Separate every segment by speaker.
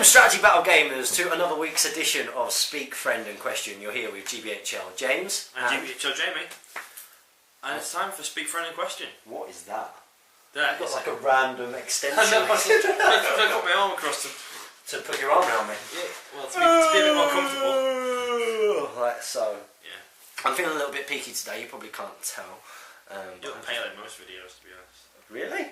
Speaker 1: Welcome, Strategy Battle Gamers, to another week's edition of Speak, Friend and Question. You're here with GBHL James.
Speaker 2: And GBHL Jamie. And it's time for Speak, Friend and Question.
Speaker 1: What is that?
Speaker 2: That
Speaker 1: You've
Speaker 2: is
Speaker 1: got like a random extension.
Speaker 2: I got my arm across
Speaker 1: to put your arm around me.
Speaker 2: Yeah, well, to be a bit more comfortable.
Speaker 1: Like so.
Speaker 2: Yeah.
Speaker 1: I'm feeling a little bit peaky today, you probably can't tell.
Speaker 2: You look pale in most videos, to be honest.
Speaker 1: Really? Yeah.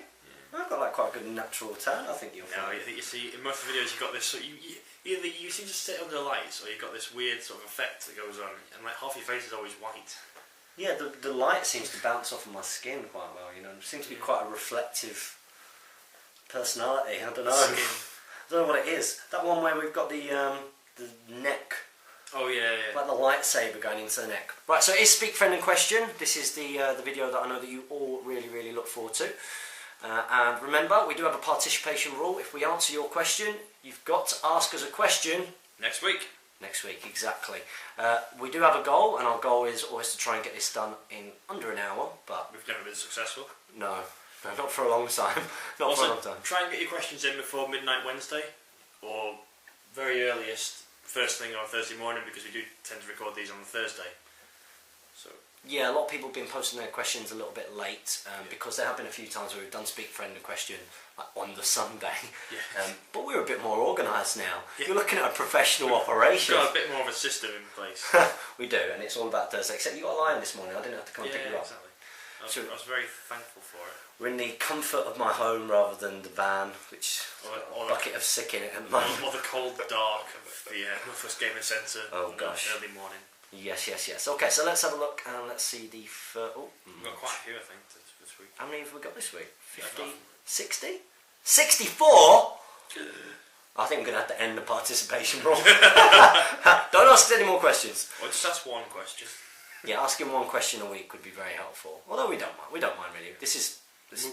Speaker 1: I've got like quite a good natural tan, I think you'll find.
Speaker 2: No, I think you see, in most videos you've got this, either you seem to sit under the lights, or you've got this weird sort of effect that goes on, and like half your face is always white.
Speaker 1: Yeah, the light seems to bounce off of my skin quite well, you know. It seems to be quite a reflective personality, I don't know. I don't know what it is. That one where we've got the neck.
Speaker 2: Oh yeah, yeah.
Speaker 1: Like the lightsaber going into the neck. Right, so it is Speak, Friend and Question. This is the video that I know that you all really look forward to. And remember, we do have a participation rule. If we answer your question, you've got to ask us a question.
Speaker 2: Next week.
Speaker 1: Next week, exactly. We do have a goal, and our goal is always to try and get this done in under an hour, but...
Speaker 2: We've never been successful.
Speaker 1: No, not for a long time. Not
Speaker 2: also,
Speaker 1: for a long time.
Speaker 2: Try and get your questions in before midnight Wednesday, or very earliest first thing on Thursday morning, because we do tend to record these on the Thursday. So
Speaker 1: yeah, a lot of people have been posting their questions a little bit late, because there have been a few times where we've done Speak, Friend and Question like, on the Sunday. Yeah. But we're a bit more organised now. Yeah. You're looking at a professional operation.
Speaker 2: We've got a bit more of a system in place.
Speaker 1: We do, and it's all about Thursday. Except you got a lion this morning. I didn't have to come and pick you up.
Speaker 2: Exactly. I was very thankful for it.
Speaker 1: We're in the comfort of my home rather than the van, which
Speaker 2: or
Speaker 1: a bucket of sick in it at the moment.
Speaker 2: Or the cold dark of the Northwest Gaming Centre.
Speaker 1: Oh gosh.
Speaker 2: Early morning.
Speaker 1: Yes. Okay, so let's have a look and let's see the...
Speaker 2: We've got quite a few, I think, this week.
Speaker 1: How many have we got this week? 50? 60? 64? I think we're going to have to end the participation rule. Don't ask us any more questions.
Speaker 2: Or just ask one question.
Speaker 1: Yeah, asking one question a week would be very helpful. Although we don't mind. We don't mind really. This is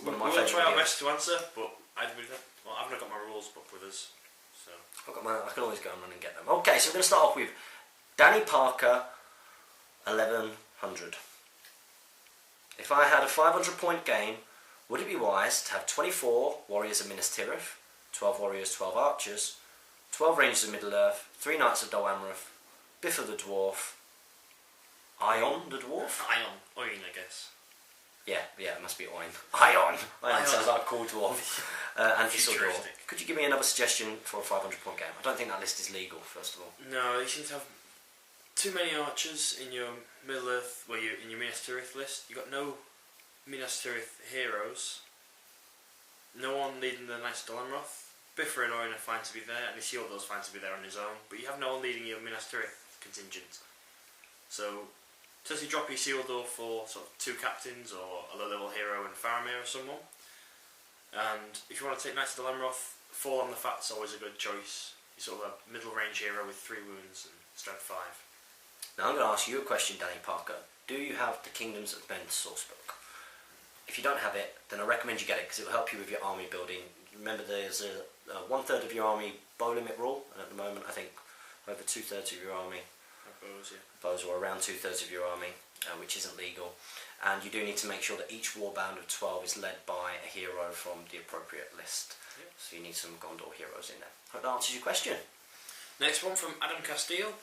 Speaker 1: one of my favourite videos.
Speaker 2: We'll try our best to answer, but I've not got my rules book with us, so
Speaker 1: I can always go and run and get them. Okay, so we're going to start off with Danny Parker, 1100. If I had a 500-point game, would it be wise to have 24 warriors of Minas Tirith, 12 warriors, 12 archers, 12 rangers of Middle-earth, 3 knights of Dol Amroth, Biff of the dwarf, Ion the dwarf?
Speaker 2: Oin, I guess.
Speaker 1: Yeah, it must be Oin. Ion sounds like a cool dwarf. And Isildur. Could you give me another suggestion for a 500-point game? I don't think that list is legal, first of all.
Speaker 2: No, you seem to have too many archers in your Middle-earth, in your Minas Tirith list. You've got no Minas Tirith heroes. No one leading the Knights of Dol Amroth. Bifur and Oin are fine to be there, and Isildur's fine to be there on his own. But you have no one leading your Minas Tirith contingent. So, does he drop Isildur for sort of 2 captains, or a low-level hero and Faramir or someone? And if you want to take Knights of Dol Amroth, Fall on the Fat's always a good choice. He's sort of a middle-range hero with 3 wounds and strength 5.
Speaker 1: Now I'm going to ask you a question, Danny Parker. Do you have the Kingdoms of Men sourcebook? If you don't have it, then I recommend you get it because it will help you with your army building. Remember, there's a 1/3 of your army bow limit rule, and at the moment I think over 2/3 of your army bows, or around 2/3 of your army, which isn't legal. And you do need to make sure that each warband of 12 is led by a hero from the appropriate list. Yep. So you need some Gondor heroes in there. Hope that answers your question.
Speaker 2: Next one from Adam Castile.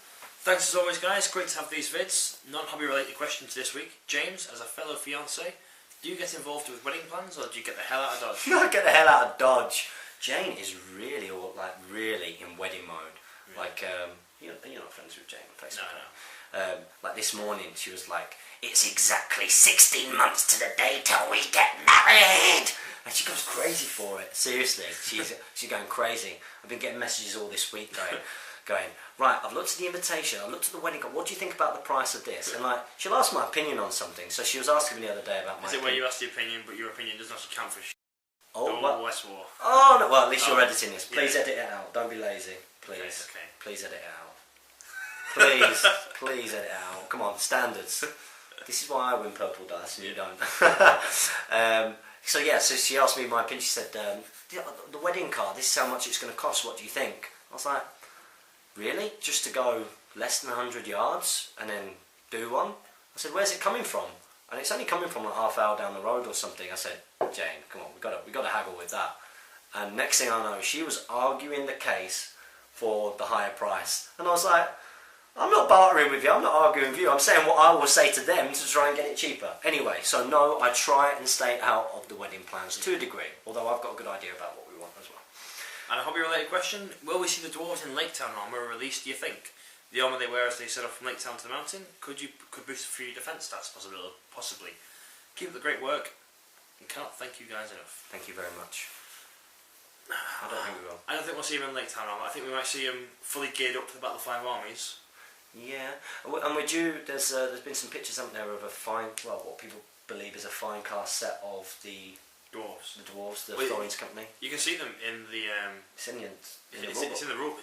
Speaker 2: Thanks as always, guys. Great to have these vids. Non-hobby related questions this week. James, as a fellow fiance, do you get involved with wedding plans, or do you get the hell out of Dodge?
Speaker 1: No, get the hell out of Dodge. Jane is really in wedding mode. Yeah. Like, you're not friends with Jane on Facebook. No. Like this morning, she was like, "It's exactly 16 months to the day till we get married," and she goes crazy for it. Seriously, she's going crazy. I've been getting messages all this week going, right, I've looked at the invitation, I've looked at the wedding card, what do you think about the price of this? And like, she'll ask my opinion on something. So she was asking me the other day about my opinion.
Speaker 2: Where you ask the opinion, but your opinion doesn't actually count for shit? West War.
Speaker 1: Oh, no, well, at least you're editing this. Please edit it out. Don't be lazy. Please. Okay. Please edit it out. Please edit it out. Come on, standards. This is why I win purple dice and you don't. So she asked me my opinion. She said, the wedding card, this is how much it's going to cost, what do you think? I was like, really? Just to go less than 100 yards and then do one? I said, where's it coming from? And it's only coming from like half hour down the road or something. I said, Jane, come on, we got to haggle with that. And next thing I know, she was arguing the case for the higher price. And I was like, I'm not bartering with you, I'm not arguing with you, I'm saying what I will say to them to try and get it cheaper. Anyway, so no, I try and stay out of the wedding plans to a degree, although I've got a good idea about what we want as well.
Speaker 2: And a hobby-related question, will we see the Dwarves in Lake Town armour released, do you think? The armour they wear as they set off from Lake Town to the mountain could boost for your defence stats, possibly. Keep up the great work, and cannot thank you guys enough.
Speaker 1: Thank you very much. I don't think we will.
Speaker 2: I don't think we'll see them in Lake Town armour. I think we might see them fully geared up to the Battle of 5 Armies.
Speaker 1: Yeah, and we're due, there's been some pictures up there of a fine, well, what people believe is a fine cast set of the Dwarves, the Thorians company.
Speaker 2: You can see them in the...
Speaker 1: it's in the
Speaker 2: rule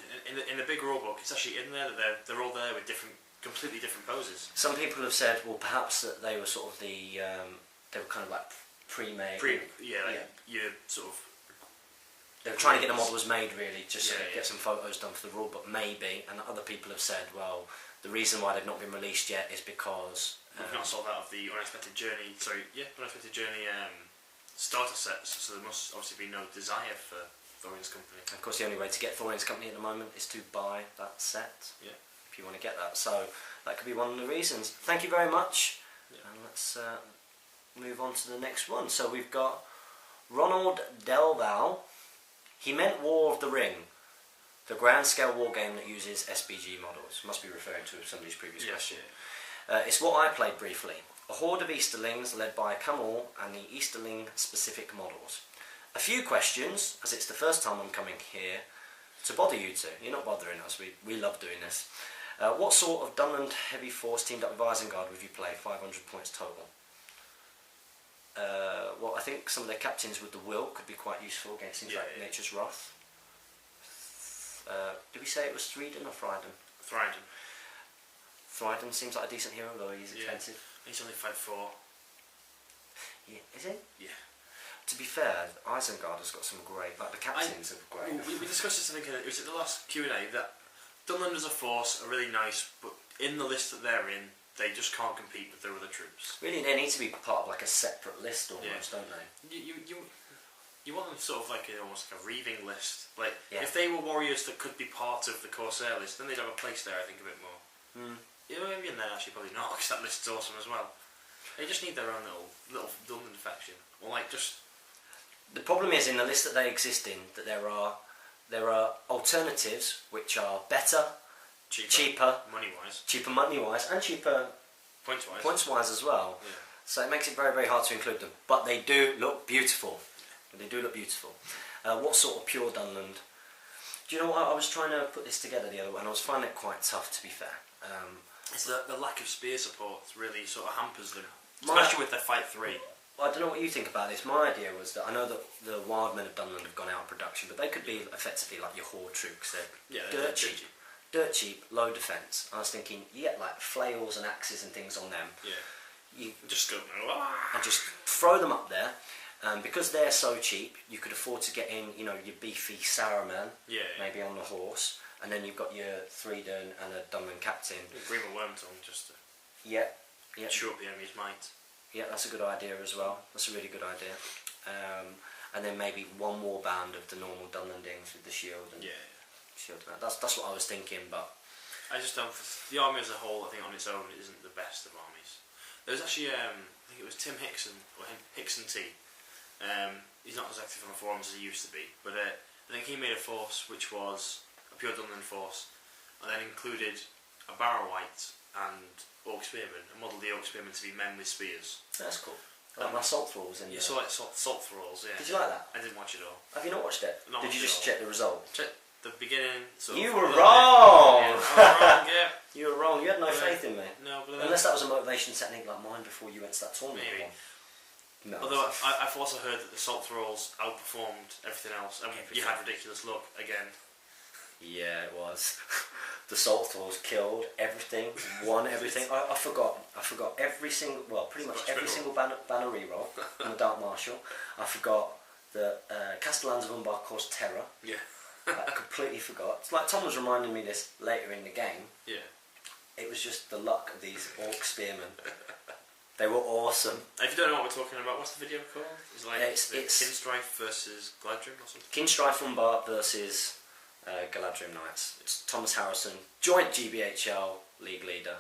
Speaker 2: in the big rule book. It's actually in there that they're all there with completely different poses.
Speaker 1: Some people have said, well, perhaps that they were sort of they were kind of like pre-made.
Speaker 2: You're sort of...
Speaker 1: They were trying to get the models made, really, just to get some photos done for the rule book, maybe. And other people have said, well, the reason why they've not been released yet is because...
Speaker 2: We've not sold out of the Unexpected Journey starter sets, so there must obviously be no desire for Thorian's Company.
Speaker 1: Of course, the only way to get Thorian's Company at the moment is to buy that set, if you want to get that. So that could be one of the reasons. Thank you very much, and let's move on to the next one. So we've got Ronald Delval. He meant War of the Ring, the grand scale war game that uses SBG models. Must be referring to somebody's previous question. It's what I played briefly. A horde of Easterlings led by Kamal and the Easterling specific models. A few questions, as it's the first time I'm coming here to bother you two. You're not bothering us, we love doing this. What sort of Dunland heavy force teamed up with Isengard would you play? 500 points total. Well, I think some of their captains with the will could be quite useful against things like Nature's Wrath. Did we say it was Threeden or Thryden? Thryden seems like a decent hero, though he's expensive.
Speaker 2: He's only 5'4".
Speaker 1: Yeah, is he?
Speaker 2: Yeah.
Speaker 1: To be fair, Isengard has got some great, like the captains are great.
Speaker 2: We discussed this, I think, it was at the last Q&A, that Dunland as a force are really nice, but in the list that they're in, they just can't compete with their other troops.
Speaker 1: Really, they need to be part of like a separate list almost, don't they?
Speaker 2: You want them sort of like almost like a reaving list. Like if they were warriors that could be part of the Corsair list, then they'd have a place there. I think a bit more. You know, maybe in there actually probably not, because that list's awesome as well. They just need their own little Dunland faction, or like just.
Speaker 1: The problem is in the list that they exist in that there are alternatives which are better. Cheaper money-wise, and cheaper points-wise as well. Yeah. So it makes it very, very hard to include them. But they do look beautiful. What sort of pure Dunland? Do you know what? I was trying to put this together the other way, and I was finding it quite tough, to be fair.
Speaker 2: It's the lack of spear support really sort of hampers them, especially with their Fight 3.
Speaker 1: Well, I don't know what you think about this. My idea was that I know that the Wildmen of Dunland have gone out of production, but they could be effectively like your horde troops. They're dirt cheap, low defence. I was thinking, you get like flails and axes and things on them.
Speaker 2: Yeah.
Speaker 1: You
Speaker 2: just go
Speaker 1: and just throw them up there. Because they're so cheap, you could afford to get in, your beefy Saruman, maybe on the horse, and then you've got your Threeden and a Dunland captain.
Speaker 2: Grima Wormtongue just to
Speaker 1: chew
Speaker 2: up the enemy's might. Yeah,
Speaker 1: that's a good idea as well. That's a really good idea. And then maybe one more band of the normal Dunlandings with the shield and shield. That's what I was thinking, but
Speaker 2: I just don't. The army as a whole, I think on its own, it isn't the best of armies. There was actually, I think it was Tim Hickson or Hickson T. He's not as active on the forums as he used to be, but I think he made a force which was a pure Dunland force, and then included a Barrow-wight and Orc Spearmen, and modelled the Orc Spearmen to be men with spears.
Speaker 1: That's cool. Like my Salt Thralls in
Speaker 2: there. You saw like Salt Thralls, yeah.
Speaker 1: Did you like that?
Speaker 2: I didn't watch it all.
Speaker 1: Have you not watched it? Did you just check the result?
Speaker 2: Check the beginning.
Speaker 1: You were wrong!
Speaker 2: Yeah, I was wrong, yeah.
Speaker 1: You were wrong. You had no faith in me.
Speaker 2: No, but
Speaker 1: unless that was a motivation technique like mine before you went to that tournament.
Speaker 2: Maybe.
Speaker 1: No.
Speaker 2: Although I've also heard that the Salt Thralls outperformed everything else, and you had ridiculous luck again.
Speaker 1: Yeah, it was. The Salt Thralls killed everything, won everything. I forgot every single, pretty much every single banner reroll on the Dark Marshal. I forgot that Castellans of Umbar caused terror.
Speaker 2: Yeah.
Speaker 1: I completely forgot. It's like Tom was reminding me this later in the game.
Speaker 2: Yeah.
Speaker 1: It was just the luck of these Orc Spearmen. They were awesome.
Speaker 2: If you don't know what we're talking about, what's the video called? It's like it's Kinstrife versus Gladrim or something?
Speaker 1: Kinstrife Umbar versus Galadriel Knights. It's Thomas Harrison, joint GBHL league leader.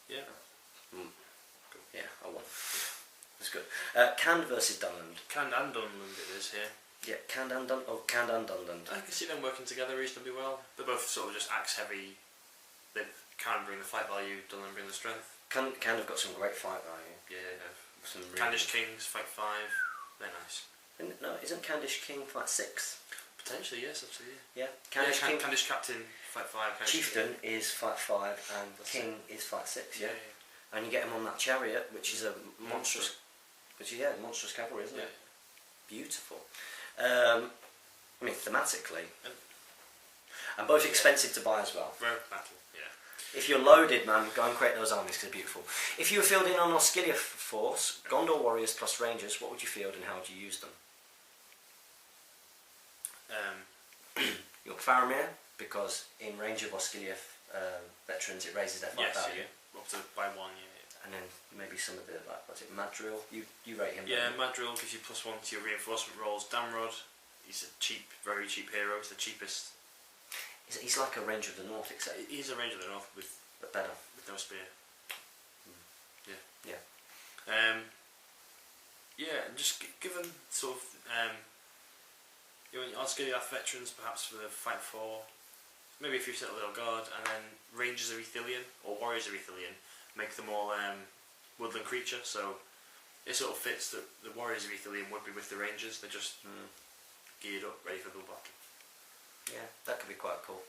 Speaker 2: Yeah.
Speaker 1: Cool. Yeah, I won. That's good. Cand versus Dunland.
Speaker 2: Cand and Dunland it is here.
Speaker 1: Yeah, Cand and Dunland.
Speaker 2: I can see them working together reasonably well. They're both sort of just axe heavy. They can bring the fight value, Dunland bring the strength.
Speaker 1: Cand have got some great fight value.
Speaker 2: Yeah.
Speaker 1: Some really
Speaker 2: Candish Kings, fight 5. They're nice.
Speaker 1: No, isn't Candish King fight 6?
Speaker 2: Potentially, yes, absolutely.
Speaker 1: Yeah. Candish King.
Speaker 2: Candish Captain, fight 5. Candish
Speaker 1: Chieftain is fight 5 and King is fight 6. Yeah. And you get him on that chariot, which is a monstrous, monstrous cavalry, isn't it? Beautiful. I mean, thematically, and both expensive to buy as well.
Speaker 2: Road battle. Yeah.
Speaker 1: If you're loaded, man, go and create those armies because they're beautiful. If you were fielding an Osgiliath force, Gondor warriors plus rangers, what would you field and how would you use them? Your Faramir, because in range of Osgiliath veterans, it raises their fight value.
Speaker 2: Up to by 1, yeah.
Speaker 1: And then maybe some of the, like, what's it, Madril? You rate him?
Speaker 2: Yeah, Madril gives you +1 to your reinforcement rolls. Damrod, he's a cheap, very cheap hero. He's the cheapest.
Speaker 1: He's like a Ranger of the North, except
Speaker 2: he's a Ranger of the North
Speaker 1: but better
Speaker 2: with no spear.
Speaker 1: Yeah.
Speaker 2: Yeah, and just given sort of Osgiliath veterans, perhaps for the fight 4. Maybe if you set a little guard, and then Rangers of Ithilien or Warriors of Ithilien, make them all woodland creature. So it sort of fits that the Warriors of Ithilien would be with the Rangers. They're just geared up, ready for the battle.
Speaker 1: Yeah, that could be quite cool.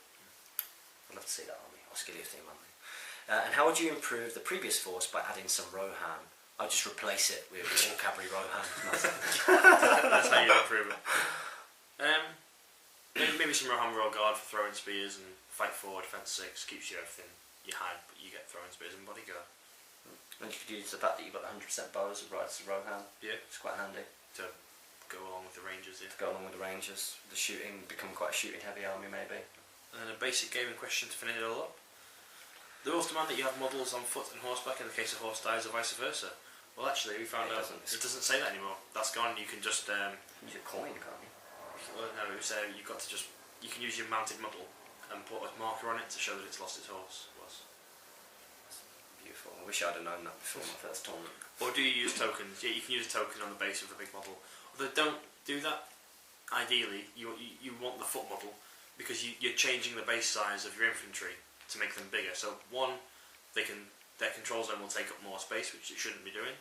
Speaker 1: I'd love to see that army, Osgiliath theme army. And how would you improve the previous force by adding some Rohan? I'd just replace it with all cavalry Rohan.
Speaker 2: That's how you improve it. Maybe some Rohan Royal Guard for throwing spears and fight 4, defense 6 keeps you everything you had, but you get throwing spears and bodyguard.
Speaker 1: And you could use the fact that you've got 100% bows of Riders of Rohan.
Speaker 2: Yeah,
Speaker 1: it's quite handy
Speaker 2: to go along with the Rangers. Yeah,
Speaker 1: to go along with the Rangers. The shooting become quite a shooting heavy army maybe.
Speaker 2: And then a basic gaming question to finish it all up. The rules demand that you have models on foot and horseback in the case a horse dies or vice versa. Well, actually, we found out it doesn't say that anymore. That's gone. You can just
Speaker 1: use a coin, can't you?
Speaker 2: Well, no, it was you've got to just you can use your mounted model and put a marker on it to show that it's lost its horse.
Speaker 1: Beautiful. I wish I'd have known that before my first tournament.
Speaker 2: Or do you use tokens? Yeah, you can use a token on the base of the big model. Although don't do that. Ideally, you want the foot model because you're changing the base size of your infantry to make them bigger. So 1, their control zone will take up more space, which it shouldn't be doing,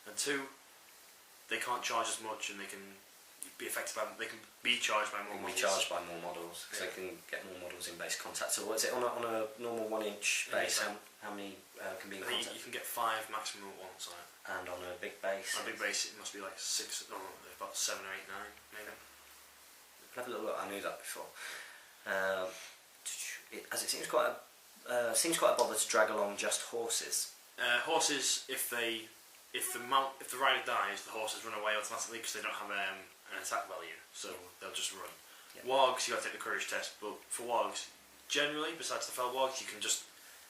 Speaker 2: and 2, they can't charge as much, and they can be affected by. They can be charged by more models.
Speaker 1: Be charged by more models because they can get more models in base contact. So what is it on a normal 1-inch base? How many can be in contact?
Speaker 2: You can get 5 maximum at once on it.
Speaker 1: And on a big base?
Speaker 2: On a big base, it must be like 6. No, about 7 or 8, 9, maybe.
Speaker 1: Have a little look. I knew that before. As it seems quite a bother to drag along just horses.
Speaker 2: Horses, if the rider dies, the horses run away automatically because they don't have an attack value, so they'll just run. Yeah. Wargs, you got to take the courage test, but for wargs, generally, besides the fell wargs, you can just,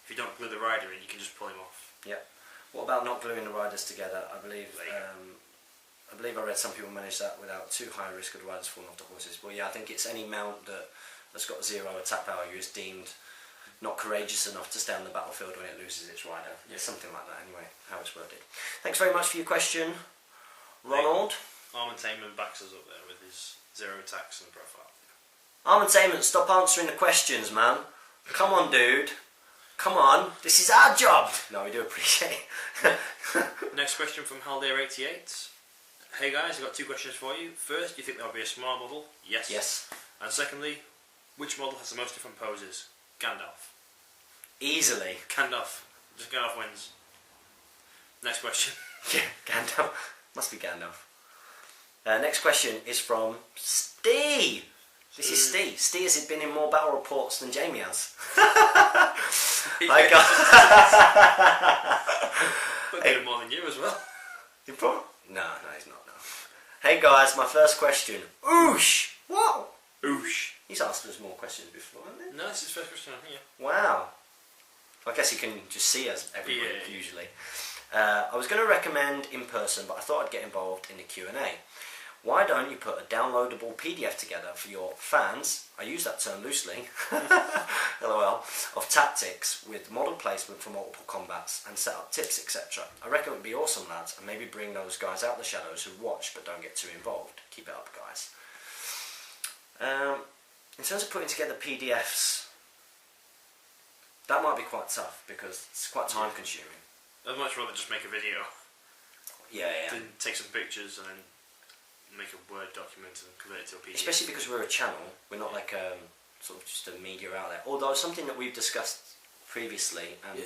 Speaker 2: if you don't glue the rider in, you can just pull him off. Yeah.
Speaker 1: What about not gluing the riders together? I believe I read some people manage that without too high risk of the riders falling off the horses. But yeah, I think it's any mount that's got 0 attack value is deemed not courageous enough to stay on the battlefield when it loses its rider. Yeah. It's something like that anyway, how it's worded. Thanks very much for your question, Ronald.
Speaker 2: Armentainment backs us up there with his 0 attacks and profile.
Speaker 1: Armentainment, stop answering the questions, man. Come on, dude. Come on, this is our job. No, we do appreciate it.
Speaker 2: Next question from Haldir88. Hey guys, I've got 2 questions for you. First, do you think there will be a small model? Yes.
Speaker 1: Yes.
Speaker 2: And secondly, which model has the most different poses? Gandalf.
Speaker 1: Easily.
Speaker 2: Gandalf. Just Gandalf wins. Next question.
Speaker 1: Yeah, Gandalf. Must be Gandalf. Next question is from Steve. This is Steve. Steve has been in more battle reports than Jamie has.
Speaker 2: But doing more than you as well.
Speaker 1: You probably... No, he's not. No. Hey guys, my first question. Oosh! What?
Speaker 2: Oosh.
Speaker 1: He's asked us more questions before, hasn't he?
Speaker 2: No, this is his first question, I think, yeah.
Speaker 1: Wow. I guess you can just see us every week, usually. I was going to recommend in person, but I thought I'd get involved in the Q&A. why don't you put a downloadable PDF together for your fans, I use that term loosely, LOL, of tactics with model placement for multiple combats and set up tips, etc. I reckon it would be awesome, lads, and maybe bring those guys out the shadows who watch but don't get too involved. Keep it up, guys. In terms of putting together PDFs, that might be quite tough because it's quite time consuming.
Speaker 2: I'd much rather just make a video.
Speaker 1: Yeah.
Speaker 2: Then take some pictures and then make a Word document and convert it to a PDF.
Speaker 1: Especially because we're a channel, we're not like sort of just a media outlet. Although something that we've discussed previously, and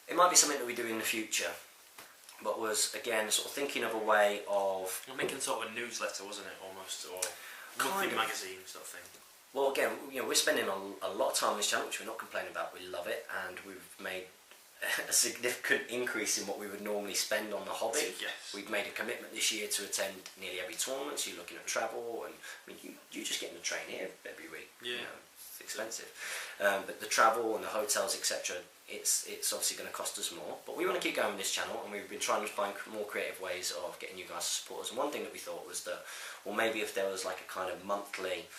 Speaker 1: it might be something that we do in the future, but was again sort of thinking of a way of
Speaker 2: making sort of a newsletter, wasn't it, almost, or monthly magazine sort of thing.
Speaker 1: Well, again, we're spending a lot of time on this channel, which we're not complaining about. We love it, and we've made a significant increase in what we would normally spend on the Hobbit.
Speaker 2: Yes.
Speaker 1: We've made a commitment this year to attend nearly every tournament, so you're looking at travel, and I mean, you just getting the train here every week.
Speaker 2: Yeah.
Speaker 1: It's expensive. But the travel and the hotels, etc., it's obviously going to cost us more. But we want to keep going with this channel, and we've been trying to find more creative ways of getting you guys to support us. And one thing that we thought was that, well, maybe if there was like a kind of monthly,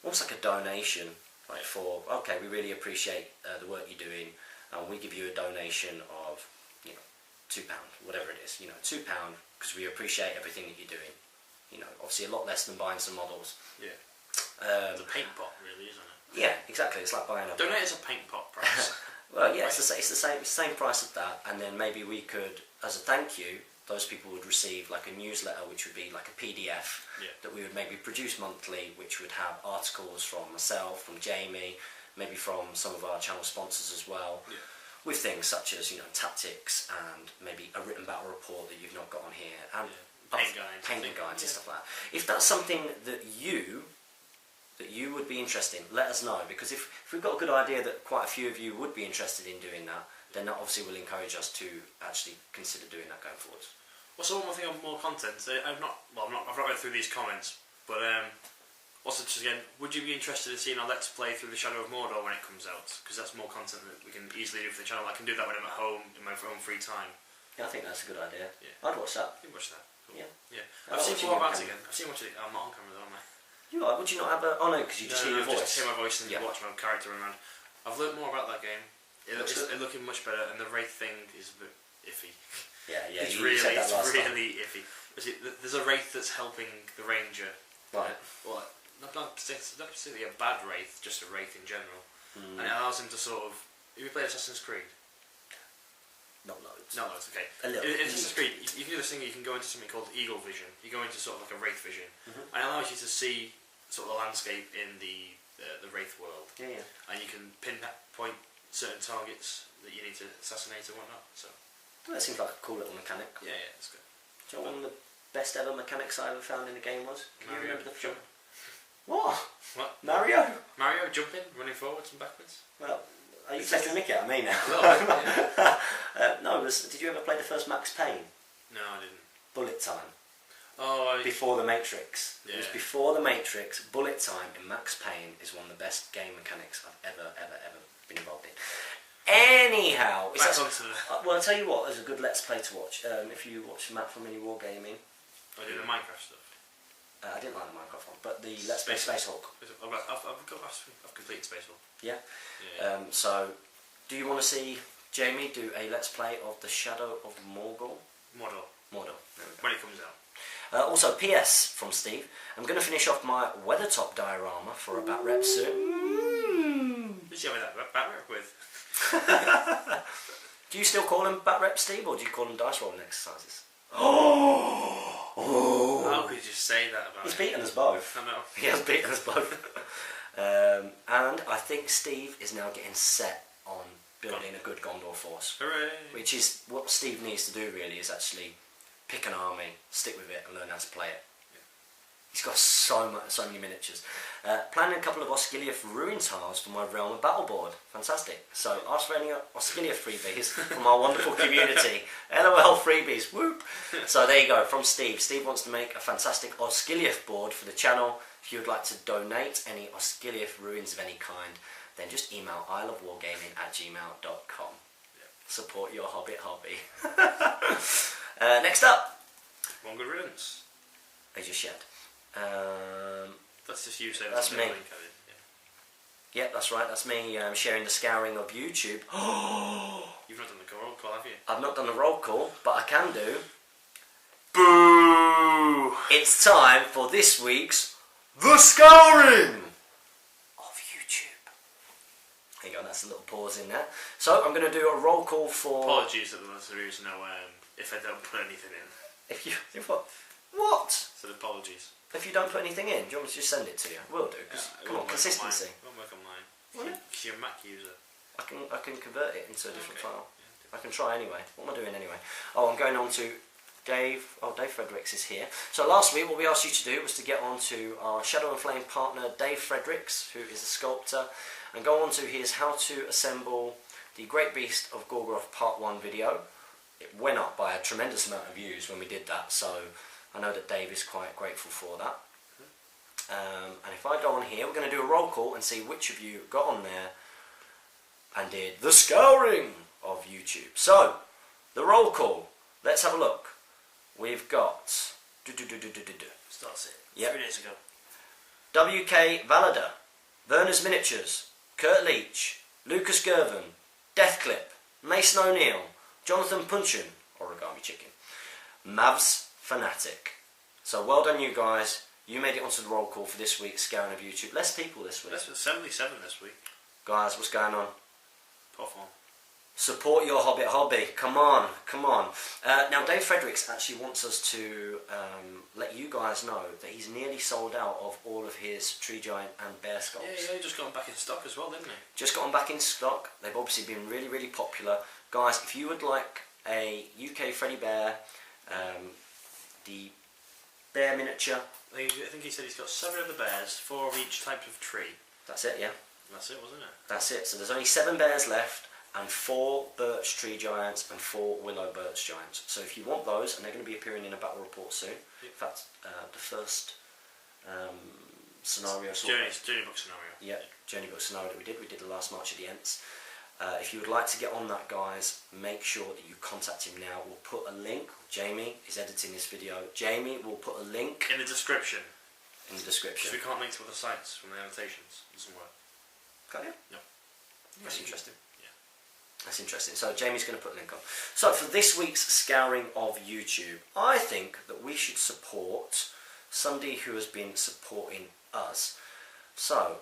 Speaker 1: almost like a donation, like for, okay, we really appreciate the work you're doing, and we give you a donation of, £2, whatever it is, £2, because we appreciate everything that you're doing. Obviously a lot less than buying some models.
Speaker 2: Yeah. It's a paint pot, really, isn't it?
Speaker 1: Yeah, exactly. It's like buying a.
Speaker 2: Donate as a paint pot price.
Speaker 1: Well, yeah, it's the same price of that, and then maybe we could, as a thank you, those people would receive like a newsletter, which would be like a PDF that we would maybe produce monthly, which would have articles from myself, from Jamie, maybe from some of our channel sponsors as well, with things such as tactics and maybe a written battle report that you've not got on here, and paint guides and stuff like that. If that's something that you would be interested in, let us know, because if we've got a good idea that quite a few of you would be interested in doing that, then that obviously will encourage us to actually consider doing that going forwards.
Speaker 2: Well, so one more thing on more content. I've not read through these comments, but also just again, would you be interested in seeing our Let's Play through the Shadow of Mordor when it comes out? Because that's more content that we can easily do for the channel. I can do that when I'm at home in my own free time.
Speaker 1: Yeah, I think that's a good idea.
Speaker 2: Yeah.
Speaker 1: I'd watch that.
Speaker 2: You can watch that. Cool.
Speaker 1: Yeah.
Speaker 2: I've seen more about it again. I've seen what it. I'm not on camera though, am I?
Speaker 1: You are? Would you not have a... Oh no, because you just hear your voice.
Speaker 2: Just hear my voice and you watch my character around. I've learnt more about that game. It's looking much better, and the Wraith thing is a bit iffy.
Speaker 1: Yeah.
Speaker 2: It's really iffy. There's a Wraith that's helping the Ranger.
Speaker 1: Right.
Speaker 2: Well, not particularly a bad Wraith, just a Wraith in general. And it allows him to sort of... Have you played Assassin's Creed?
Speaker 1: Not loads.
Speaker 2: Not loads, okay.
Speaker 1: A little.
Speaker 2: In Assassin's Creed, you can do this thing, you can go into something called Eagle Vision. You go into sort of like a Wraith vision. And it allows you to see sort of the landscape in the Wraith world.
Speaker 1: Yeah.
Speaker 2: And you can pinpoint certain targets that you need to assassinate and whatnot. So
Speaker 1: Well, that seems like a cool little mechanic.
Speaker 2: yeah, that's good.
Speaker 1: Do you know what one of the best ever mechanics I ever found in a game was? Can you remember the
Speaker 2: jump.
Speaker 1: What?
Speaker 2: What?
Speaker 1: Mario?
Speaker 2: Mario jumping, running forwards and backwards.
Speaker 1: Well, are you taking the mickey out of me now? No, did you ever play the first Max Payne?
Speaker 2: No, I didn't.
Speaker 1: Bullet Time.
Speaker 2: Oh,
Speaker 1: Before the Matrix.
Speaker 2: Yeah.
Speaker 1: It was before the Matrix. Bullet Time in Max Payne is one of the best game mechanics I've ever been involved in. Anyhow,
Speaker 2: back onto the...
Speaker 1: well, I'll tell you what, there's a good Let's Play to watch. If you watch Matt from Mini Wargaming.
Speaker 2: I do the Minecraft stuff.
Speaker 1: I didn't like the Minecraft one, but the Let's Play Space Hulk.
Speaker 2: I've completed Space Hulk.
Speaker 1: Yeah. So, do you want to see Jamie do a Let's Play of the Shadow of Mordor? Mordor.
Speaker 2: When it comes out.
Speaker 1: Also, PS from Steve. I'm going to finish off my Weathertop diorama for a bat rep soon.
Speaker 2: Who's you having that bat rep with?
Speaker 1: Do you still call him bat rep, Steve, or do you call him dice rolling exercises?
Speaker 2: How could you just say that about
Speaker 1: He's
Speaker 2: him?
Speaker 1: beaten us both.
Speaker 2: I know.
Speaker 1: He has beaten us both. And I think Steve is now getting set on building a good Gondor force.
Speaker 2: Hooray!
Speaker 1: Which is what Steve needs to do, really, is actually pick an army, stick with it, and learn how to play it. He's got so many miniatures. Planning a couple of Osgiliath ruin tiles for my Realm of Battle board. Fantastic. So ask for any Osgiliath freebies from our wonderful community. LOL freebies. Whoop. So there you go, from Steve. Steve wants to make a fantastic Osgiliath board for the channel. If you would like to donate any Osgiliath ruins of any kind, then just email isleofwargaming@gmail.com. Support your Hobbit hobby. Next up,
Speaker 2: One good riddance.
Speaker 1: They just shed.
Speaker 2: That's just you saying
Speaker 1: that's me.
Speaker 2: Link,
Speaker 1: Yep, that's right. That's me sharing the scouring of YouTube.
Speaker 2: You've not done the roll call, have you?
Speaker 1: I've not done the roll call, but I can do. Boo! It's time for this week's The Scouring of YouTube. There you go, that's a little pause in there. So I'm going to do a roll call for...
Speaker 2: Apologies to the listeners know if I don't put anything in.
Speaker 1: If what? What?
Speaker 2: So apologies.
Speaker 1: If you don't put anything in, do you want me to just send it to you? I will do, because come on, consistency.
Speaker 2: It won't work on mine.
Speaker 1: Won't it?
Speaker 2: Because you're a Mac user.
Speaker 1: I can convert it into a different file.
Speaker 2: Yeah,
Speaker 1: I can try anyway. What am I doing anyway? Oh, I'm going on to Dave. Oh, Dave Fredericks is here. So last week, what we asked you to do was to get on to our Shadow and Flame partner, Dave Fredericks, who is a sculptor, and go on to his How to Assemble the Great Beast of Gorgoroth Part 1 video. It went up by a tremendous amount of views when we did that, so I know that Dave is quite grateful for that. And if I go on here, we're going to do a roll call and see which of you got on there and did the scouring of YouTube. So, the roll call. Let's have a look. We've got...
Speaker 2: Starts it.
Speaker 1: Yep.
Speaker 2: 3 days ago.
Speaker 1: WK Valada, Werner's Miniatures, Kurt Leach, Lucas Gervin, Deathclip, Mason O'Neill, Jonathan Punchin, Origami Chicken, Mavs Fanatic. So well done you guys. You made it onto the roll call for this week's Scouring of YouTube. Less people this week.
Speaker 2: That's 77 this week.
Speaker 1: Guys, what's going on?
Speaker 2: Puff on.
Speaker 1: Support your Hobbit hobby. Come on, come on. Now, Dave Fredericks actually wants us to let you guys know that he's nearly sold out of all of his Tree Giant and Bear Sculpts.
Speaker 2: Yeah, he just got them back in stock as well, didn't he?
Speaker 1: Just got them back in stock. They've obviously been really, really popular. Guys, if you would like a UK Freddy Bear, the bear miniature.
Speaker 2: I think he said he's got 7 of the bears, 4 of each type of tree.
Speaker 1: That's it, yeah.
Speaker 2: That's it, wasn't it?
Speaker 1: That's it. So there's only 7 bears left, and 4 birch tree giants and 4 willow birch giants. So if you want those, and they're going to be appearing in a battle report soon. Yep. In fact, the first scenario.
Speaker 2: Journey book scenario.
Speaker 1: Yeah, journey book scenario that we did the last March of the Ents. If you would like to get on that, guys, make sure that you contact him now. We'll put a link. Jamie is editing this video. Jamie will put a link
Speaker 2: in the description.
Speaker 1: In the description.
Speaker 2: Because we can't link to other sites from the annotations. It doesn't work.
Speaker 1: Can't you?
Speaker 2: No.
Speaker 1: That's interesting.
Speaker 2: Yeah.
Speaker 1: That's interesting. So Jamie's going to put a link on. So for this week's Scouring of YouTube, I think that we should support somebody who has been supporting us. So,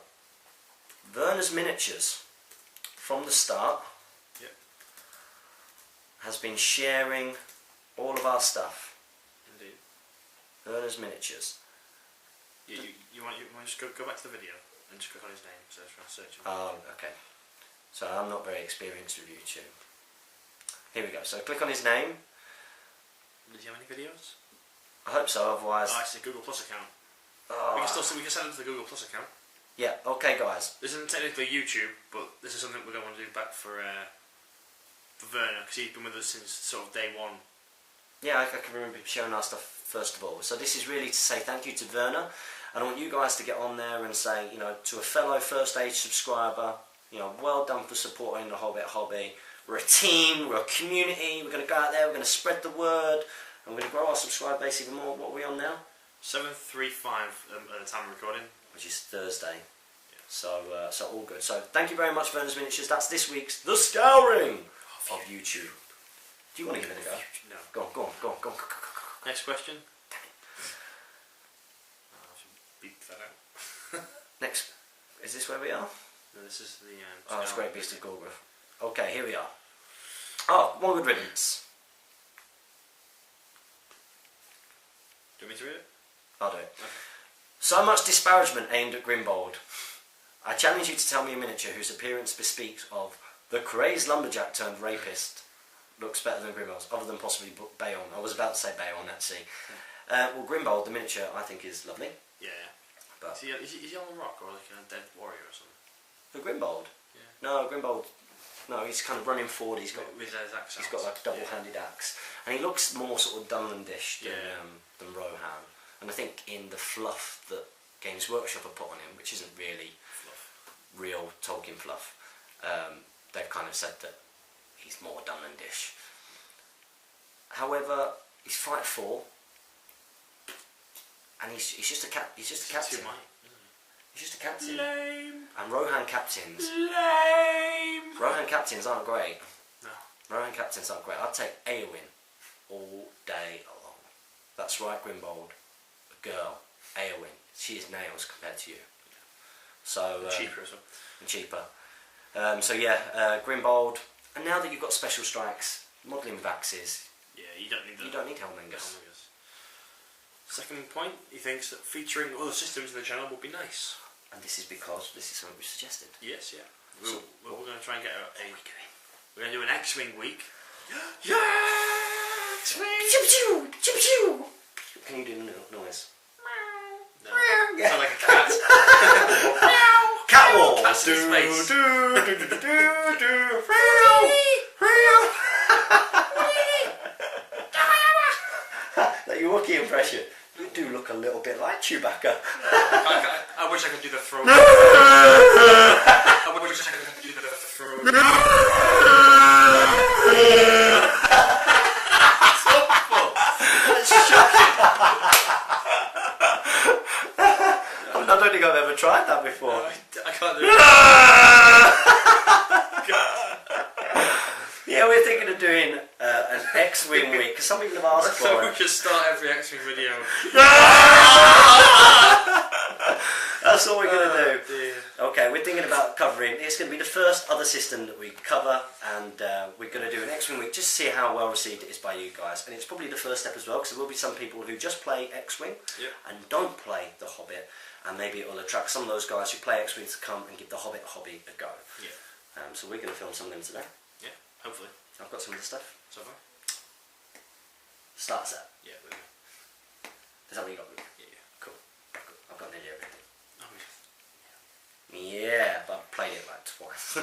Speaker 1: Werner's Miniatures, from the start,
Speaker 2: yep,
Speaker 1: has been sharing all of our stuff.
Speaker 2: Indeed.
Speaker 1: Werner's Miniatures.
Speaker 2: You want to just go back to the video and just click on his name, so it's searching.
Speaker 1: Oh, okay. So I'm not very experienced with YouTube. Here we go. So click on his name.
Speaker 2: Did you have any videos?
Speaker 1: I hope so. Otherwise,
Speaker 2: oh, it's a Google Plus account. We can send it to the Google Plus account.
Speaker 1: Yeah. Okay, guys.
Speaker 2: This isn't technically YouTube, but this is something we're going to want to do back for Werner, because he's been with us since sort of day one.
Speaker 1: Yeah, I can remember sharing our stuff first of all. So this is really to say thank you to Werner, and I want you guys to get on there and say, you know, to a fellow first age subscriber, you know, well done for supporting the Hobbit hobby. We're a team, we're a community, we're going to go out there, we're going to spread the word, and we're going to grow our subscriber base even more. What are we on now?
Speaker 2: 735 at the time of recording.
Speaker 1: Which is Thursday.
Speaker 2: Yeah.
Speaker 1: So all good. So thank you very much, Werner's Miniatures. That's this week's The Scouring of YouTube. Do you want to give it a go?
Speaker 2: No.
Speaker 1: Go on.
Speaker 2: Next question. I should beep that out.
Speaker 1: Next. Is this where we are?
Speaker 2: No, this is the...
Speaker 1: oh, it's Great Beast of Gorgoroth. Okay, here we are. Oh, one good riddance.
Speaker 2: Do you want me to read it?
Speaker 1: I'll do it.
Speaker 2: Okay.
Speaker 1: So much disparagement aimed at Grimbold. I challenge you to tell me a miniature whose appearance bespeaks of the crazed lumberjack turned rapist. Looks better than Grimbold's, other than possibly Bayon. I was about to say Bayon, actually. Well, Grimbold, the miniature, I think is lovely.
Speaker 2: Yeah.
Speaker 1: But
Speaker 2: is he on the rock, or like a dead warrior or something?
Speaker 1: For Grimbold?
Speaker 2: Yeah.
Speaker 1: No, Grimbold... No, he's kind of running forward. He's got
Speaker 2: with his axe.
Speaker 1: He's got like a double-handed axe, and he looks more sort of Dunlandish than Rohan. And I think in the fluff that Games Workshop have put on him, which isn't really real Tolkien fluff, they've kind of said that he's more Dunlandish. However, he's 5'4", and he's just a captain.
Speaker 2: Too might,
Speaker 1: He's just a captain.
Speaker 2: Lame.
Speaker 1: And Rohan captains.
Speaker 2: Lame.
Speaker 1: Rohan captains aren't great.
Speaker 2: No.
Speaker 1: Rohan captains aren't great. I'd take Eowyn all day long. That's right, Grimbold. A girl, Eowyn. She is nails compared to you. So
Speaker 2: cheaper as well.
Speaker 1: And cheaper. So yeah, Grimbold. And now that you've got special strikes, modelling with axes.
Speaker 2: Yeah, you don't need
Speaker 1: Helmingers.
Speaker 2: Second point, he thinks that featuring other systems in the channel would be nice.
Speaker 1: And this is because this is something we suggested.
Speaker 2: Yes, yeah.
Speaker 1: So,
Speaker 2: we're going to try and get
Speaker 1: what are we doing?
Speaker 2: We're going to do an X-Wing week.
Speaker 1: Yeah! X-Wing! Can you do the noise?
Speaker 2: No.
Speaker 1: Yeah.
Speaker 2: Sound like a cat.
Speaker 1: Cat wall!
Speaker 2: Cat's in space.
Speaker 1: That your Wookiee impression. You do look a little bit like Chewbacca.
Speaker 2: I wish I could do the throat. I wish I could do the throat. It's awful. It's shocking.
Speaker 1: I don't think I've ever tried that before.
Speaker 2: No, I can't do it.
Speaker 1: Yeah, we're thinking of doing an X-Wing week, because some people have asked for
Speaker 2: So
Speaker 1: it.
Speaker 2: we should start every X-Wing video.
Speaker 1: That's what we're going to do.
Speaker 2: Dear.
Speaker 1: Okay, we're thinking about covering, it's going to be the first other system that we cover, and we're going to do an X-Wing week just to see how well received it is by you guys. And it's probably the first step as well, because there will be some people who just play X-Wing and don't play the Hobbit, and maybe it will attract some of those guys who play X-Wing to come and give the Hobbit hobby a go.
Speaker 2: Yeah.
Speaker 1: So we're going to film some of them today.
Speaker 2: Yeah, hopefully.
Speaker 1: I've got some of the stuff.
Speaker 2: So far?
Speaker 1: Start set.
Speaker 2: Yeah, we're good.
Speaker 1: Is that what you got?
Speaker 2: Yeah.
Speaker 1: Cool. I've got nearly everything.
Speaker 2: Oh,
Speaker 1: Yeah, but I've played it like twice.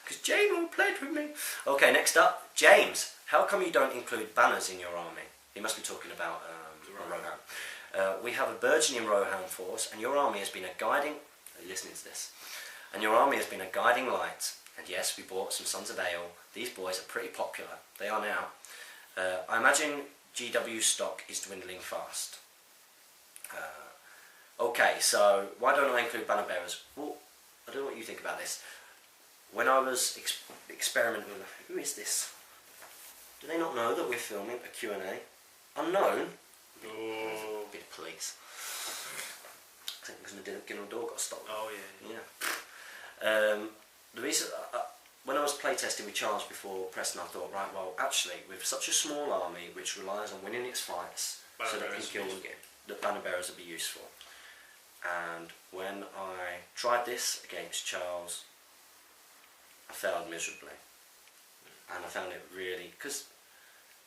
Speaker 1: Because James all played with me. Okay, next up, James. How come you don't include banners in your army? He must be talking about Rohan. We have a burgeoning Rohan force, and your army has been a guiding... Are you listening to this? And your army has been a guiding light. And yes, we bought some Sons of Ale. These boys are pretty popular. They are now. I imagine GW stock is dwindling fast. Okay, so why don't I include banner bearers? Well, I don't know what you think about this. When I was experimenting with... Who is this? Do they not know that we're filming a Q&A? Unknown?
Speaker 2: Oh.
Speaker 1: Bit of police. I think because the Guinness door got stopped.
Speaker 2: Oh, yeah.
Speaker 1: The reason... when I was playtesting with Charles before Preston, I thought, right, well, actually, with such a small army which relies on winning its fights, so that it can kill again, the banner bearers would be useful. And when I tried this against Charles, I failed miserably. And I found it really... Because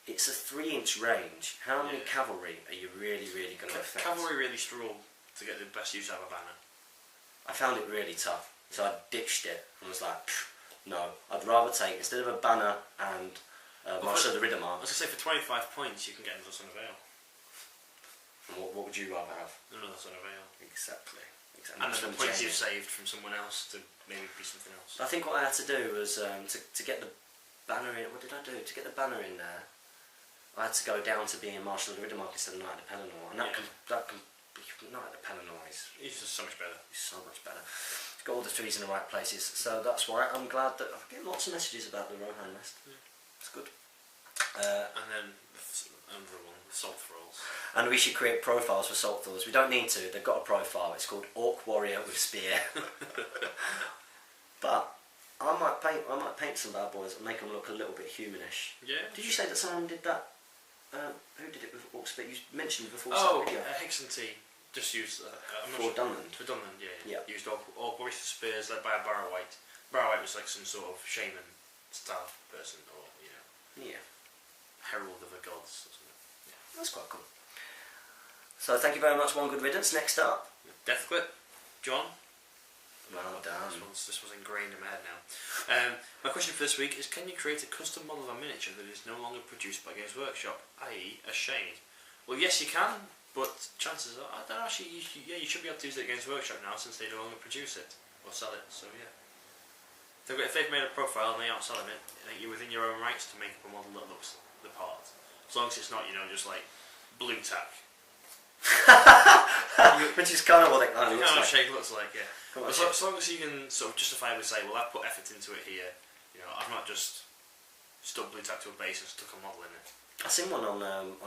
Speaker 1: it's a 3-inch range. How many cavalry are you really going to affect?
Speaker 2: Cavalry really struggle to get the best use out of a banner.
Speaker 1: I found it really tough. So I ditched it and was like, no, I'd rather take, instead of a banner and Marshal of the Riddermark...
Speaker 2: I was going to say, for 25 points, you can get another Son of Ale.
Speaker 1: And what would you rather have?
Speaker 2: Another Son of Ale.
Speaker 1: Exactly.
Speaker 2: And then the points you've saved from someone else to maybe be something else.
Speaker 1: I think what I had to do was, to get the banner in... What did I do? To get the banner in there, I had to go down to being Marshal of the Riddermark instead of Knight of the Pelennor. And Knight of the Pelennor is...
Speaker 2: He's just so much better.
Speaker 1: He's so much better. He's got all the trees in the right places. So that's why I'm glad that... I get lots of messages about the Rohan list. Yeah. It's good.
Speaker 2: And then another one, Salt Thralls.
Speaker 1: And we should create profiles for Salt Thralls. We don't need to. They've got a profile. It's called Orc Warrior with Spear. But I might paint some bad boys and make them look a little bit humanish.
Speaker 2: Yeah.
Speaker 1: Did you say that someone did that? Who did it with Orc Spear? You mentioned before.
Speaker 2: Oh,
Speaker 1: video.
Speaker 2: Hexen T. Just used
Speaker 1: for Dunland.
Speaker 2: For Dunland, yeah.
Speaker 1: Yeah.
Speaker 2: Used all Warriors for Spears led by a Barrow-Wight. Barrow-Wight was like some sort of shaman style person, or herald of the gods or something. Yeah.
Speaker 1: That's quite cool. So thank you very much. One good riddance. Next up,
Speaker 2: Deathclip, John.
Speaker 1: Well done.
Speaker 2: This was ingrained in my head now. My question for this week is: can you create a custom model of a miniature that is no longer produced by Games Workshop, i.e., a shade? Well, yes, you can, but chances are, I don't know. Actually, you should be able to use it at Games Workshop now since they no longer produce it or sell it. So yeah, if they've made a profile and they aren't selling it, I think you're within your own rights to make up a model that looks the part, as long as it's not, just like blue tack.
Speaker 1: Which is kind of what it kind of looks like.
Speaker 2: shape looks like, yeah. As long as you can sort of justifiably say, well, I've put effort into it here. You know, I've not just stuck blue tack to a base and stuck a model in it.
Speaker 1: I seen one on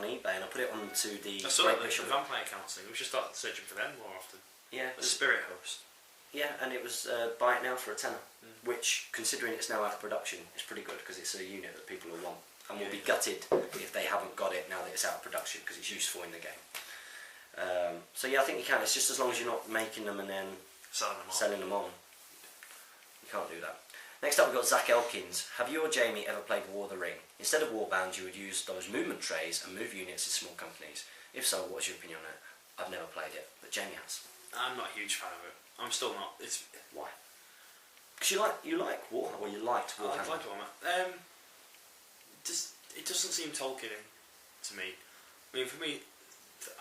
Speaker 1: eBay and I put it onto the.
Speaker 2: I saw the vampire counselling. We should start searching for them more often.
Speaker 1: Yeah.
Speaker 2: The spirit host.
Speaker 1: Yeah, and it was buy it now for a tenner, which, considering it's now out of production, is pretty good because it's a unit that people will want and will be gutted if they haven't got it now that it's out of production because it's useful in the game. So yeah, I think you can. It's just as long as you're not making them and then selling them on. You can't do that. Next up we've got Zach Elkins. Have you or Jamie ever played War of the Ring? Instead of Warbound you would use those movement trays and move units in small companies. If so, what's your opinion on it? I've never played it, but Jamie has.
Speaker 2: I'm not a huge fan of it. I'm still not. It's
Speaker 1: why? Because you like Warhammer, or you liked Warhammer.
Speaker 2: I like Warhammer. It doesn't seem Tolkien to me. I mean, for me,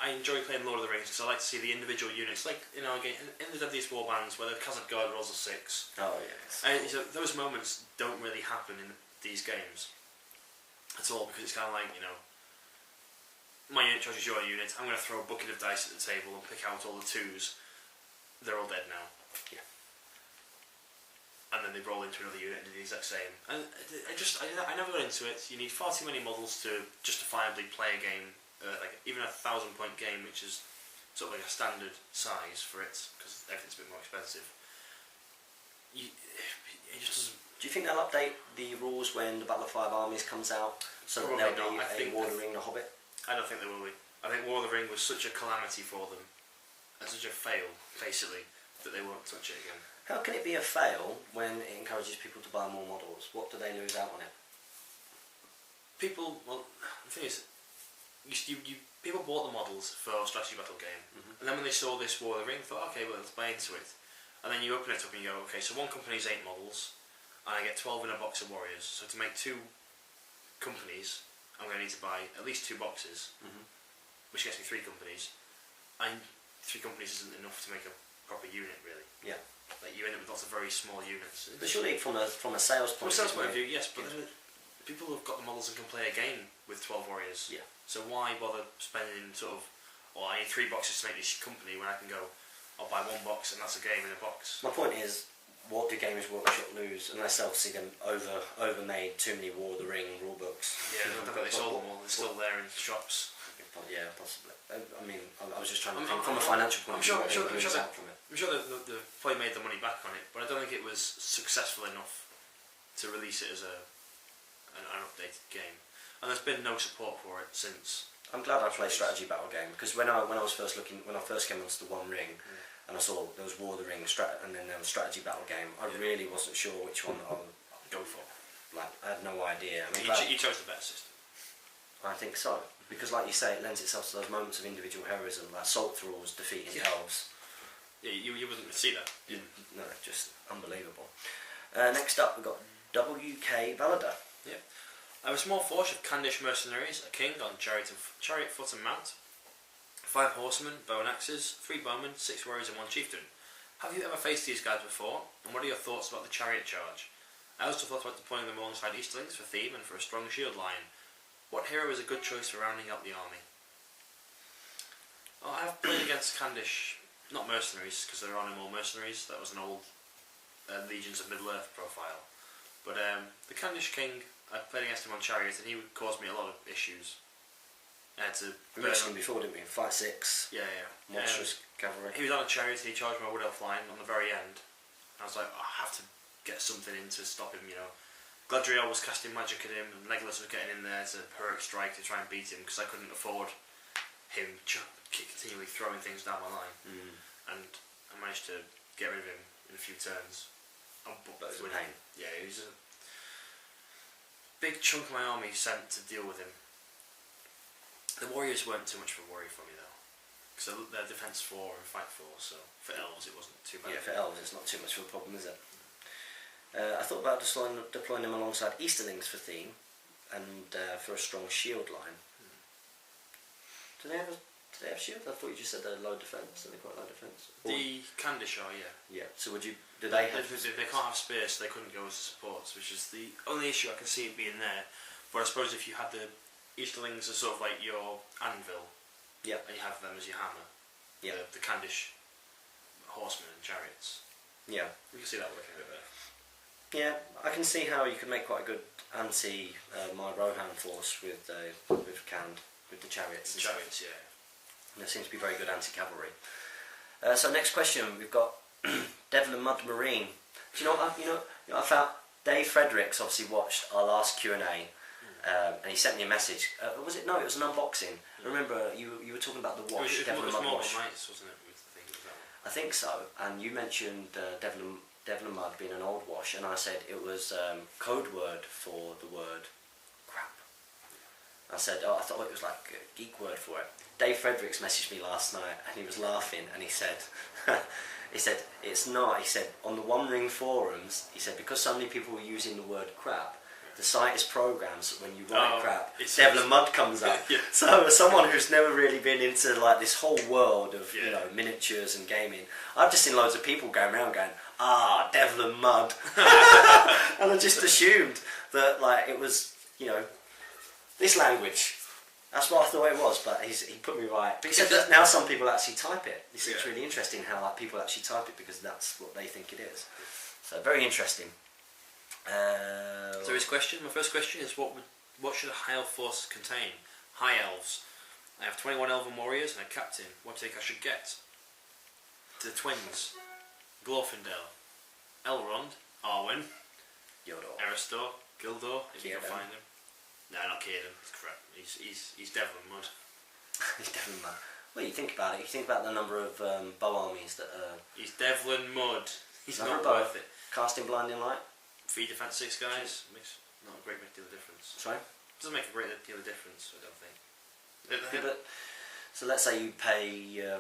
Speaker 2: I enjoy playing Lord of the Rings because I like to see the individual units, like in the Deadliest Warbands where the Khazad-Guard rolls a 6.
Speaker 1: Oh yes.
Speaker 2: And so those moments don't really happen in these games at all because it's kind of like, you know, my unit charges your unit. I'm going to throw a bucket of dice at the table and pick out all the 2s. They're all dead now.
Speaker 1: Yeah.
Speaker 2: And then they roll into another unit and do the exact same. And I never got into it. You need far too many models to justifiably play a game, like even a 1,000-point game, which is sort of like a standard size for it, because everything's a bit more expensive. It just doesn't.
Speaker 1: Do you think they'll update the rules when the Battle of Five Armies comes out, so that there'll be a War of the Ring and a Hobbit?
Speaker 2: I don't think there will be. I think War of the Ring was such a calamity for them, and such a fail, basically, that they won't touch it again.
Speaker 1: How can it be a fail when it encourages people to buy more models? What do they lose out on it?
Speaker 2: People, well, the thing is, people bought the models for a strategy battle game, and then when they saw this War of the Ring, thought, okay, well, let's buy into it. And then you open it up and you go, okay, so one company's 8 models, and I get 12 in a box of warriors. So to make 2 companies, I'm going to need to buy at least 2 boxes, which gets me 3 companies. And 3 companies isn't enough to make a proper unit, really.
Speaker 1: Yeah.
Speaker 2: Like, you end up with lots of very small units.
Speaker 1: But surely from a sales point
Speaker 2: of view, yes, but then people have got the models and can play a game with 12 warriors.
Speaker 1: Yeah.
Speaker 2: So why bother spending sort of, well, I need 3 boxes to make this company when I can go, I'll buy 1 box and that's a game in a box.
Speaker 1: My point is, what do Games Workshop lose unless they'll see them overmade too many War of the Ring rule books?
Speaker 2: Yeah, they sold them all. They're still there in shops.
Speaker 1: Yeah, possibly. I mean, I was just trying to think from a financial point of view. I'm sure
Speaker 2: they've probably made the money back on it, but I don't think it was successful enough to release it as an updated game. And there's been no support for it since.
Speaker 1: I'm glad I played strategy battle game because when I first came onto the One Ring, and I saw there was War of the Ring and then there was strategy battle game, I really wasn't sure which one I'll go for. Like, I had no idea. I mean,
Speaker 2: you chose the better system.
Speaker 1: I think so. Because like you say, it lends itself to those moments of individual heroism, like Salt Thralls defeating elves.
Speaker 2: Yeah, you wouldn't see that.
Speaker 1: No, just unbelievable. Next up, we've got WK Valada.
Speaker 2: Yep. I have a small force of Candish mercenaries, a king on chariot, foot and mount, 5 horsemen, bow and axes, 3 bowmen, 6 warriors and 1 chieftain. Have you ever faced these guys before, and what are your thoughts about the chariot charge? I also thought about deploying them alongside Easterlings for theme and for a strong shield line. What hero is a good choice for rounding out the army? Well, I have played against Candish, not mercenaries, because there are no more mercenaries. That was an old Legions of Middle-earth profile. But the Candish king, I played against him on chariot, and he would cause me a lot of issues. I had to.
Speaker 1: We mentioned him before, didn't we? Fight 6.
Speaker 2: Yeah.
Speaker 1: Monstrous cavalry.
Speaker 2: He was on a chariot, and he charged my Wood Elf line on the very end. I was like, I have to get something in to stop him, you know. Galadriel was casting magic at him, and Legolas was getting in there to heroic strike to try and beat him because I couldn't afford him continually throwing things down my line. And I managed to get rid of him in a few turns.
Speaker 1: But it was a pain.
Speaker 2: Yeah, he was a big chunk of my army sent to deal with him. The warriors weren't too much of a worry for me though, because they're defense 4 and fight 4, so for elves it wasn't too bad.
Speaker 1: Yeah, for elves it's not too much of a problem, is it? I thought about deploying them alongside Easterlings for theme and for a strong shield line. Do they have shield? I thought you just said they're low defence. Are they quite low defence?
Speaker 2: The Candish are, yeah.
Speaker 1: Yeah. So would you? Do they have?
Speaker 2: They can't have space. They couldn't go as supports, which is the only issue I can see it being there. But I suppose if you had the Easterlings as sort of like your anvil
Speaker 1: Yeah.
Speaker 2: And you have them as your hammer.
Speaker 1: Yeah.
Speaker 2: The Candish horsemen and chariots.
Speaker 1: Yeah.
Speaker 2: You can see that working a bit better.
Speaker 1: Yeah, I can see how you could make quite a good anti my Rohan force with the chariots.
Speaker 2: The chariots, yeah.
Speaker 1: And there seems to be very good anti-cavalry. So next question, we've got Devlin Mud Marine. Do you know what I found? Dave Fredericks obviously watched our last Q&A, and he sent me a message. Was it? No, it was an unboxing. I remember you were talking about the wash, Devlin Mud wash.
Speaker 2: Knights, wasn't it? With the thing, was that one?
Speaker 1: I think so. And you mentioned Devlin Mud being an old wash, and I said it was code word for the word crap. I said, I thought it was like a geek word for it. Dave Fredericks messaged me last night, and he was laughing, and he said, it's not. He said on the One Ring forums, he said because so many people were using the word crap, the site is programmed so when you write crap, Devlin Mud comes up.
Speaker 2: Yeah.
Speaker 1: So as someone who's never really been into like this whole world of miniatures and gaming, I've just seen loads of people going around going, Devlin Mud, and I just assumed that like it was this language. That's what I thought it was, but he put me right. But he said that now some people actually type it. He said it's really interesting how like people actually type it because that's what they think it is. So very interesting.
Speaker 2: So his question, my first question is what should a high elf force contain? High elves. I have 21 elven warriors and a captain. What do you think I should get? The twins. Glorfindel. Elrond. Arwen.
Speaker 1: Yodor.
Speaker 2: Eristor. Gildor, if you can
Speaker 1: Círdan.
Speaker 2: find him. No, not Círdan. He's crap. He's Devlin Mud.
Speaker 1: He's Devlin Mud. Well, you think about it. You think about the number of bow armies that are...
Speaker 2: He's Devlin Mud. He's
Speaker 1: Number
Speaker 2: not
Speaker 1: bow.
Speaker 2: worth it.
Speaker 1: Casting Blinding Light.
Speaker 2: 3 defense 6 guys makes not a great deal of difference.
Speaker 1: Sorry?
Speaker 2: Doesn't make a great deal of difference, I don't think.
Speaker 1: Yeah, but, so let's say you pay your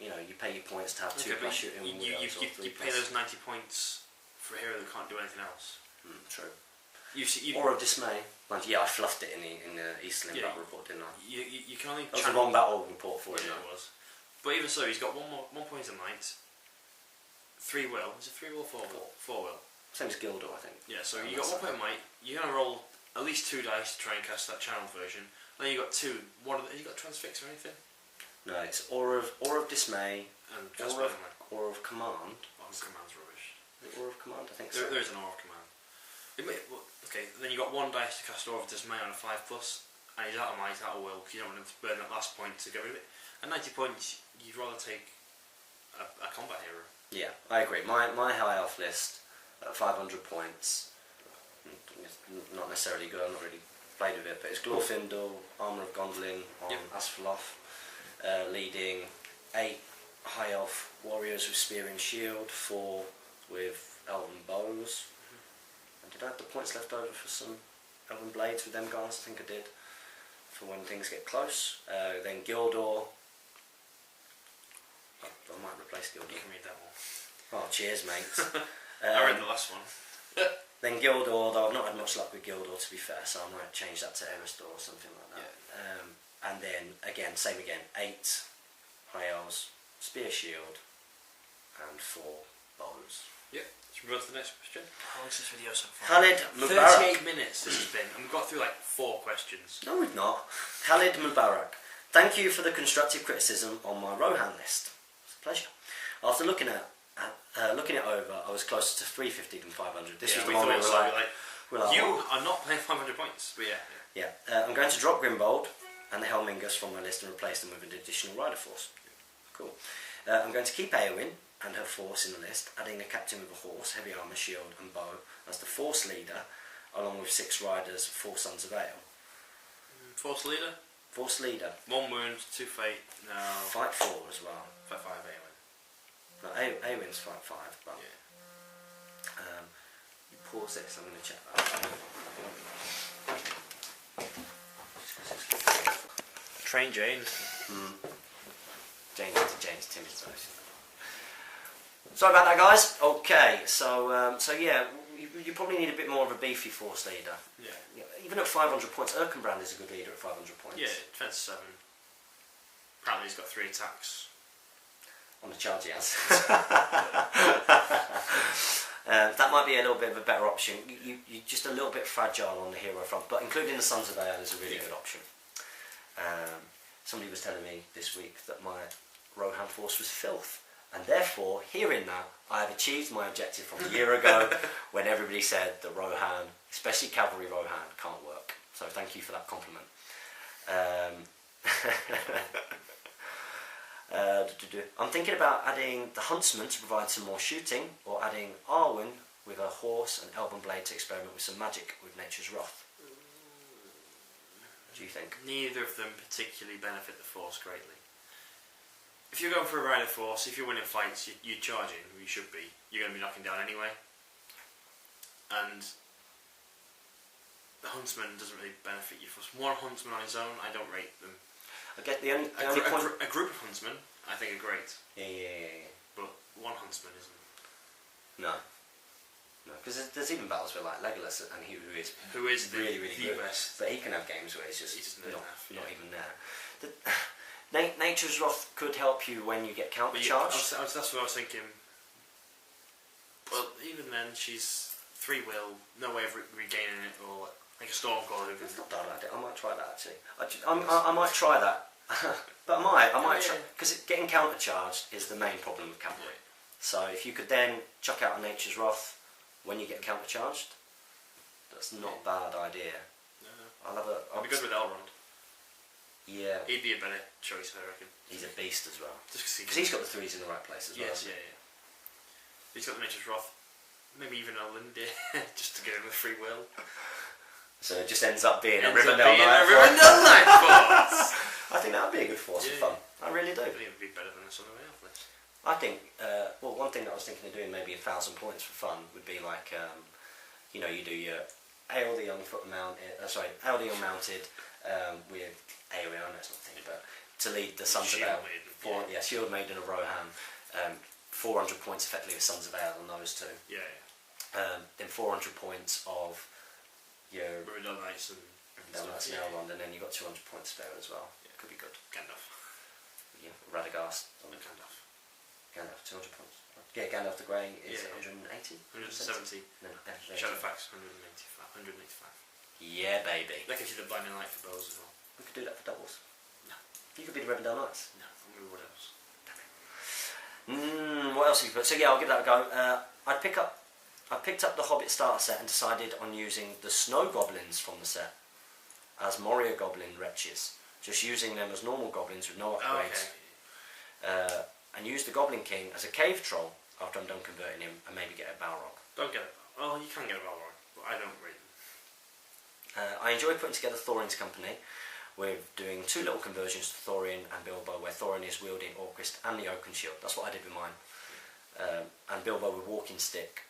Speaker 1: you pay your points to have 2+ shooting.
Speaker 2: You pay those 90 points for a hero that can't do anything else.
Speaker 1: True.
Speaker 2: You
Speaker 1: Or of Dismay. Like, yeah, I fluffed it in the Eastland battle report, didn't I?
Speaker 2: You can only.
Speaker 1: That was the wrong battle report for it.
Speaker 2: Yeah, it was. But even so, he's got one point a night. 3 will. Is it 3 will or 4 will? 4 will.
Speaker 1: Same as Gildor, I think.
Speaker 2: Yeah. So you got 1 point a might. You're gonna roll at least 2 dice to try and cast that channel version. Then you got 2. Have you got transfix or anything?
Speaker 1: No, it's Aura of Dismay,
Speaker 2: And
Speaker 1: Aura of Command.
Speaker 2: Command's rubbish.
Speaker 1: Is it Aura of Command? I think so.
Speaker 2: There is an Aura of Command. Okay, then you got 1 dice to cast Aura of Dismay on a 5+, and he's out of might, out of will, because you don't want him to burn that last point to get rid of it. At 90 points, you'd rather take a combat hero. Yeah,
Speaker 1: I agree. My high elf list at 500 points, not necessarily good. I've not really played with it, but it's Glorfindel, Armour of Goblin on Asphaleth, leading 8 high elf warriors with spear and shield, 4 with elven bows. And did I have the points left over for some elven blades with them guys? I think I did. For when things get close. Then Gildor. I might replace Gildor.
Speaker 2: You can read that one.
Speaker 1: Oh, cheers, mate.
Speaker 2: I read the last one.
Speaker 1: Then Gildor, though I've not had much luck with Gildor, to be fair, so I might change that to Eristor or something like that. Yeah. And then, same again, 8 high elves, spear shield, and 4 bows.
Speaker 2: Yep. Should we move on to the next question? How long is this video so far?
Speaker 1: Khalid Mubarak.
Speaker 2: 38 minutes this has been, and we've got through like 4 questions.
Speaker 1: No, we've not. Khalid Mubarak. Thank you for the constructive criticism on my Rohan list. It's a pleasure. After looking it over, I was closer to 350 than 500. This was the one where we were like,
Speaker 2: you are not playing 500 points, but yeah.
Speaker 1: I'm going to drop Grimbold and the Helmingus from my list and replace them with an additional rider force. Cool. I'm going to keep Eowyn and her force in the list, adding a captain with a horse, heavy armour, shield and bow as the force leader, along with 6 riders, 4 Sons of Ale.
Speaker 2: Force leader?
Speaker 1: Force leader.
Speaker 2: 1 wound, 2 fate, no.
Speaker 1: Fight 4 as well.
Speaker 2: Fight 5 Eowyn.
Speaker 1: No, Eowyn's fight 5, but...
Speaker 2: Yeah.
Speaker 1: You pause this, I'm going to check that.
Speaker 2: Train James.
Speaker 1: James Timmins. Sorry about that, guys. Okay, so yeah, you probably need a bit more of a beefy force leader.
Speaker 2: Yeah.
Speaker 1: Even at 500 points, Erkenbrand is a good leader at 500 points.
Speaker 2: Yeah, defense 7. Apparently he's got 3 attacks.
Speaker 1: On the charge he has. That might be a little bit of a better option. You're just a little bit fragile on the hero front, but including the Sons of Ale is a really good option. somebody was telling me this week that my Rohan force was filth. And therefore, hearing that, I have achieved my objective from a year ago when everybody said that Rohan, especially cavalry Rohan, can't work. So thank you for that compliment. I'm thinking about adding the Huntsman to provide some more shooting, or adding Arwen with a horse and Elven Blade to experiment with some magic with Nature's Wrath. What do you think?
Speaker 2: Neither of them particularly benefit the force greatly. If you're going for a rider force, if you're winning fights, you're charging, you should be. You're going to be knocking down anyway. And the Huntsman doesn't really benefit you. For one Huntsman on his own, I don't rate them.
Speaker 1: I get the only
Speaker 2: a group of Huntsmen, I think, are great.
Speaker 1: Yeah.
Speaker 2: But one Huntsman isn't.
Speaker 1: No, because there's even battles with like Legolas, and who is really good.
Speaker 2: Best.
Speaker 1: But he can have games where he's just not even there. Nature's Wrath could help you when you get countercharged.
Speaker 2: That's what I was thinking. Well, even then, she's 3 will, no way of regaining it, or like a Stormcaller.
Speaker 1: It's not bad idea. I might try that actually. I might try that, but I might try, because getting countercharged is the main problem with cavalry. Yeah. So if you could then chuck out a Nature's Wrath when you get countercharged, that's not a bad idea.
Speaker 2: No. I'll be good with Elrond.
Speaker 1: Yeah.
Speaker 2: He'd be a better choice, I reckon.
Speaker 1: He's a beast as well.
Speaker 2: Just
Speaker 1: because he's got the 3s in the right place as well.
Speaker 2: Yes, yeah. He's got the Nature's Wrath. Maybe even a Lindy, just to give him a free will.
Speaker 1: So it just ends up being a Rivendell
Speaker 2: Knight force!
Speaker 1: I think that would be a good force for fun. I really do.
Speaker 2: I think it would be better than some of the other list.
Speaker 1: I think, one thing that I was thinking of doing, maybe 1,000 points for fun, would be like, you do your Ale the Young mounted with AoE, I know it's not a thing, but to lead the Sons of Ale. Shield Maiden of Rohan. 400 points effectively with Sons of Ale on those two.
Speaker 2: Yeah.
Speaker 1: Then 400 points of your
Speaker 2: Rivendell Knights and
Speaker 1: Elrond, and then you got 200 points spare as well.
Speaker 2: Yeah.
Speaker 1: Could be good.
Speaker 2: Gandalf.
Speaker 1: Yeah, Radagast. Gandalf, 200 points. Yeah, Gandalf the Grey is 180?
Speaker 2: 170.
Speaker 1: No,
Speaker 2: Shadowfax, 185.
Speaker 1: Yeah, baby.
Speaker 2: That gives you the Blinding Light for bows as well.
Speaker 1: We could do that for doubles.
Speaker 2: No.
Speaker 1: You could be the Rivendell Knights.
Speaker 2: No, what else?
Speaker 1: What else have you put? So yeah, I'll give that a go. I picked up the Hobbit starter set and decided on using the Snow Goblins from the set as Moria Goblin wretches. Just using them as normal goblins with no upgrades. Okay. And use the Goblin King as a cave troll after I'm done converting him, and maybe get a Balrog.
Speaker 2: Don't get it. Well, you can get a Balrog, but I don't rate them.
Speaker 1: I enjoy putting together Thorin's company. We're doing 2 little conversions to Thorin and Bilbo, where Thorin is wielding Orcrist and the Oaken Shield. That's what I did with mine. And Bilbo with Walking Stick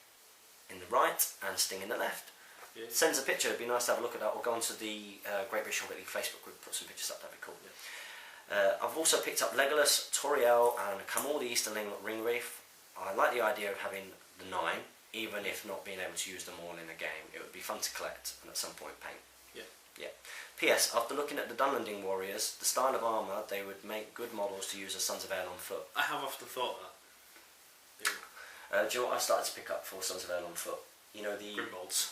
Speaker 1: in the right and Sting in the left. Yeah. Sends a picture. It'd be nice to have a look at that. Or go onto the Great British Hobbit League Facebook group, put some pictures up. That'd be cool. Yeah. I've also picked up Legolas, Toriel, and Camor the Easterling Ringwraith. I like the idea of having the 9, even if not being able to use them all in a game. It would be fun to collect and at some point paint. Yeah. P.S. After looking at the Dunlanding warriors, the style of armour, they would make good models to use as Sons of Ale on foot.
Speaker 2: I have often thought that.
Speaker 1: Yeah. Do you know what I've started to pick up for Sons of Ale on foot? You know the
Speaker 2: Grimbolds.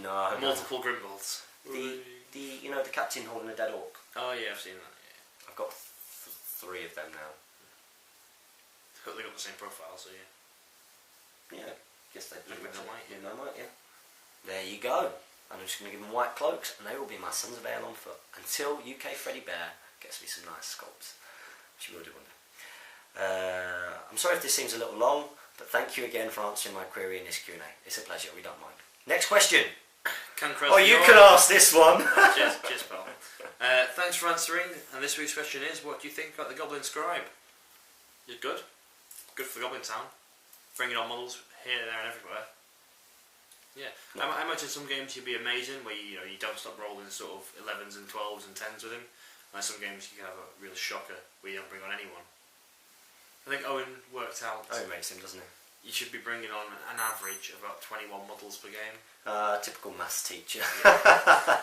Speaker 1: No.
Speaker 2: Multiple Grimbolds.
Speaker 1: The captain holding a dead orc.
Speaker 2: Oh yeah, I've seen that. Yeah.
Speaker 1: I've got 3 of them now.
Speaker 2: They got the same profile, so yeah.
Speaker 1: Yeah. Guess they
Speaker 2: with no white.
Speaker 1: Yeah, no white. Yeah. There you go. I'm just going to give them white cloaks, and they will be my Sons of Ale on foot until UK Freddy Bear gets me some nice sculpts, which he will do one day. I'm sorry if this seems a little long, but thank you again for answering my query in this Q&A. It's a pleasure. We don't mind. Next question. You can ask this one.
Speaker 2: Cheers, pal. Thanks for answering. And this week's question is: what do you think about the Goblin Scribe? You're good. Good for the Goblin Town. Bringing on models here, there, and everywhere. Yeah, no. I imagine some games you'd be amazing where you don't stop rolling sort of 11s and 12s and 10s with him. And some games you can have a real shocker where you don't bring on anyone. I think Owen worked out.
Speaker 1: Owen makes him, doesn't he?
Speaker 2: You should be bringing on an average of about 21 models per game.
Speaker 1: Typical maths teacher. Yeah.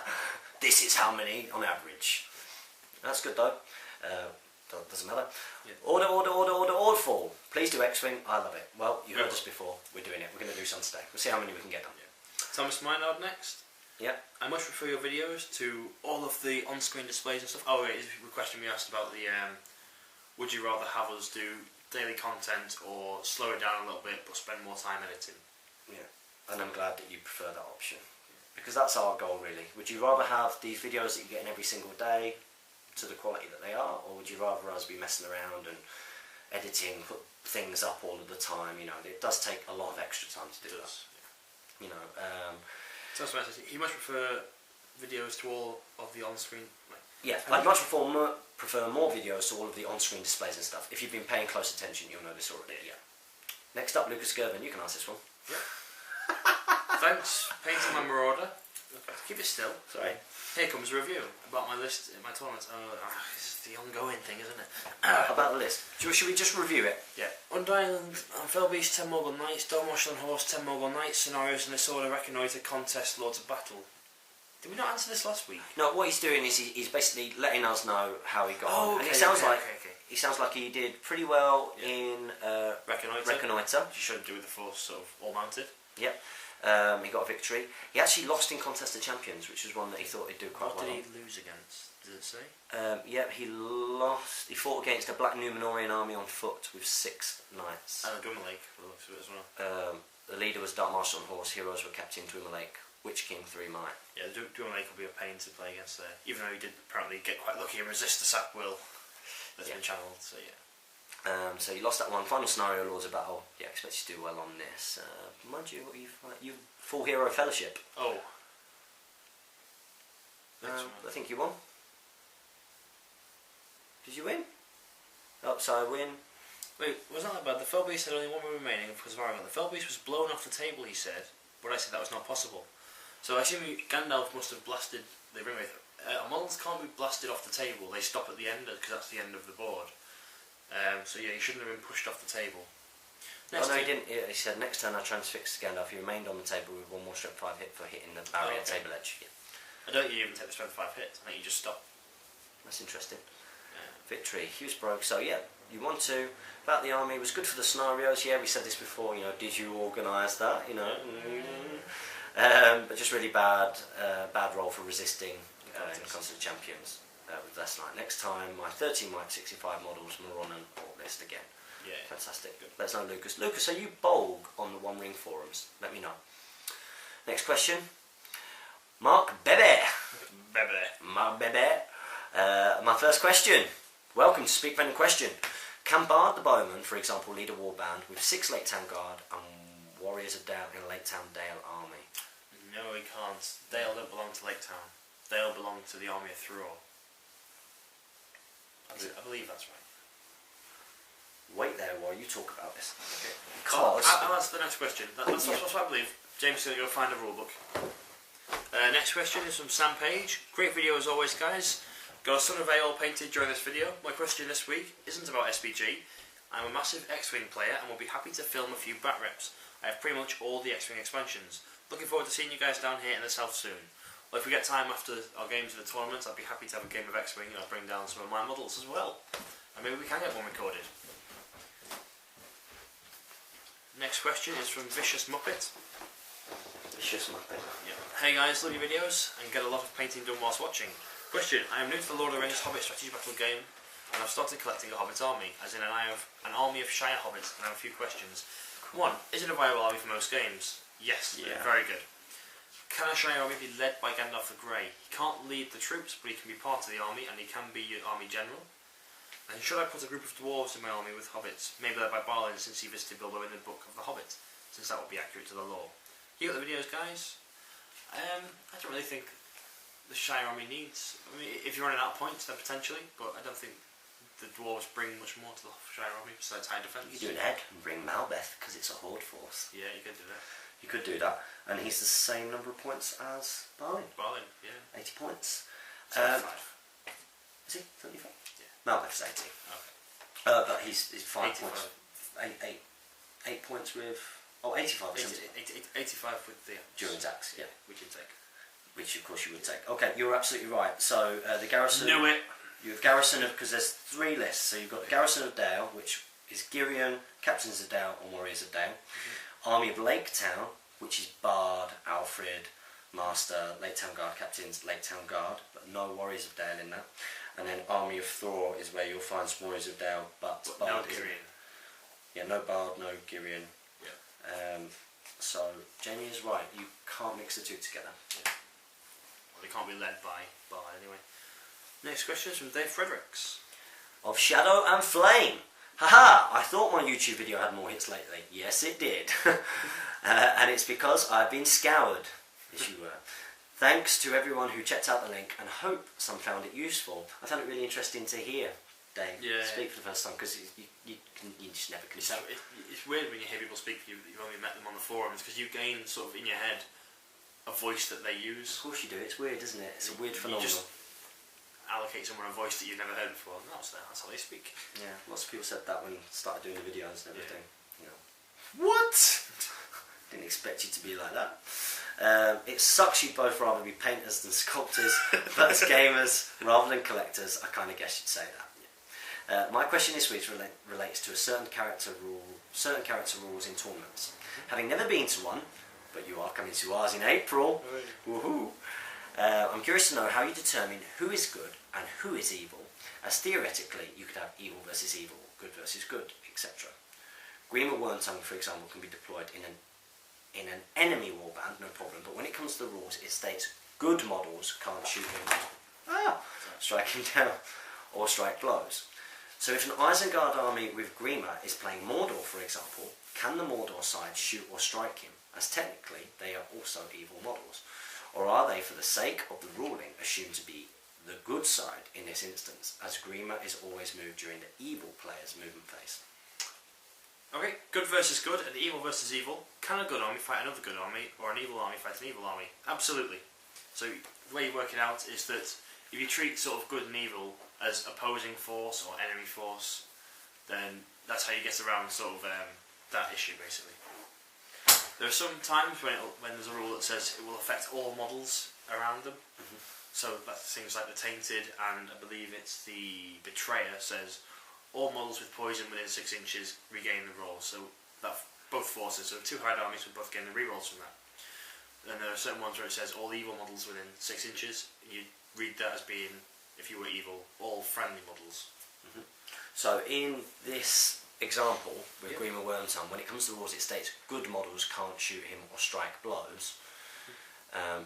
Speaker 1: This is how many on average. That's good though. Doesn't matter. Yeah. Order fall. Please do X-Wing. I love it. Well, you heard us before. We're doing it. We're going to do some today. We'll see how many we can get done.
Speaker 2: Yeah. Thomas Maynard next.
Speaker 1: Yeah.
Speaker 2: I much prefer your videos to all of the on-screen displays and stuff. Oh, wait, the question we asked about the would you rather have us do daily content or slow it down a little bit but spend more time editing?
Speaker 1: Yeah, and I'm glad that you prefer that option because that's our goal really. Would you rather have these videos that you get in every single day to the quality that they are, or would you rather us be messing around and editing, put things up all of the time? You know, it does take a lot of extra time to do that. You know,
Speaker 2: so that's what I said. You much prefer videos to all of the on-screen.
Speaker 1: Yeah, I'd much prefer more videos to all of the on-screen displays and stuff. If you've been paying close attention, you'll know this already. Yeah. Next up, Lucas Gervin. You can ask this one.
Speaker 2: Yeah. Thanks, painting my marauder. Keep it still.
Speaker 1: Sorry.
Speaker 2: Here comes a review about my list in my tournaments. This is the ongoing thing, isn't it?
Speaker 1: About the list. Should we just review it?
Speaker 2: Yeah. Undying and Felbeast, 10 Mogul Knights, Dormosh on Horse, 10 Mogul Knights, scenarios in this order, Reconnoiter, Contest, Lords of Battle. Did we not answer this last week?
Speaker 1: No, what he's doing is he's basically letting us know how he got on.
Speaker 2: Okay,
Speaker 1: and it sounds he sounds like he did pretty well in Reconnoiter.
Speaker 2: You shouldn't do with the force sort of all mounted.
Speaker 1: Yep. He got a victory. He actually lost in Contest of Champions, which was one that he thought he'd do quite well.
Speaker 2: What did he lose against? Did it say?
Speaker 1: Yep, he lost. He fought against a Black Numenorian army on foot with 6 knights.
Speaker 2: And Dwimmer Lake, by the looks of it as well.
Speaker 1: The leader was Dark Marshal on horse. Heroes were Captain Dwimmer Lake. Witch King 3 might.
Speaker 2: Yeah, Dwimmer Lake will be a pain to play against there. Even though he did apparently get quite lucky and resist the sack will that's been channeled. So yeah.
Speaker 1: So you lost that one. Final scenario, Lords of Battle. Yeah, I expect you to do well on this. Mind you, you full hero fellowship.
Speaker 2: Oh.
Speaker 1: I think you won. Did you win? Oh, so I win.
Speaker 2: Wait, wasn't that bad? The Felbeast had only one more remaining because of Aragon. The Felbeast was blown off the table, he said, but I said that was not possible. So I assume Gandalf must have blasted the ring with. Models can't be blasted off the table. They stop at the end because that's the end of the board. So yeah, he shouldn't have been pushed off the table.
Speaker 1: Next he didn't. He said next turn I transfixed Gandalf. He remained on the table with 1 more strength 5 hit for hitting the barrier table edge. Yeah.
Speaker 2: I don't think you even take the strength 5 hit. I think you just stop.
Speaker 1: That's interesting. Victory. Hughes broke. So yeah, you won 2. About the army, it was good for the scenarios. Yeah, we said this before. You know, did you organise that? You know, but just really bad roll for resisting Constant Champions with less night. Next time, my 13 might 65 models, Moronan port list again. Yeah, fantastic. Good. Let us know, Lucas. Lucas, are you Bolg on the One Ring forums? Let me know. Next question. Mark Bebe. Mark Bebe. My first question. Welcome to Speak Venom Question. Can Bard the Bowman, for example, lead a warband with 6 Lake Town Guard and Warriors of Dale in a Lake Town Dale army?
Speaker 2: No, he can't. Dale don't belong to Lake Town. Dale belong to the army of Thrall. I believe that's right.
Speaker 1: Wait there while you talk about this.
Speaker 2: Okay.
Speaker 1: Because...
Speaker 2: I'll answer the next question. That's what I believe. James is going to go find a rulebook. Next question is from Sam Page. Great video as always, guys. Got a Son of Aeol painted during this video. My question this week isn't about SBG. I'm a massive X-Wing player and will be happy to film a few bat reps. I have pretty much all the X-Wing expansions. Looking forward to seeing you guys down here in the south soon. Well, if we get time after our games of the tournament, I'd be happy to have a game of X-Wing and I'll bring down some of my models as well. And maybe we can get one recorded. Next question is from Vicious Muppet.
Speaker 1: Vicious Muppet.
Speaker 2: Yeah. Hey guys, love your videos and get a lot of painting done whilst watching. Question, I am new to the Lord of the Rings Hobbit strategy battle game and I've started collecting a Hobbit army, as in I have an army of Shire Hobbits and I have a few questions. 1. Is it a viable army for most games? Yes, very good. Can a Shire army be led by Gandalf the Grey? He can't lead the troops, but he can be part of the army and he can be your army general. And should I put a group of Dwarves in my army with Hobbits? Maybe led by Balin since he visited Bilbo in the Book of the Hobbit, since that would be accurate to the lore. You got the videos, guys? I don't really think the Shire army needs. I mean, if you're running out of points, then potentially, but I don't think the Dwarves bring much more to the Shire army besides high defence.
Speaker 1: You could do an egg and bring Malbeth because it's a horde force.
Speaker 2: Yeah, you could do that.
Speaker 1: You could do that, and he's the same number of points as Balin.
Speaker 2: Balin, yeah.
Speaker 1: 80 points.
Speaker 2: 75.
Speaker 1: Is he 75?
Speaker 2: Yeah.
Speaker 1: Malbeth's 80.
Speaker 2: Okay.
Speaker 1: But he's 5 points. 8 points with. Oh, 85.
Speaker 2: 85 with the
Speaker 1: during attacks. Yeah,
Speaker 2: which you'd take.
Speaker 1: Which of course you would take. Okay, you're absolutely right. So the garrison.
Speaker 2: Knew it.
Speaker 1: You have garrison of, because there's 3 lists. So you've got the garrison of Dale, which is Girion, Captains of Dale, and Warriors of Dale. Army of Lake Town, which is Bard, Alfred, Master, Lake Town Guard Captains, Lake Town Guard, but no Warriors of Dale in that. And then Army of Thor is where you'll find some Warriors of Dale, but
Speaker 2: no Girion.
Speaker 1: Yeah, no Bard, no Girion.
Speaker 2: Yeah.
Speaker 1: So Jamie is right. You can't mix the two together.
Speaker 2: Yeah. Well, they can't be led by Bard anyway. Next question is from Dave Fredericks.
Speaker 1: Of Shadow and Flame. Haha! I thought my YouTube video had more hits lately. Yes, it did. And it's because I've been scoured. Yes, you were. Thanks to everyone who checked out the link, and hope some found it useful. I found it really interesting to hear Dave speak for the first time, because you just never can tell.
Speaker 2: It's weird when you hear people speak, you've only met them on the forums, because you gain sort of in your head a voice that they use.
Speaker 1: Of course you do. It's weird, isn't it? It's a weird phenomenon.
Speaker 2: You just allocate someone a voice that you've never heard before, and that's how they speak.
Speaker 1: Yeah, lots of people said that when they started doing the videos and everything.
Speaker 2: Yeah.
Speaker 1: You know, what? Didn't expect you to be like that. It sucks you'd both rather be painters than sculptors, but as gamers rather than collectors, I kind of guess you'd say that. My question this week relates to a certain character rules in tournaments. Having never been to one, but you are coming to ours in April. Woohoo! I'm curious to know how you determine who is good and who is evil, as theoretically you could have evil versus evil, good versus good, etc. Grima Wormtongue, for example, can be deployed in an enemy warband, no problem, but when it comes to the rules, it states good models can't shoot him, strike him down, or strike blows. So if an Isengard army with Grima is playing Mordor, for example, can the Mordor side shoot or strike him, as technically they are also evil models? Or are they, for the sake of the ruling, assumed to be the good side in this instance, as Grima is always moved during the evil player's movement phase?
Speaker 2: Okay, good versus good and evil versus evil. Can a good army fight another good army, or an evil army fight an evil army? Absolutely. So the way you work it out is that if you treat sort of good and evil as opposing force or enemy force, then that's how you get around sort of that issue, basically. There are some times when there's a rule that says it will affect all models around them. So that's things like the Tainted, and I believe it's the Betrayer says all models with poison within 6 inches regain the roll. So that both forces, so 2 hard armies will both gain the rerolls from that. Then there are certain ones where it says all evil models within 6 inches. You read that as being, if you were evil, all friendly models.
Speaker 1: So in this example with Grima Wormtongue, when it comes to the rules, it states good models can't shoot him or strike blows.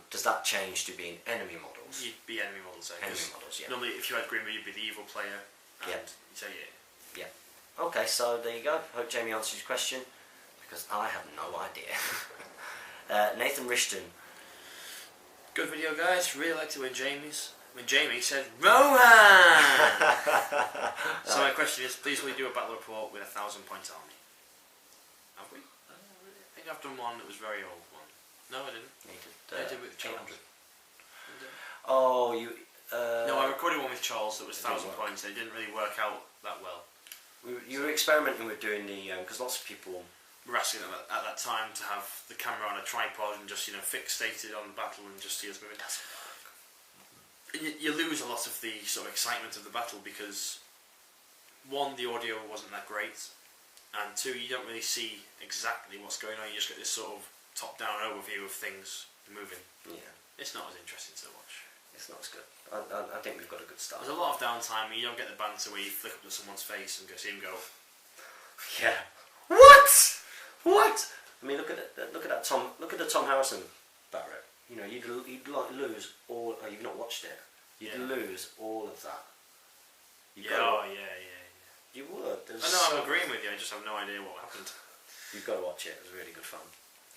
Speaker 1: Does that change to being enemy models?
Speaker 2: You'd be enemy models.
Speaker 1: Enemy models, yeah.
Speaker 2: Normally, if you had Grima, you'd be the evil player. And so
Speaker 1: yeah. Okay, so there you go. Hope Jamie answers your question, because I have no idea. Nathan Rishton.
Speaker 2: Good video, guys. Really liked it when Jamie said Rohan. So my question is, please will you do a battle report with 1,000-point army? Have we? I think I've done one that was very old one. No, I didn't. I did with Charles.
Speaker 1: Oh, you.
Speaker 2: No, I recorded one with Charles that was 1,000 points. It didn't really work out that well.
Speaker 1: You were experimenting with doing the because lots of people
Speaker 2: were asking them at that time to have the camera on a tripod and just fixated on the battle and just see us moving. You lose a lot of the sort of excitement of the battle because 1, the audio wasn't that great, and 2, you don't really see exactly what's going on. You just get this sort of top-down overview of things moving.
Speaker 1: Yeah,
Speaker 2: it's not as interesting to watch.
Speaker 1: It's not as good. I think we've got a good start.
Speaker 2: There's a lot of downtime, and you don't get the banter where you flick up to someone's face and see him go.
Speaker 1: Yeah. What? I mean, look at that Tom. Look at the Tom Harrison Barrett. You'd lose all. Oh, you've not watched it. You'd lose all of that.
Speaker 2: Yeah.
Speaker 1: You would.
Speaker 2: I know. I'm agreeing with you. I just have no idea what happened.
Speaker 1: You've got to watch it. It was really good fun.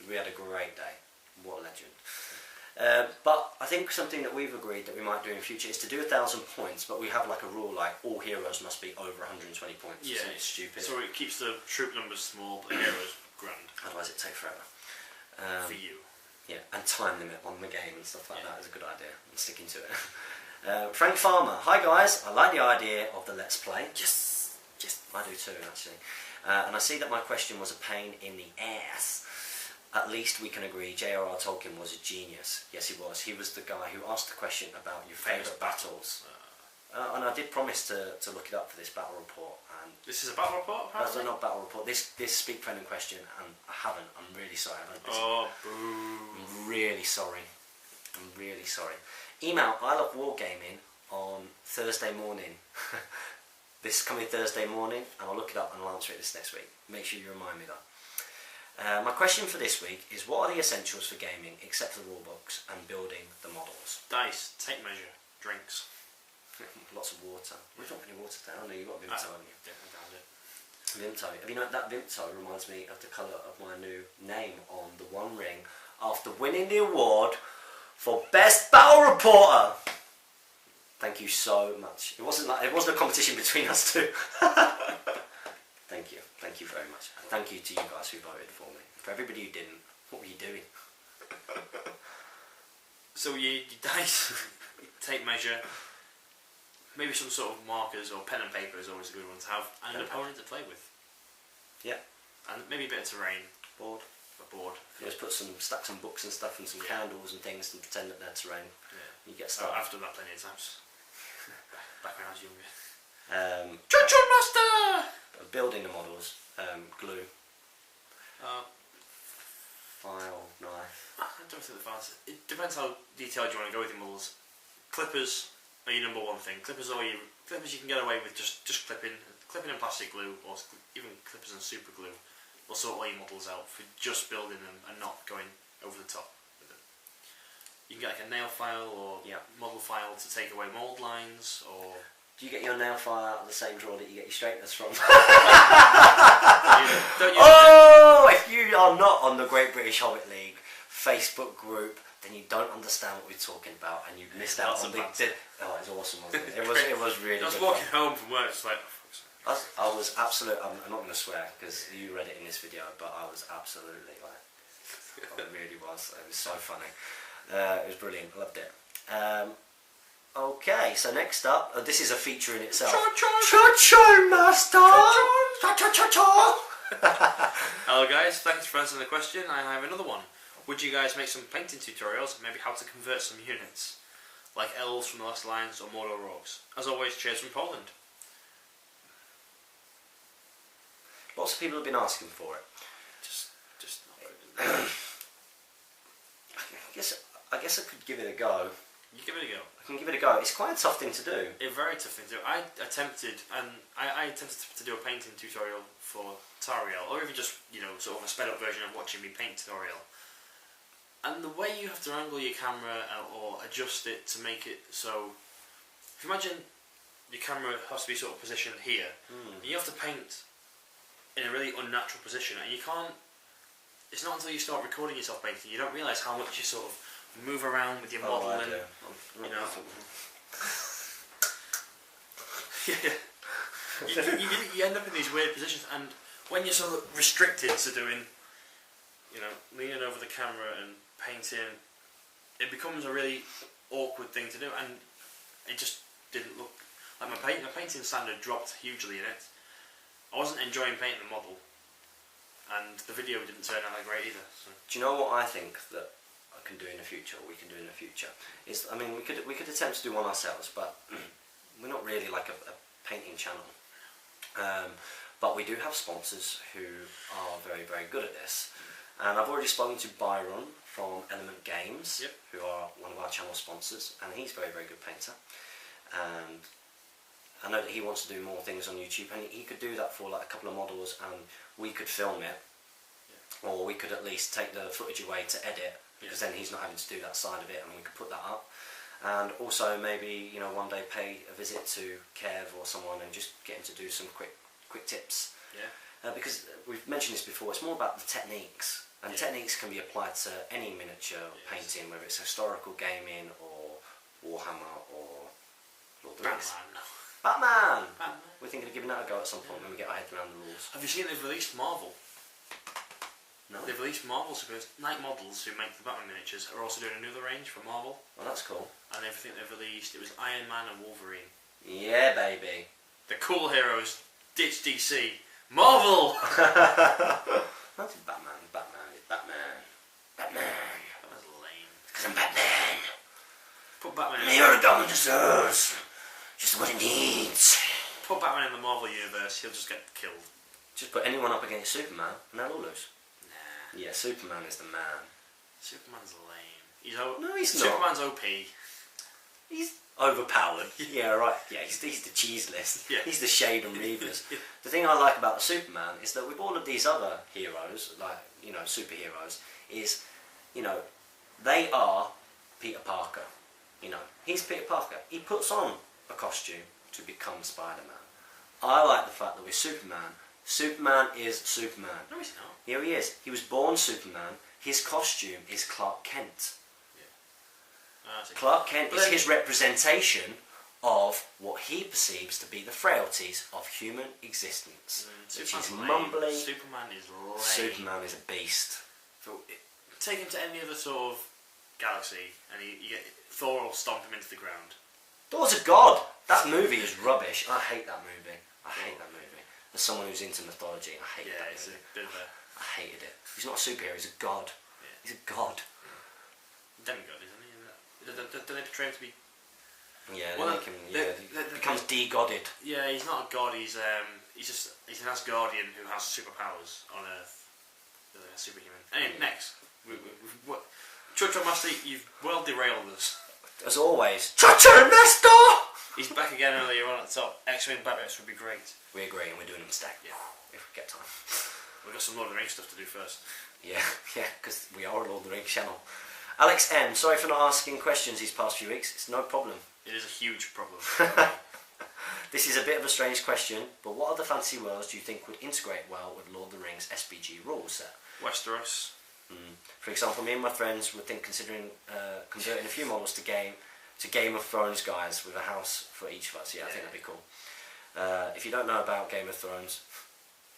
Speaker 1: We had a great day. What a legend. But I think something that we've agreed that we might do in future is to do 1,000 points, but we have like a rule like all heroes must be over 120 points.
Speaker 2: Yeah,
Speaker 1: it's stupid.
Speaker 2: So it keeps the troop numbers small, but the heroes grand.
Speaker 1: Otherwise it takes forever.
Speaker 2: For you.
Speaker 1: Yeah, and time limit on the game and stuff like that is a good idea. I'm sticking to it. Frank Farmer, hi guys, I like the idea of the Let's Play. Just I do too actually. And I see that my question was a pain in the ass. At least we can agree J.R.R. Tolkien was a genius. Yes, he was. He was the guy who asked the question about your favourite battles. And I did promise to look it up for this battle report. And
Speaker 2: this is a battle report, apparently?
Speaker 1: That's not battle report. This Speak Friend in question, and I haven't. I'm really sorry. I haven't.
Speaker 2: Oh, boo.
Speaker 1: I'm really sorry. I'm really sorry. Email I Love Wargaming on Thursday morning. This coming Thursday morning, and I'll look it up and I'll answer it this next week. Make sure you remind me though. My question for this week is, what are the essentials for gaming except for the rulebooks and building the models?
Speaker 2: Dice, tape measure, drinks.
Speaker 1: Lots of water. We've got any water down. You've got Vimto, haven't you?
Speaker 2: Yeah, I found it.
Speaker 1: Vimto. Have you know that Vimto reminds me of the colour of my new name on the One Ring after winning the award for Best Battle Reporter. Thank you so much. It wasn't a competition between us two. Thank you very much. And thank you to you guys who voted for me. For everybody who didn't, what were you doing?
Speaker 2: So you dice, tape measure, maybe some sort of markers or pen and paper is always a good one to have, and an opponent to play with.
Speaker 1: Yeah.
Speaker 2: And maybe a bit of terrain.
Speaker 1: Board.
Speaker 2: A board.
Speaker 1: You just stack some books and stuff and some candles and things and pretend that they're terrain.
Speaker 2: Yeah.
Speaker 1: You get started.
Speaker 2: I've done that plenty of times. Back when I was younger.
Speaker 1: Choo-choo master! Building the models. Glue. File, knife.
Speaker 2: I don't think the files. It depends how detailed you want to go with your models. Clippers are your number one thing. Clippers you can get away with just clipping and plastic glue, or even clippers and super glue. Will sort all your models out for just building them and not going over the top with them. You can get like a nail file or model file to take away mould lines, or.
Speaker 1: Do you get your nail file out of the same drawer that you get your straighteners from? If you are not on the Great British Hobbit League Facebook group, then you don't understand what we're talking about, and you missed out on the. It was awesome, wasn't it? It was really.
Speaker 2: I was walking home from work, it's like.
Speaker 1: I was absolutely. I'm not going to swear because you read it in this video, but I was absolutely like. I really was. It was so funny. It was brilliant. I loved it. Okay, so next up, this is a feature in itself. Cha-cha master! Cha-cha-cha-cha!
Speaker 2: Hello guys, thanks for answering the question. I have another one. Would you guys make some painting tutorials, maybe how to convert some units, like elves from the Last Alliance or Mordor orcs? As always, cheers from Poland.
Speaker 1: Lots of people have been asking for it.
Speaker 2: Just not good.
Speaker 1: I guess I could give it a go.
Speaker 2: You give it a go.
Speaker 1: I can give it a go. It's quite a tough thing to do.
Speaker 2: A very tough thing to do. I attempted to do a painting tutorial for Tariel, or even just, sort of a sped up version of watching me paint tutorial. And the way you have to angle your camera or adjust it to make it so, if you imagine your camera has to be sort of positioned here, and you have to paint in a really unnatural position, and you can't. It's not until you start recording yourself painting you don't realise how much you sort of move around with your model and you end up in these weird positions, and when you're sort of restricted to doing leaning over the camera and painting, it becomes a really awkward thing to do, and it just didn't look like my painting standard dropped hugely in it. I wasn't enjoying painting the model, and the video didn't turn out that great either. So.
Speaker 1: Do you know what I think that I can do in the future, or we can do in the future? Is, I mean, we could attempt to do one ourselves, but we're not really like a painting channel. But we do have sponsors who are very, very good at this. And I've already spoken to Byron from Element Games, who are one of our channel sponsors, and he's a very, very good painter. And I know that he wants to do more things on YouTube, and he could do that for like a couple of models, and we could film it, or we could at least take the footage away to edit, because then he's not having to do that side of it, and we could put that up. And also maybe one day pay a visit to Kev or someone and just get him to do some quick tips. Because we've mentioned this before, it's more about the techniques, and techniques can be applied to any miniature painting, whether it's historical gaming or Warhammer or Lord of the Rings. Batman! We're thinking of giving that a go at some point when we get our head around the rules.
Speaker 2: Have you seen they've released Marvel?
Speaker 1: No.
Speaker 2: They've released Marvel, because Night Models, who make the Batman miniatures, are also doing another range for Marvel.
Speaker 1: Oh, that's cool. And
Speaker 2: everything they've released, it was Iron Man and Wolverine.
Speaker 1: Yeah, baby.
Speaker 2: The cool heroes ditch DC. Marvel!
Speaker 1: That's Batman.
Speaker 2: Batman's lame.
Speaker 1: Because I'm Batman.
Speaker 2: Put Batman in.
Speaker 1: You're a government deserves. Just what it needs.
Speaker 2: Put Batman in the Marvel universe, he'll just get killed.
Speaker 1: Just put anyone up against Superman and they'll all lose.
Speaker 2: Nah.
Speaker 1: Yeah, Superman is the man.
Speaker 2: Superman's lame.
Speaker 1: No, he's not.
Speaker 2: Superman's OP.
Speaker 1: He's overpowered. Yeah, right. Yeah, he's the cheese list.
Speaker 2: Yeah.
Speaker 1: He's the shade and Reavers. The thing I like about the Superman is that with all of these other heroes, like, you know, superheroes, is, you know, they are Peter Parker. You know, he's Peter Parker. He puts on a costume to become Spider-Man. I like the fact that with Superman is Superman.
Speaker 2: No, he's not.
Speaker 1: Here he is. He was born Superman. His costume is Clark Kent. Clark Kent is his representation of what he perceives to be the frailties of human existence. Which is mumbling.
Speaker 2: Superman is lame.
Speaker 1: Superman is a beast.
Speaker 2: Take him to any other sort of galaxy and you get Thor will stomp him into the ground.
Speaker 1: Thor's a god! That movie is rubbish. I hate that movie. I hate that movie. As someone who's into mythology, I hate that movie.
Speaker 2: It's a bit of a...
Speaker 1: I hated it. He's not a superhero, he's a god.
Speaker 2: Yeah.
Speaker 1: He's a god.
Speaker 2: Demigod, isn't he? Don't they portray him to be...
Speaker 1: Yeah, they make him... he becomes de-godded.
Speaker 2: Yeah, he's not a god, he's an Asgardian who has superpowers on Earth. A superhuman. Anyway, next. Chucho Master, you've well derailed us.
Speaker 1: As always, Chucho Master!
Speaker 2: He's back again earlier on at the top. X-Wing Battlers would be great.
Speaker 1: We agree, and we're doing them stacked, if we get time.
Speaker 2: We've got some Lord of the Rings stuff to do first.
Speaker 1: Yeah, because we are a Lord of the Rings channel. Alex M, sorry for not asking questions these past few weeks. It's no problem.
Speaker 2: It is a huge problem.
Speaker 1: This is a bit of a strange question, but what other fantasy worlds do you think would integrate well with Lord of the Rings SBG rules set?
Speaker 2: Westeros.
Speaker 1: For example, me and my friends would think considering converting a few models to Game of Thrones guys with a house for each of us. Yeah, I think that'd be cool. If you don't know about Game of Thrones,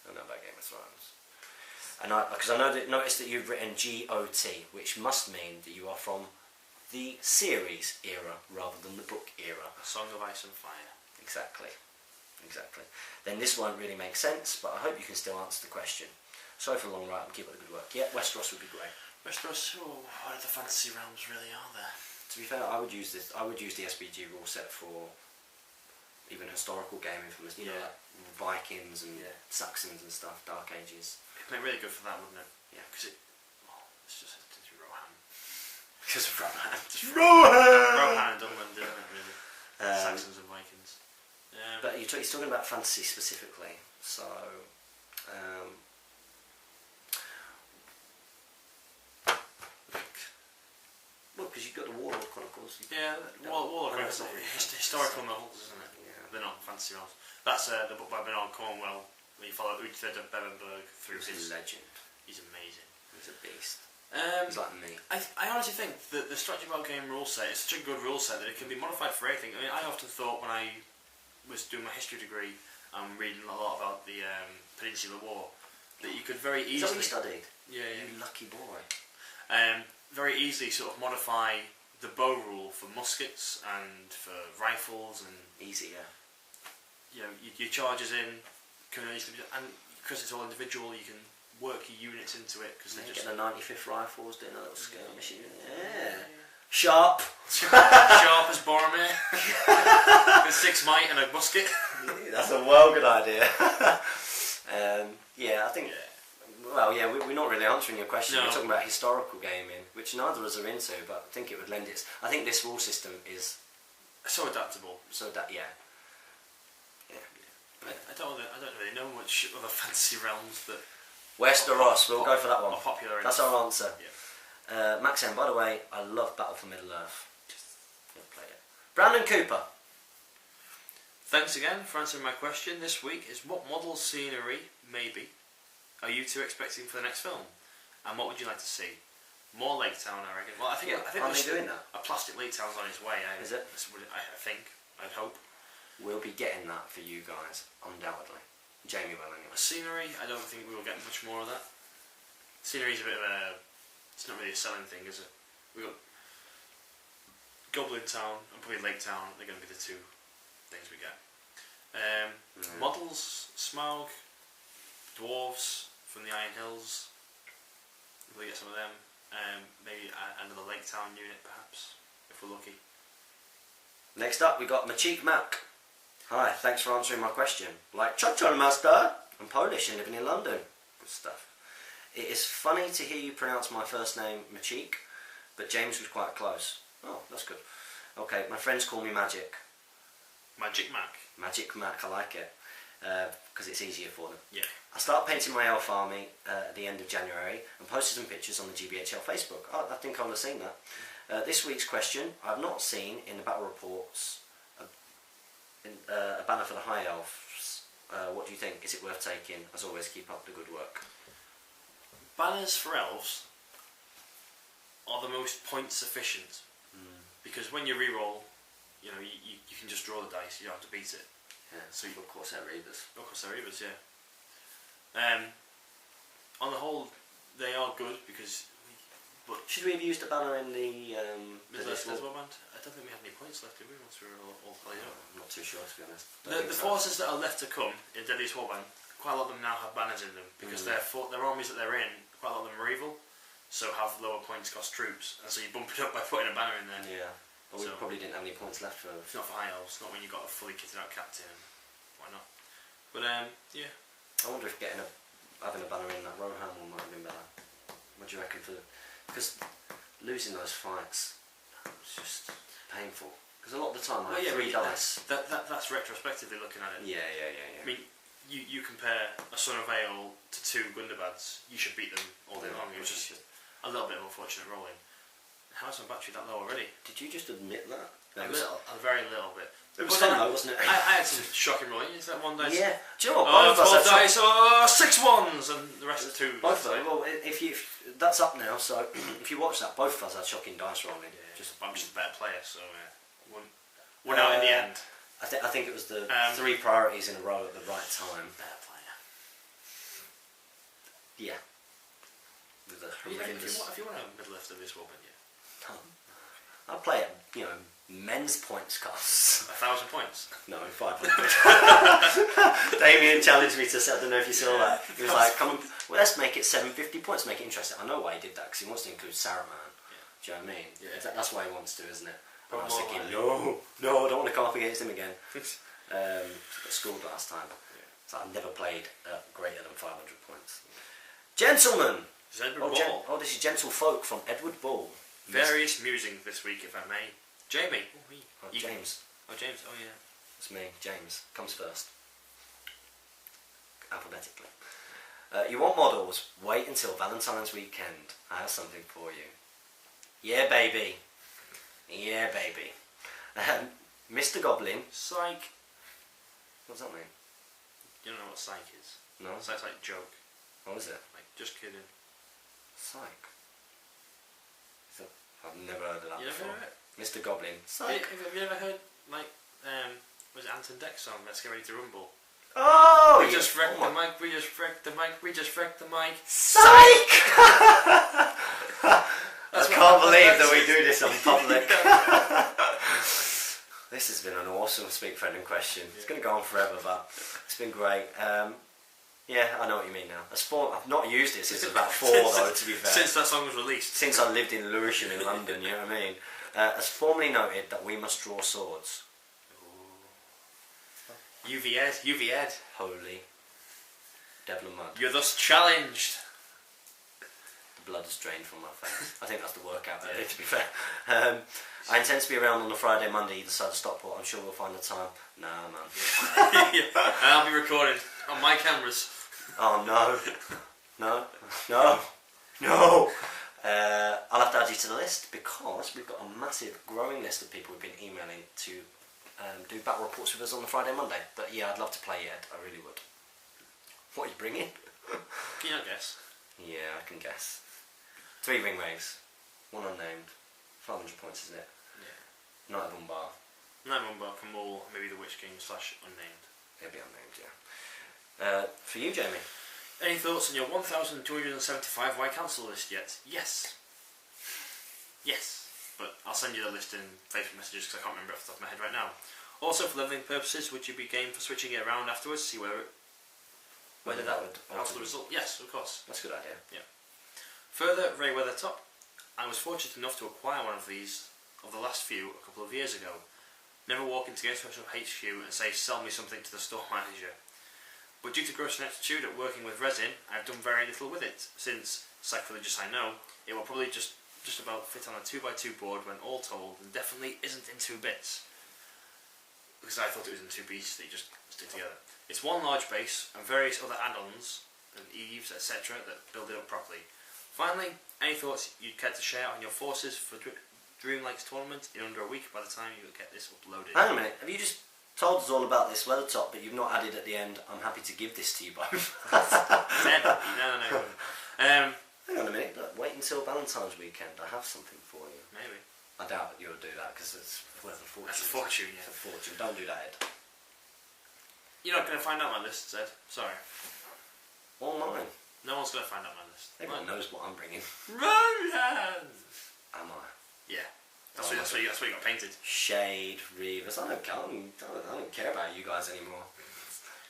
Speaker 1: I know about Game of Thrones. And because I noticed that you've written GOT, which must mean that you are from the series era rather than the book era.
Speaker 2: A Song of Ice and Fire.
Speaker 1: Exactly. Then this won't really make sense, but I hope you can still answer the question. Sorry for the long ride, and keep up the good work. Yeah, Westeros would be great.
Speaker 2: Westeros, what other fantasy realms really are there?
Speaker 1: To be fair, I would use the SBG rule set for even historical gaming, from you know, like Vikings and Saxons and stuff, Dark Ages.
Speaker 2: It'd make really good for that, wouldn't it?
Speaker 1: Yeah,
Speaker 2: because it's just Rohan.
Speaker 1: Because of Rohan.
Speaker 2: Rohan and Dunland, isn't it? Really? Saxons and Vikings.
Speaker 1: But he's talking about fantasy specifically, so. Well, because you've got the Warlord Chronicles.
Speaker 2: Warlord Chronicles are historical novels, isn't it? Yeah. They're not fantasy novels. That's the book by Bernard Cornwell, where you follow Uther de Berenberg through his...
Speaker 1: legend.
Speaker 2: He's amazing.
Speaker 1: He's a beast.
Speaker 2: He's
Speaker 1: like me.
Speaker 2: I honestly think that the strategy about game rule set is such a good rule set that it can be modified for anything. I mean, I often thought when I was doing my history degree and reading a lot about the Peninsular War, that you could very easily...
Speaker 1: Is that what you studied?
Speaker 2: Yeah.
Speaker 1: You lucky boy.
Speaker 2: Very easily sort of modify the bow rule for muskets and for rifles and...
Speaker 1: Easier.
Speaker 2: You know, your charges in can easily be... And because it's all individual, you can work your units into it. Because
Speaker 1: they
Speaker 2: just...
Speaker 1: get the 95th rifles, doing a little skirmish. Yeah. Sharp.
Speaker 2: Sharp as Boromir. With 6 might and a musket.
Speaker 1: That's a well good idea. I think... Yeah. Well, yeah, we're not really answering your question. No. We're talking about historical gaming, which neither of us are into, but I think it would lend its... I think this rule system is...
Speaker 2: So adaptable.
Speaker 1: Yeah.
Speaker 2: I don't really know much other fantasy realms that...
Speaker 1: Westeros, we'll go for that one.
Speaker 2: Popular.
Speaker 1: That's our answer.
Speaker 2: Yeah.
Speaker 1: Max M, by the way, I love Battle for Middle-earth. Never played it. Brandon Cooper.
Speaker 2: Thanks again for answering my question. This week is what model scenery, maybe, are you two expecting for the next film? And what would you like to see? More Lake Town, I reckon. Well, I think
Speaker 1: are they doing that?
Speaker 2: A plastic Lake Town's on its way.
Speaker 1: Is it?
Speaker 2: I think. I'd hope.
Speaker 1: We'll be getting that for you guys, undoubtedly. Jamie will anyway.
Speaker 2: Scenery, I don't think we will get much more of that. Scenery's a bit of a... It's not really a selling thing, is it? We've got Goblin Town and probably Lake Town. They're going to be the two things we get. Models, Smaug, Dwarves from the Iron Hills. We'll get some of them. Maybe another Lake Town unit, perhaps, if we're lucky.
Speaker 1: Next up, we got Maciek Mac. Hi, thanks for answering my question. Like Chucho Master, I'm Polish and living in London. Good stuff. It is funny to hear you pronounce my first name Maciek. but James was quite close. Oh, that's good. Okay, my friends call me Magic.
Speaker 2: Magic Mac.
Speaker 1: Magic Mac, I like it. Because it's easier for them.
Speaker 2: Yeah.
Speaker 1: I started painting my elf army at the end of January and posted some pictures on the GBHL Facebook. Oh, I think I would have seen that. This week's question, I've not seen in the battle reports a banner for the High Elves. What do you think? Is it worth taking? As always, keep up the good work.
Speaker 2: Banners for elves are the most points efficient. Because when you re-roll, you know, you can just draw the dice, you don't have to beat it.
Speaker 1: Yeah, so you've got Corsair Reavers.
Speaker 2: Of course, they're Reavers, yeah. On the whole, they are good because. But
Speaker 1: should we have used a banner in the
Speaker 2: list as well, man? I don't think we had any points left, did we? Once we were all played up.
Speaker 1: I'm not too sure, to be honest.
Speaker 2: The forces that are left to come in Deadliest Warband, quite a lot of them now have banners in them because their armies that they're in, quite a lot of them are evil, so have lower points cost troops, and so you bump it up by putting a banner in there.
Speaker 1: Yeah. But we probably didn't have any points left for.
Speaker 2: It's not for High Elves, not when you've got a fully kitted out captain. Why not? But yeah.
Speaker 1: I wonder if having a banner in that Rohan one might have been better. What do you reckon because losing those fights was just painful. Because a lot of the time I had 3 dice.
Speaker 2: That's retrospectively looking at it.
Speaker 1: Yeah.
Speaker 2: I mean, you compare a Son of Ale to 2 Gundabads, you should beat them all day long. It was just a little bit of unfortunate rolling. How's my battery that low already?
Speaker 1: Did you just admit that?
Speaker 2: A very little bit.
Speaker 1: It was fun though, wasn't it?
Speaker 2: I had some shocking rolling. Is that 1 dice?
Speaker 1: Yeah. Do you know what? Both
Speaker 2: 12 dice, 6 ones, and the rest are 2s.
Speaker 1: Both of them. Well, if that's up now, so if you watch that, both of us had shocking dice rolling.
Speaker 2: Yeah, I'm just a better player, so won out in the end.
Speaker 1: I think it was the 3 priorities in a row at the right time.
Speaker 2: Better player.
Speaker 1: Yeah. With the
Speaker 2: if you want a middle left of this woman, yeah.
Speaker 1: I'll play it, men's points costs.
Speaker 2: 1,000 points?
Speaker 1: No, 500. Damien challenged me to say, I don't know if you saw that. He was like, come on, well, let's make it 750 points, make it interesting. I know why he did that, because he wants to include Saruman. Yeah. Do you know what I mean? Yeah. That's why he wants to, isn't it? And I was thinking, no, I don't want to come up against him again. Got schooled last time. Yeah. So I've never played greater than 500 points. Gentlemen! This is Gentlefolk from Edward Bull.
Speaker 2: Various musings this week, if I may. Jamie.
Speaker 1: James.
Speaker 2: James. Oh, yeah.
Speaker 1: It's me. James comes first. Alphabetically. You want models? Wait until Valentine's weekend. I have something for you. Yeah, baby. Yeah, baby. Mr. Goblin.
Speaker 2: Psych.
Speaker 1: What does that mean?
Speaker 2: You don't know what psych is?
Speaker 1: No.
Speaker 2: Psych's like joke.
Speaker 1: What is it?
Speaker 2: Like, just kidding.
Speaker 1: Psych. I've never heard of that
Speaker 2: you
Speaker 1: before.
Speaker 2: Never heard it?
Speaker 1: Mr. Goblin. Psych.
Speaker 2: Have you ever heard, like, was it Anton Deck's song, Let's Get Ready to Rumble?
Speaker 1: Oh!
Speaker 2: We just wrecked the mic, we just wrecked the mic, we just wrecked the mic.
Speaker 1: Psych! I can't believe that we do this on public. This has been an awesome Speak Friend in Question. It's going to go on forever, but it's been great. Yeah, I know what you mean now. I've not used it since about 4 though, to be fair.
Speaker 2: Since that song was released.
Speaker 1: Since I lived in Lewisham in London, you know what I mean? As formally noted that we must draw swords.
Speaker 2: UV Ed.
Speaker 1: Holy Devlin mud.
Speaker 2: You're thus challenged.
Speaker 1: The blood is drained from my face. I think that's the workout early, to be fair. I intend to be around on the Friday, Monday, either side of Stockport. I'm sure we'll find the time. Nah, man.
Speaker 2: I'll be recording on my cameras.
Speaker 1: Oh, no. I'll have to add you to the list because we've got a massive growing list of people who've been emailing to do battle reports with us on the Friday, Monday. But yeah, I'd love to play Ed. I really would. What are you bringing?
Speaker 2: Can you not guess?
Speaker 1: Yeah, I can guess. 3 ring waves. 1 unnamed. 500 points, isn't it? Yeah. Night of Umbar.
Speaker 2: Night of Umbar, Kamul, maybe the Witch King / unnamed.
Speaker 1: It'll be unnamed, yeah. For you, Jamie.
Speaker 2: Any thoughts on your 1,275 White Council list yet? Yes. But I'll send you the list in Facebook messages because I can't remember off the top of my head right now. Also, for leveling purposes, would you be game for switching it around afterwards? See whether that would alter the result? Yes, of course.
Speaker 1: That's a good idea.
Speaker 2: Yeah. Further, Ray Weathertop. I was fortunate enough to acquire one of these, of the last few, a couple of years ago. Never walk into Game Special HQ and say, sell me something to the store manager. But due to gross ineptitude at working with resin, I've done very little with it, since, sacrilegious I know, it will probably just just about fit on a 2x2 board when all told, and definitely isn't in 2 bits. Because I thought it was in 2 pieces that you just stick together. It's one large base and various other add-ons and eaves, etc. that build it up properly. Finally, any thoughts you'd care to share on your forces for Dreamlake's tournament in under a week by the time you get this uploaded?
Speaker 1: Hang on a minute, have you just told us all about this leather top, but you've not added at the end, I'm happy to give this to you both?
Speaker 2: No.
Speaker 1: Hang on a minute, look, wait until Valentine's weekend, I have something for you.
Speaker 2: Maybe.
Speaker 1: I doubt that you'll do that, because it's worth a fortune.
Speaker 2: That's a fortune, yeah.
Speaker 1: It's a fortune, don't do that, Ed.
Speaker 2: You're not going to find out my list, Ed. Sorry.
Speaker 1: Or mine.
Speaker 2: No one's going to find out my list.
Speaker 1: Everyone knows what I'm bringing.
Speaker 2: Rohan!
Speaker 1: Am I?
Speaker 2: Yeah. That's what you got painted.
Speaker 1: Shade, Reavers. I don't care about you guys anymore.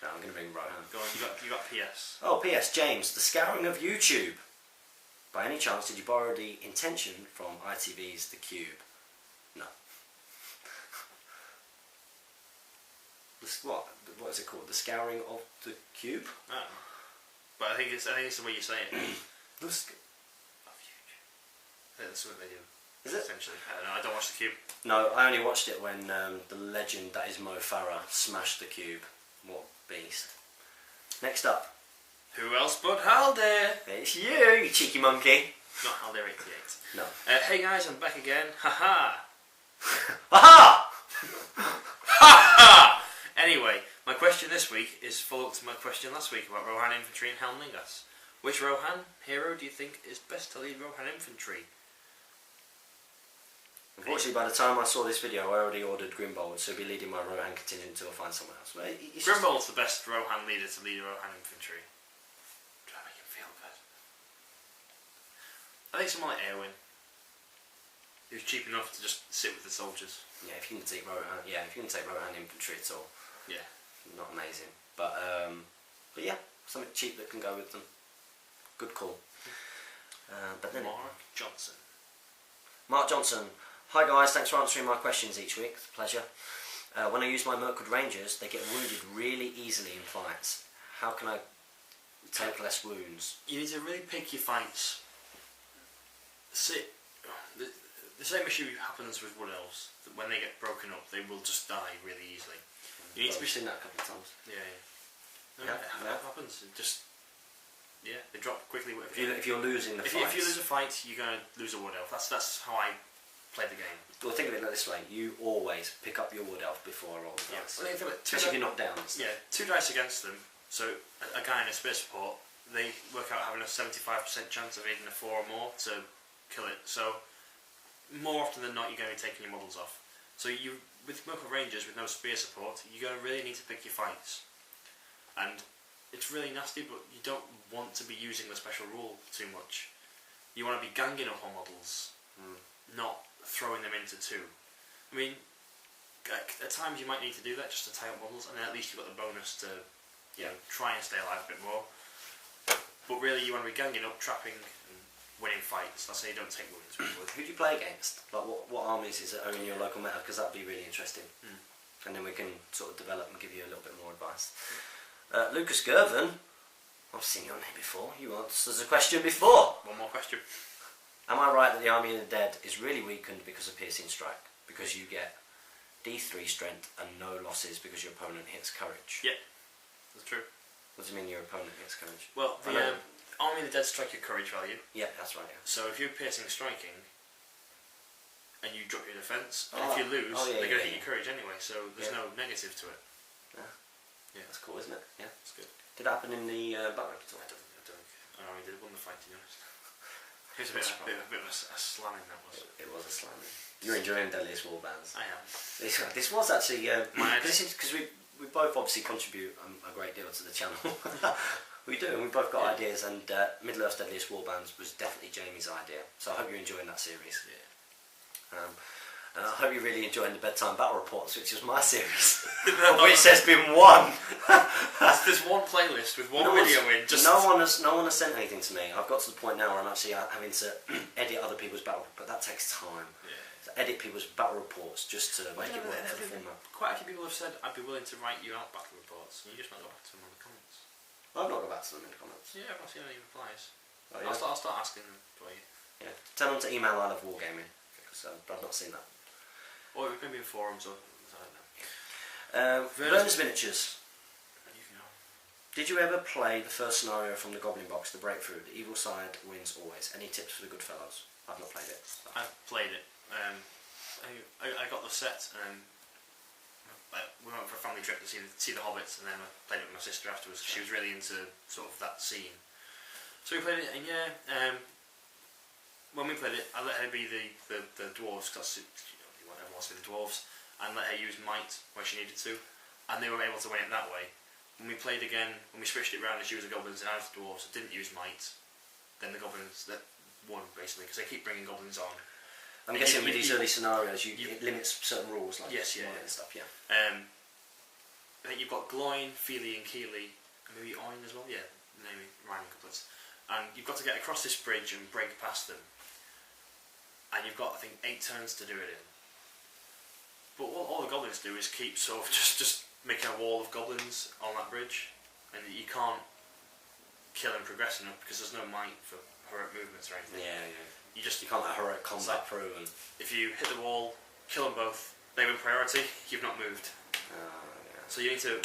Speaker 1: No, I'm going to bring Rohan.
Speaker 2: Go on, you got PS.
Speaker 1: Oh, PS, James, the scouring of YouTube. By any chance, did you borrow the intention from ITV's The Cube? No. What is it called? The scouring of the cube?
Speaker 2: Oh. But I think it's the way you say it.
Speaker 1: The
Speaker 2: Of YouTube. I think that's what they do.
Speaker 1: Is it?
Speaker 2: Essentially. I don't know, I don't watch The Cube.
Speaker 1: No, I only watched it when the legend that is Mo Farah smashed the cube. What beast. Next up.
Speaker 2: Who else but Haldir?
Speaker 1: It's you cheeky monkey.
Speaker 2: Not Haldir 88.
Speaker 1: No.
Speaker 2: Hey guys, I'm back again. Haha!
Speaker 1: Aha!
Speaker 2: Ha! Anyway, my question this week is follow-up to my question last week about Rohan Infantry and Helmlingas. Which Rohan hero do you think is best to lead Rohan Infantry?
Speaker 1: Unfortunately, by the time I saw this video, I already ordered Grimbold, so he'll be leading my Rohan contingent until I find someone else.
Speaker 2: Grimbold's the best Rohan leader to lead Rohan Infantry. Try to make him feel good. I think someone like Eowyn, who's cheap enough to just sit with the soldiers.
Speaker 1: Yeah, if you can take Rohan Infantry at all.
Speaker 2: Yeah.
Speaker 1: Not amazing. But yeah, something cheap that can go with them. Good call. But then Mark Johnson. Hi guys, thanks for answering my questions each week. It's a pleasure. When I use my Mirkwood Rangers, they get wounded really easily in fights. How can I take less wounds?
Speaker 2: You need to really pick your fights. See, the same issue happens with Wood Elves. That when they get broken up, they will just die really easily. You need to be
Speaker 1: seen that a couple of times.
Speaker 2: Yeah. It happens. It just they drop quickly.
Speaker 1: If you're losing the fight,
Speaker 2: if you lose a fight, you're going to lose a Wood Elf. That's how I play the game.
Speaker 1: Well, think of it like this way: you always pick up your Wood Elf before I roll the dice.
Speaker 2: Well,
Speaker 1: especially if you're not down.
Speaker 2: Yeah, 2 dice against them. So a guy in a spear support, they work out having a 75% chance of hitting a 4 or more to kill it. So more often than not, you're going to be taking your models off. So with Mirkwood Rangers with no spear support, you're going to really need to pick your fights. And it's really nasty, but you don't want to be using the special rule too much. You want to be ganging up on models, not throwing them into 2. I mean, at times you might need to do that just to tie up models, and then at least you've got the bonus to try and stay alive a bit more. But really, you want to be ganging up, trapping, and winning fights. Let's say you don't take wounds.
Speaker 1: Who do you play against? Like what armies is it in your local meta? Because that'd be really interesting. And then we can sort of develop and give you a little bit more advice. Lucas Gervin, I've seen your name before. You answered the question before.
Speaker 2: One more question.
Speaker 1: Am I right that the Army of the Dead is really weakened because of Piercing Strike? Because you get D3 strength and no losses because your opponent hits courage?
Speaker 2: Yeah, that's true.
Speaker 1: What does it mean your opponent hits courage?
Speaker 2: Well, the Army of the Dead strike your courage value.
Speaker 1: Yeah, that's right. Yeah.
Speaker 2: So if you're piercing striking and you drop your defence, and if you lose, they're going to hit your courage anyway, so there's no negative to it.
Speaker 1: Yeah, that's cool, isn't it? Yeah,
Speaker 2: that's good.
Speaker 1: Did that happen in the battle?
Speaker 2: I don't think. I know he did won the fight, to be honest. It was a bit of a slamming, that was.
Speaker 1: It was a slamming. You're enjoying Deadliest Warbands.
Speaker 2: I am.
Speaker 1: This was actually because we both obviously contribute a great deal to the channel. We do, and we've both got ideas. And Middle-earth's Deadliest Warbands was definitely Jamie's idea. So I hope you're enjoying that series.
Speaker 2: Yeah.
Speaker 1: And I hope you're really enjoying the Bedtime Battle Reports, which is my series, which has been one.
Speaker 2: There's one playlist with one video in. Just
Speaker 1: no one has sent anything to me. I've got to the point now where I'm actually having to edit other people's battle, but that takes time.
Speaker 2: Yeah.
Speaker 1: To edit people's battle reports just to make it work for the format.
Speaker 2: Quite a few people have said I'd be willing to write you out battle reports, and you just not got back to them in the comments.
Speaker 1: I've not got back to them in the comments.
Speaker 2: Yeah, I've not seen any replies.
Speaker 1: Oh, yeah?
Speaker 2: I'll start asking them for you.
Speaker 1: Yeah. Tell them to email I Love Wargaming, because I've not seen that.
Speaker 2: Or it can be in forums, or I don't know.
Speaker 1: Versus Miniatures.
Speaker 2: You can go.
Speaker 1: Did you ever play the first scenario from the Goblin box, the breakthrough? The evil side wins always. Any tips for the good fellows? I've not played it. So.
Speaker 2: I've played it. I got the set, and we went for a family trip to see the Hobbits, and then I played it with my sister afterwards. She was really into sort of that scene. So we played it, and when we played it, I let her be the Dwarves, because everyone wants to be the Dwarves, and let her use might where she needed to, and they were able to win it that way. When we played again, when we switched it around and she was the Goblins and I was the Dwarves, didn't use might, then the Goblins that won, basically, because they keep bringing Goblins on.
Speaker 1: I'm guessing with these early scenarios, it limits certain rules, like
Speaker 2: yes,
Speaker 1: and stuff, yeah.
Speaker 2: I think you've got Gloin, Feely and Keely, and maybe Oin as well, yeah, naming rhyming couplets. And you've got to get across this bridge and break past them. And you've got, I think, 8 turns to do it in. But what all the Goblins do is keep sort of just making a wall of Goblins on that bridge, and you can't kill and progress enough because there's no might for heroic movements or anything.
Speaker 1: Yeah, yeah.
Speaker 2: You
Speaker 1: can't let heroic combat through. And
Speaker 2: if you hit the wall, kill them both, they win priority, you've not moved.
Speaker 1: Yeah.
Speaker 2: So you need to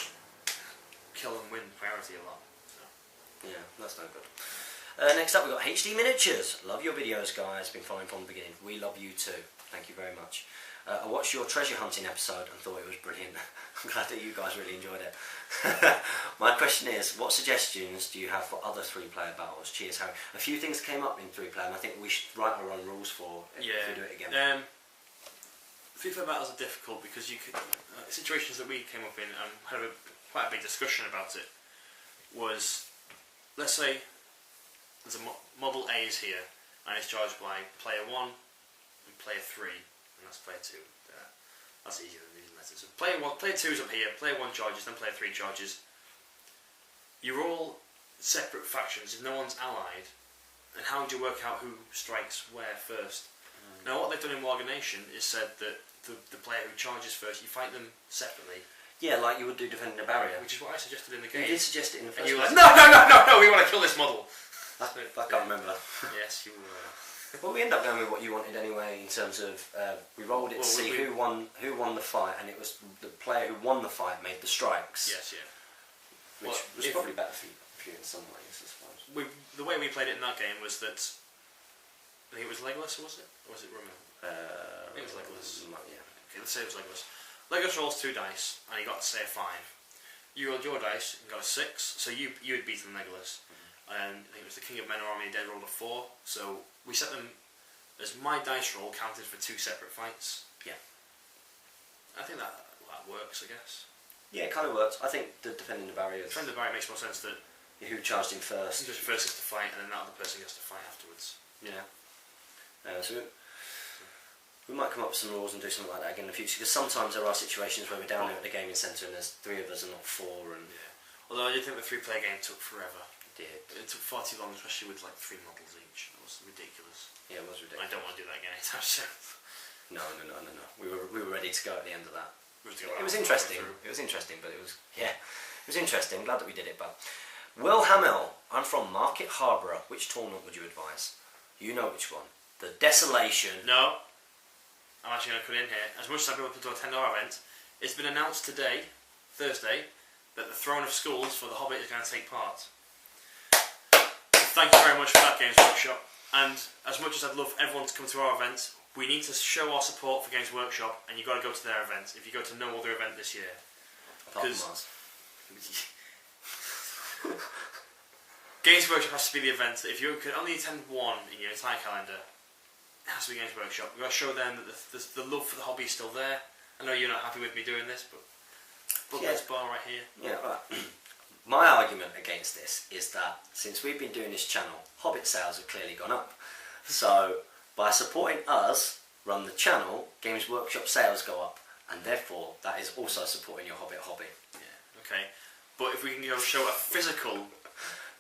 Speaker 2: kill and win priority a lot. So.
Speaker 1: Yeah, that's no good. Next up we've got HD Miniatures. Love your videos, guys. Been following from the beginning. We love you too. Thank you very much. I watched your treasure hunting episode and thought it was brilliant. I'm glad that you guys really enjoyed it. My question is, what suggestions do you have for other 3-player battles? Cheers, Harry. A few things came up in 3-player and I think we should write our own rules for if we do it again.
Speaker 2: 3-player battles are difficult because you could... situations that we came up in and had quite a big discussion about it was, let's say there's a model A is here and it's charged by player 1 and player 3. And that's player 2. That's easier than reading letters. So player 2 is up here, player 1 charges, then player 3 charges. You're all separate factions if no one's allied, and how do you work out who strikes where first? Now what they've done in Warga Nation is said that the player who charges first, you fight them separately.
Speaker 1: Yeah, like you would do defending a barrier.
Speaker 2: Which is what I suggested in the game.
Speaker 1: You did suggest it in the first
Speaker 2: place. You
Speaker 1: were
Speaker 2: like, no, we want to kill this model.
Speaker 1: I can't remember.
Speaker 2: Yes, you were.
Speaker 1: Well, we ended up going with what you wanted anyway. In terms of we rolled it to see who won the fight, and it was the player who won the fight made the strikes.
Speaker 2: Yes, yeah.
Speaker 1: Which was probably better for you in some ways, I suppose.
Speaker 2: The way we played it in that game was that I think it was Legolas, was it? Or was it Roman? I think it was Legolas.
Speaker 1: Yeah.
Speaker 2: Okay, let's say it was Legolas. Legolas rolls 2 dice, and he got to say a 5. You rolled your dice and got a 6, so you had beaten Legolas. And I think it was the King of Men or Army Dead rolled a 4, so we set them as my dice roll counted for 2 separate fights.
Speaker 1: Yeah.
Speaker 2: I think that works, I guess.
Speaker 1: Yeah, it kind of works. I think the defending the barriers.
Speaker 2: Defending the barrier makes more sense that
Speaker 1: who charged him first.
Speaker 2: Who first gets to fight, and then that other person gets to fight afterwards.
Speaker 1: Yeah. So we might come up with some rules and do something like that again in the future, because sometimes there are situations where we're down there at the gaming centre and there's 3 of us and not 4. And
Speaker 2: yeah. Although I did think the 3-player game took forever.
Speaker 1: It
Speaker 2: took far too long, especially with like 3 models each. It was ridiculous.
Speaker 1: Yeah, it was ridiculous.
Speaker 2: I don't want to do that again anytime soon.
Speaker 1: No. We were ready to go at the end of that.
Speaker 2: It
Speaker 1: was interesting. It was interesting, but it was interesting. Glad that we did it. But Will Hamill, I'm from Market Harborough. Which tournament would you advise? You know which one. The Desolation.
Speaker 2: No, I'm actually going to put in here. As much as I've been able to attend our event, it's been announced today, Thursday, that the Throne of Schools for the Hobbit is going to take part. Thank you very much for that, Games Workshop. And as much as I'd love everyone to come to our event, we need to show our support for Games Workshop, and you've got to go to their event if you go to no other event this year.
Speaker 1: Apart from ours.
Speaker 2: Games Workshop has to be the event that if you could only attend one in your entire calendar, it has to be Games Workshop. We've got to show them that the love for the hobby is still there. I know you're not happy with me doing this, but there's bar right here.
Speaker 1: Yeah, right. My argument against this is that since we've been doing this channel, Hobbit sales have clearly gone up. So by supporting us run the channel, Games Workshop sales go up, and therefore that is also supporting your Hobbit hobby.
Speaker 2: Yeah, okay. But if we can go show a physical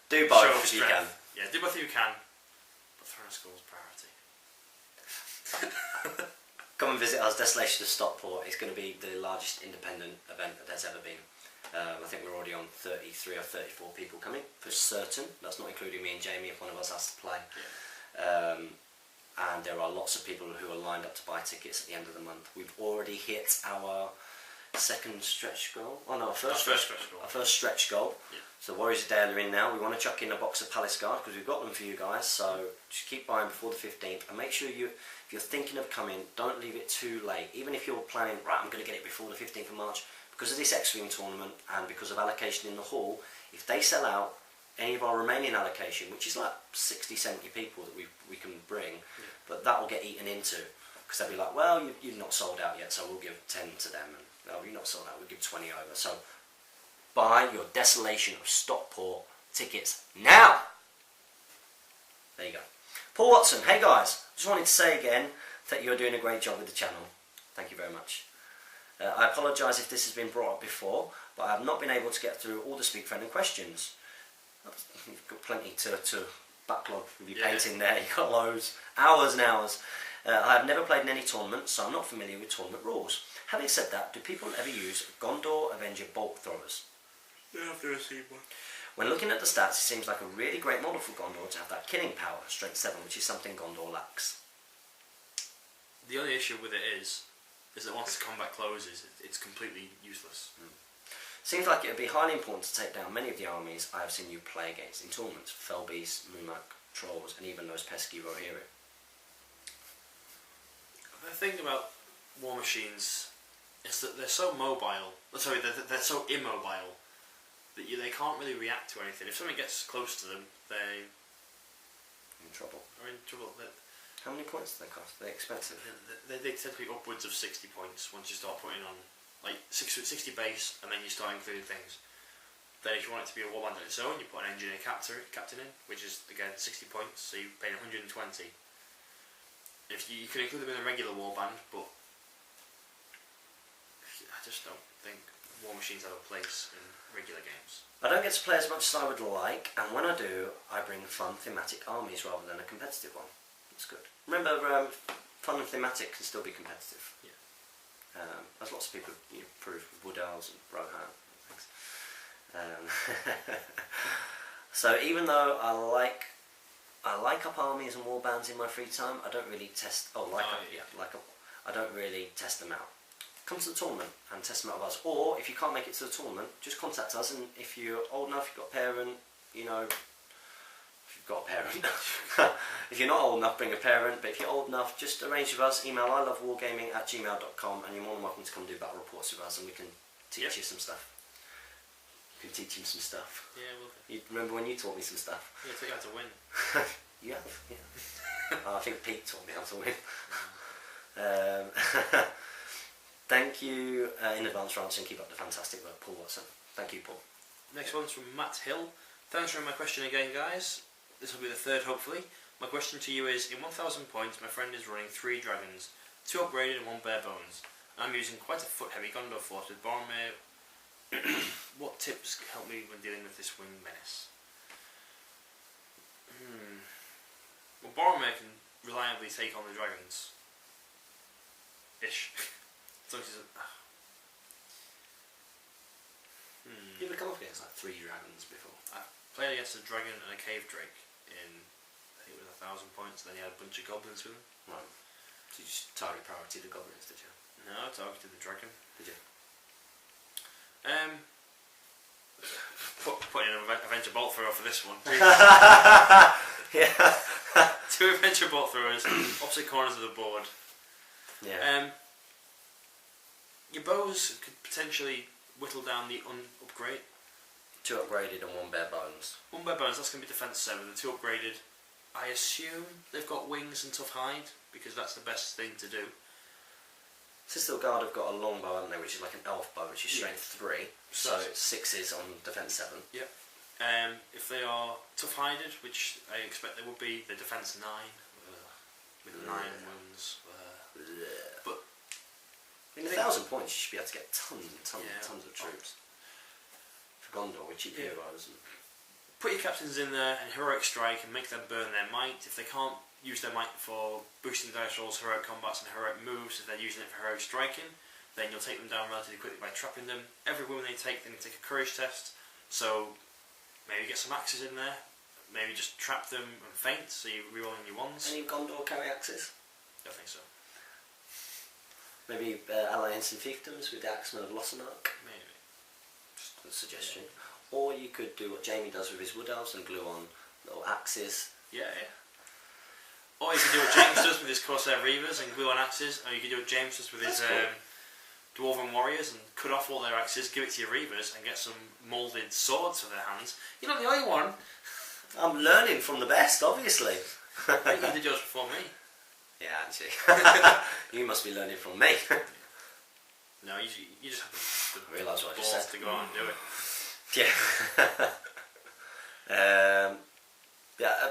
Speaker 1: do both if you can.
Speaker 2: Yeah, do both if you can. But Throne of Schools priority.
Speaker 1: Come and visit us, Desolation of Stockport. It's going to be the largest independent event that there's ever been. I think we're already on 33 or 34 people coming, for certain. That's not including me and Jamie if one of us has to play.
Speaker 2: Yeah.
Speaker 1: and there are lots of people who are lined up to buy tickets at the end of the month. We've already hit our second stretch goal. Oh no, our first stretch goal.
Speaker 2: Yeah.
Speaker 1: So Warriors of Dale are in now. We want to chuck in a box of Palace Guard because we've got them for you guys. So just keep buying before the 15th, and make sure if you're thinking of coming, don't leave it too late. Even if you're planning, right, I'm going to get it before the 15th of March, because of this X-Wing tournament and because of allocation in the hall, if they sell out any of our remaining allocation, which is like 60, 70 people that we can bring, but that will get eaten into, because they'll be like, well, you've not sold out yet, so we'll give 10 to them, and no, you're not sold out, we'll give 20 over. So buy your Desolation of Stockport tickets now. There you go. Paul Watson, hey guys, just wanted to say again that you're doing a great job with the channel. Thank you very much. I apologise if this has been brought up before, but I have not been able to get through all the Speak Friendly questions. You've got plenty to backlog with your painting there. You've got loads, hours and hours. I have never played in any tournament, so I'm not familiar with tournament rules. Having said that, do people ever use Gondor Avenger bolt throwers?
Speaker 2: Yeah, I've never seen one.
Speaker 1: When looking at the stats, it seems like a really great model for Gondor to have that killing power, strength 7, which is something Gondor lacks.
Speaker 2: The only issue with it is that once the combat closes, it's completely useless.
Speaker 1: Seems like it would be highly important to take down many of the armies I have seen you play against in tournaments: Felbeast, Mumak, Trolls, and even those pesky Rohirrim.
Speaker 2: The thing about war machines is that they're so mobile. Sorry, they're so immobile that they can't really react to anything. If something gets close to them, they
Speaker 1: In trouble.
Speaker 2: are in trouble.
Speaker 1: How many points do they cost? They're expensive.
Speaker 2: They tend to be upwards of 60 points once you start putting on, like 60 base, and then you start including things. Then if you want it to be a warband on its own, you put an engineer captain in, which is again 60 points, so you're paying 120. If you can include them in a regular warband, but I just don't think war machines have a place in regular games.
Speaker 1: I don't get to play as much as I would like, and when I do, I bring fun thematic armies rather than a competitive one. It's good. Remember, fun and thematic can still be competitive.
Speaker 2: Yeah.
Speaker 1: As lots of people prove with Wood Owls and Rohan and things. So even though I like up armies and warbands in my free time, I don't really test. I don't really test them out. Come to the tournament and test them out with us. Or if you can't make it to the tournament, just contact us. And if you're old enough, you've got a parent, if you've got a parent. If you're not old enough, bring a parent. But if you're old enough, just arrange with us. Email ilovewargaming@gmail.com, and you're more than welcome to come do battle reports with us, and we can teach you some stuff. You can teach him some stuff.
Speaker 2: Yeah, we'll do.
Speaker 1: You remember when you taught me some stuff?
Speaker 2: Yeah, I think I had to win.
Speaker 1: You have, yeah. I think Pete taught me how to win. Thank you in advance for answering. Keep up the fantastic work, Paul Watson. Thank you, Paul.
Speaker 2: Next one's from Matt Hill. Thanks for my question again, guys. This will be the third, hopefully. My question to you is, in 1000 points, my friend is running 3 dragons, 2 upgraded and 1 bare bones. I'm using quite a foot-heavy Gondor force with Boromir. What tips help me when dealing with this wing menace? Well, Boromir can reliably take on the dragons. Ish. As long as he's
Speaker 1: You ever come up against like 3 dragons before?
Speaker 2: I played against a dragon and a cave drake in, I think it was 1000 points, and then he had a bunch of goblins with him.
Speaker 1: Right. So you just target priority the goblins, did you?
Speaker 2: No, I targeted the dragon.
Speaker 1: Did you?
Speaker 2: Putting an Avenger Bolt Thrower for this one.
Speaker 1: Yeah.
Speaker 2: 2 Avenger Bolt Throwers, opposite corners of the board.
Speaker 1: Yeah.
Speaker 2: Your bows could potentially whittle down the upgrade.
Speaker 1: 2 upgraded and 1 bare bones.
Speaker 2: 1 bare bones, that's going to be defense 7. The 2 upgraded, I assume they've got wings and tough hide, because that's the best thing to do.
Speaker 1: Sister Guard have got a long bow, haven't they, which is like an elf bow, which is strength 3. So 6s on defense 7.
Speaker 2: Yep. If they are tough hided, which I expect they would be, the defense 9 with 9 wounds. But
Speaker 1: in 1000 points, you should be able to get tons and tons of troops. For Gondor, with cheap heroes. And
Speaker 2: put your captains in there and heroic strike and make them burn their might. If they can't use their might for boosting dice rolls, heroic combats and heroic moves, if they're using it for heroic striking, then you'll take them down relatively quickly by trapping them. Every woman they take a courage test, so maybe get some axes in there, maybe just trap them and feint, so you're rerolling your ones.
Speaker 1: Any Gondor carry axes?
Speaker 2: I think so.
Speaker 1: Maybe alliance and fiefdoms with the Axemen of Lossenark?
Speaker 2: Maybe.
Speaker 1: Just a suggestion. Yeah. Or you could do what Jamie does with his wood elves and glue on little axes.
Speaker 2: Yeah. Or you could do what James does with his Corsair Reavers and glue on axes, or you could do what James does with his Dwarven Warriors and cut off all their axes, give it to your Reavers and get some moulded swords for their hands. You're not the only one.
Speaker 1: I'm learning from the best, obviously.
Speaker 2: I think you did yours before me.
Speaker 1: Yeah, actually. You must be learning from me.
Speaker 2: No, you just have the
Speaker 1: realise what I just said.
Speaker 2: To go on and do it.
Speaker 1: Yeah.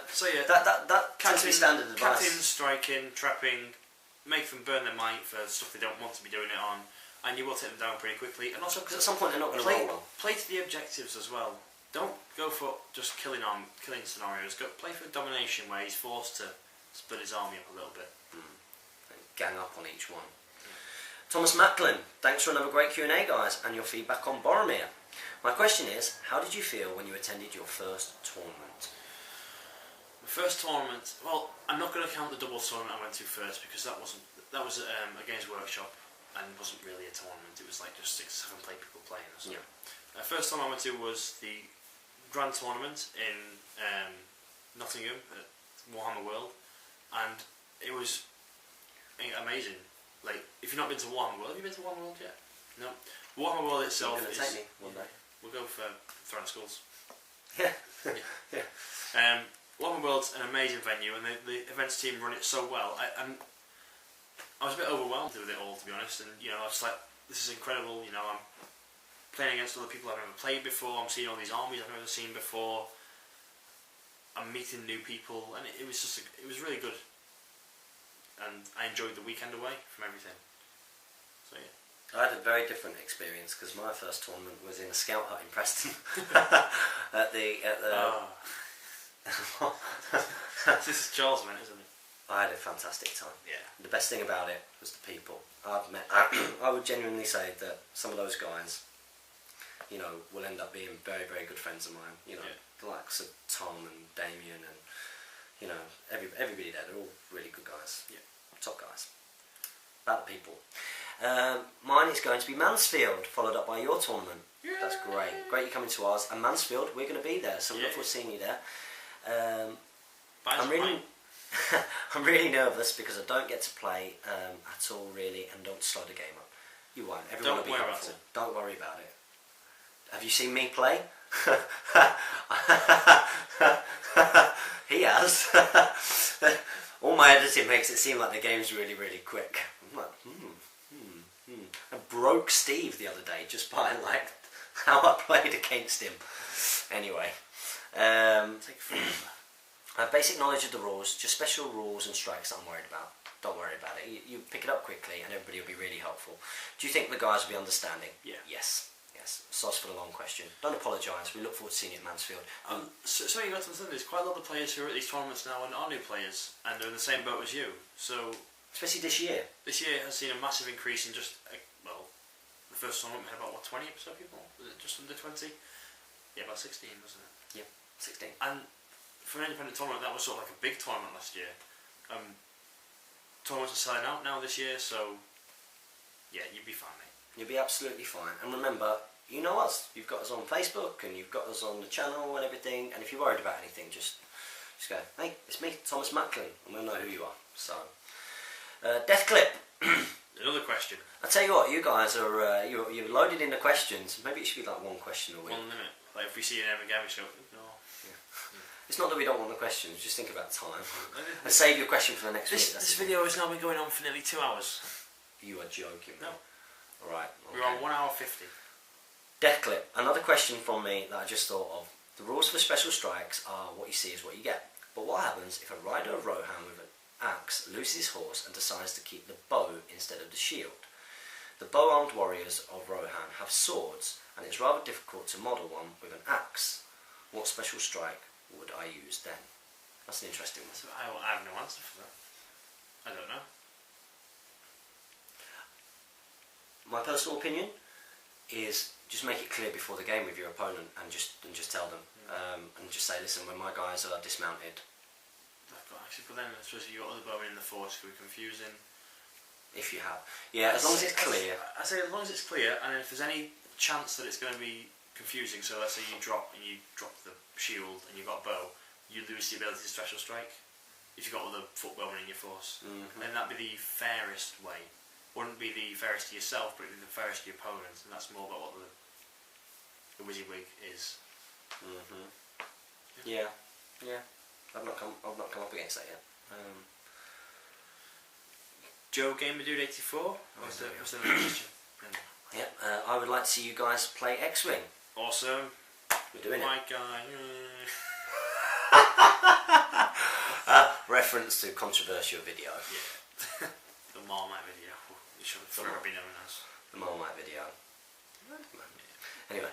Speaker 2: So yeah,
Speaker 1: that tends to be standard advice.
Speaker 2: Captain, striking, trapping, make them burn their might for stuff they don't want to be doing it on, and you will take them down pretty quickly. And also,
Speaker 1: because at some point they're not going to roll well.
Speaker 2: Play to the objectives as well. Don't go for just killing scenarios. Play for domination, where he's forced to split his army up a little bit.
Speaker 1: And gang up on each one. Thomas Macklin, thanks for another great Q&A, guys, and your feedback on Boromir. My question is, how did you feel when you attended your first tournament?
Speaker 2: The first tournament, well, I'm not going to count the double tournament I went to first, because that was a Games Workshop and wasn't really a tournament. It was like just 6 or 7 people playing or something. Yeah. The first time I went to was the Grand Tournament in Nottingham at Warhammer World, and it was amazing. Like, if you've not been to Warhammer World, have you been to Warhammer World yet? No. Warhammer World itself
Speaker 1: is... take me one day.
Speaker 2: We'll go for Throne Schools.
Speaker 1: Yeah.
Speaker 2: Yeah. Warhammer World's an amazing venue, and the events team run it so well. I was a bit overwhelmed with it all, to be honest, and I was like, this is incredible. I'm playing against other people I've never played before. I'm seeing all these armies I've never seen before. I'm meeting new people, and it was just it was really good. And I enjoyed the weekend away from everything. So yeah.
Speaker 1: I had a very different experience, because my first tournament was in a scout hut in Preston.
Speaker 2: This is Charles' event, isn't it?
Speaker 1: I had a fantastic time.
Speaker 2: Yeah.
Speaker 1: The best thing about it was the people I've met. I would genuinely say that some of those guys, will end up being very, very good friends of mine. The likes of Tom and Damien and everybody there. They're all really good guys.
Speaker 2: Yeah.
Speaker 1: Top guys. About the people. Mine is going to be Mansfield, followed up by your tournament. Yay! That's great. Great you're coming to ours. And Mansfield, we're going to be there, so we look forward to seeing you there. I'm really nervous because I don't get to play at all, really, and don't slow the game up. You won't. Everyone will be helpful. Don't worry about it. Have you seen me play? He has. All my editing makes it seem like the game's really, really quick. I'm like, I broke Steve the other day just by how I played against him. Anyway, basic knowledge of the rules, just special rules and strikes that I'm worried about. Don't worry about it. You pick it up quickly and everybody will be really helpful. Do you think the guys will be understanding?
Speaker 2: Yeah.
Speaker 1: Yes. Sorry for the long question. Don't apologise. We look forward to seeing you at Mansfield.
Speaker 2: So you got to understand, there's quite a lot of players who are at these tournaments now and are new players, and they're in the same boat as you. So
Speaker 1: especially this year.
Speaker 2: This year has seen a massive increase in just the first tournament we had about 20 or so people. Was it just under 20? Yeah, about 16, wasn't it?
Speaker 1: Yeah, 16.
Speaker 2: And for an independent tournament, that was sort of like a big tournament last year. Tournaments are selling out now this year, so yeah, you'd be fine, mate. You'll
Speaker 1: be absolutely fine. And remember, you know us. You've got us on Facebook and you've got us on the channel and everything. And if you're worried about anything, just go, hey, it's me, Thomas Macklin, and we'll know who you are. So, Death Clip.
Speaker 2: Another question.
Speaker 1: I tell you what, you guys are you're loaded into questions. Maybe it should be like one question a week.
Speaker 2: 1 minute. Like if we see an every game, we go, no.
Speaker 1: It's not that we don't want the questions, just think about time. And save your question for the next week.
Speaker 2: This video has now been going on for nearly 2 hours.
Speaker 1: You are joking.
Speaker 2: No.
Speaker 1: Alright. Okay.
Speaker 2: We're on 1 hour 50.
Speaker 1: Death Clip. Another question from me that I just thought of. The rules for special strikes are what you see is what you get. But what happens if a rider of Rohan with an axe loses his horse and decides to keep the bow instead of the shield? The bow-armed warriors of Rohan have swords, and it's rather difficult to model one with an axe. What special strike would I use then? That's an interesting one.
Speaker 2: So I have no answer for that. I don't know.
Speaker 1: My personal opinion is just make it clear before the game with your opponent, and just tell them, and just say, listen, when my guys are dismounted.
Speaker 2: But then I suppose you got other bowmen in the force, could be confusing.
Speaker 1: If you have, as long as it's clear.
Speaker 2: I say as long as it's clear, and if there's any chance that it's going to be confusing, so let's say you drop the shield and you've got a bow, you lose the ability to special strike if you've got other foot bowmen in your force. And that'd be the fairest way. Wouldn't be the fairest to yourself, but it'd be the fairest to your opponent, and that's more about what the WYSIWYG is.
Speaker 1: Yeah. I've not come up against that yet.
Speaker 2: Joe Gamer Dude 84. What's the next question?
Speaker 1: Yeah, I would like to see you guys play X-Wing.
Speaker 2: Awesome.
Speaker 1: We're doing
Speaker 2: My guy.
Speaker 1: Reference to controversial video.
Speaker 2: Yeah. The Marmite video. It should forever be known as.
Speaker 1: The Marmite video. Anyway,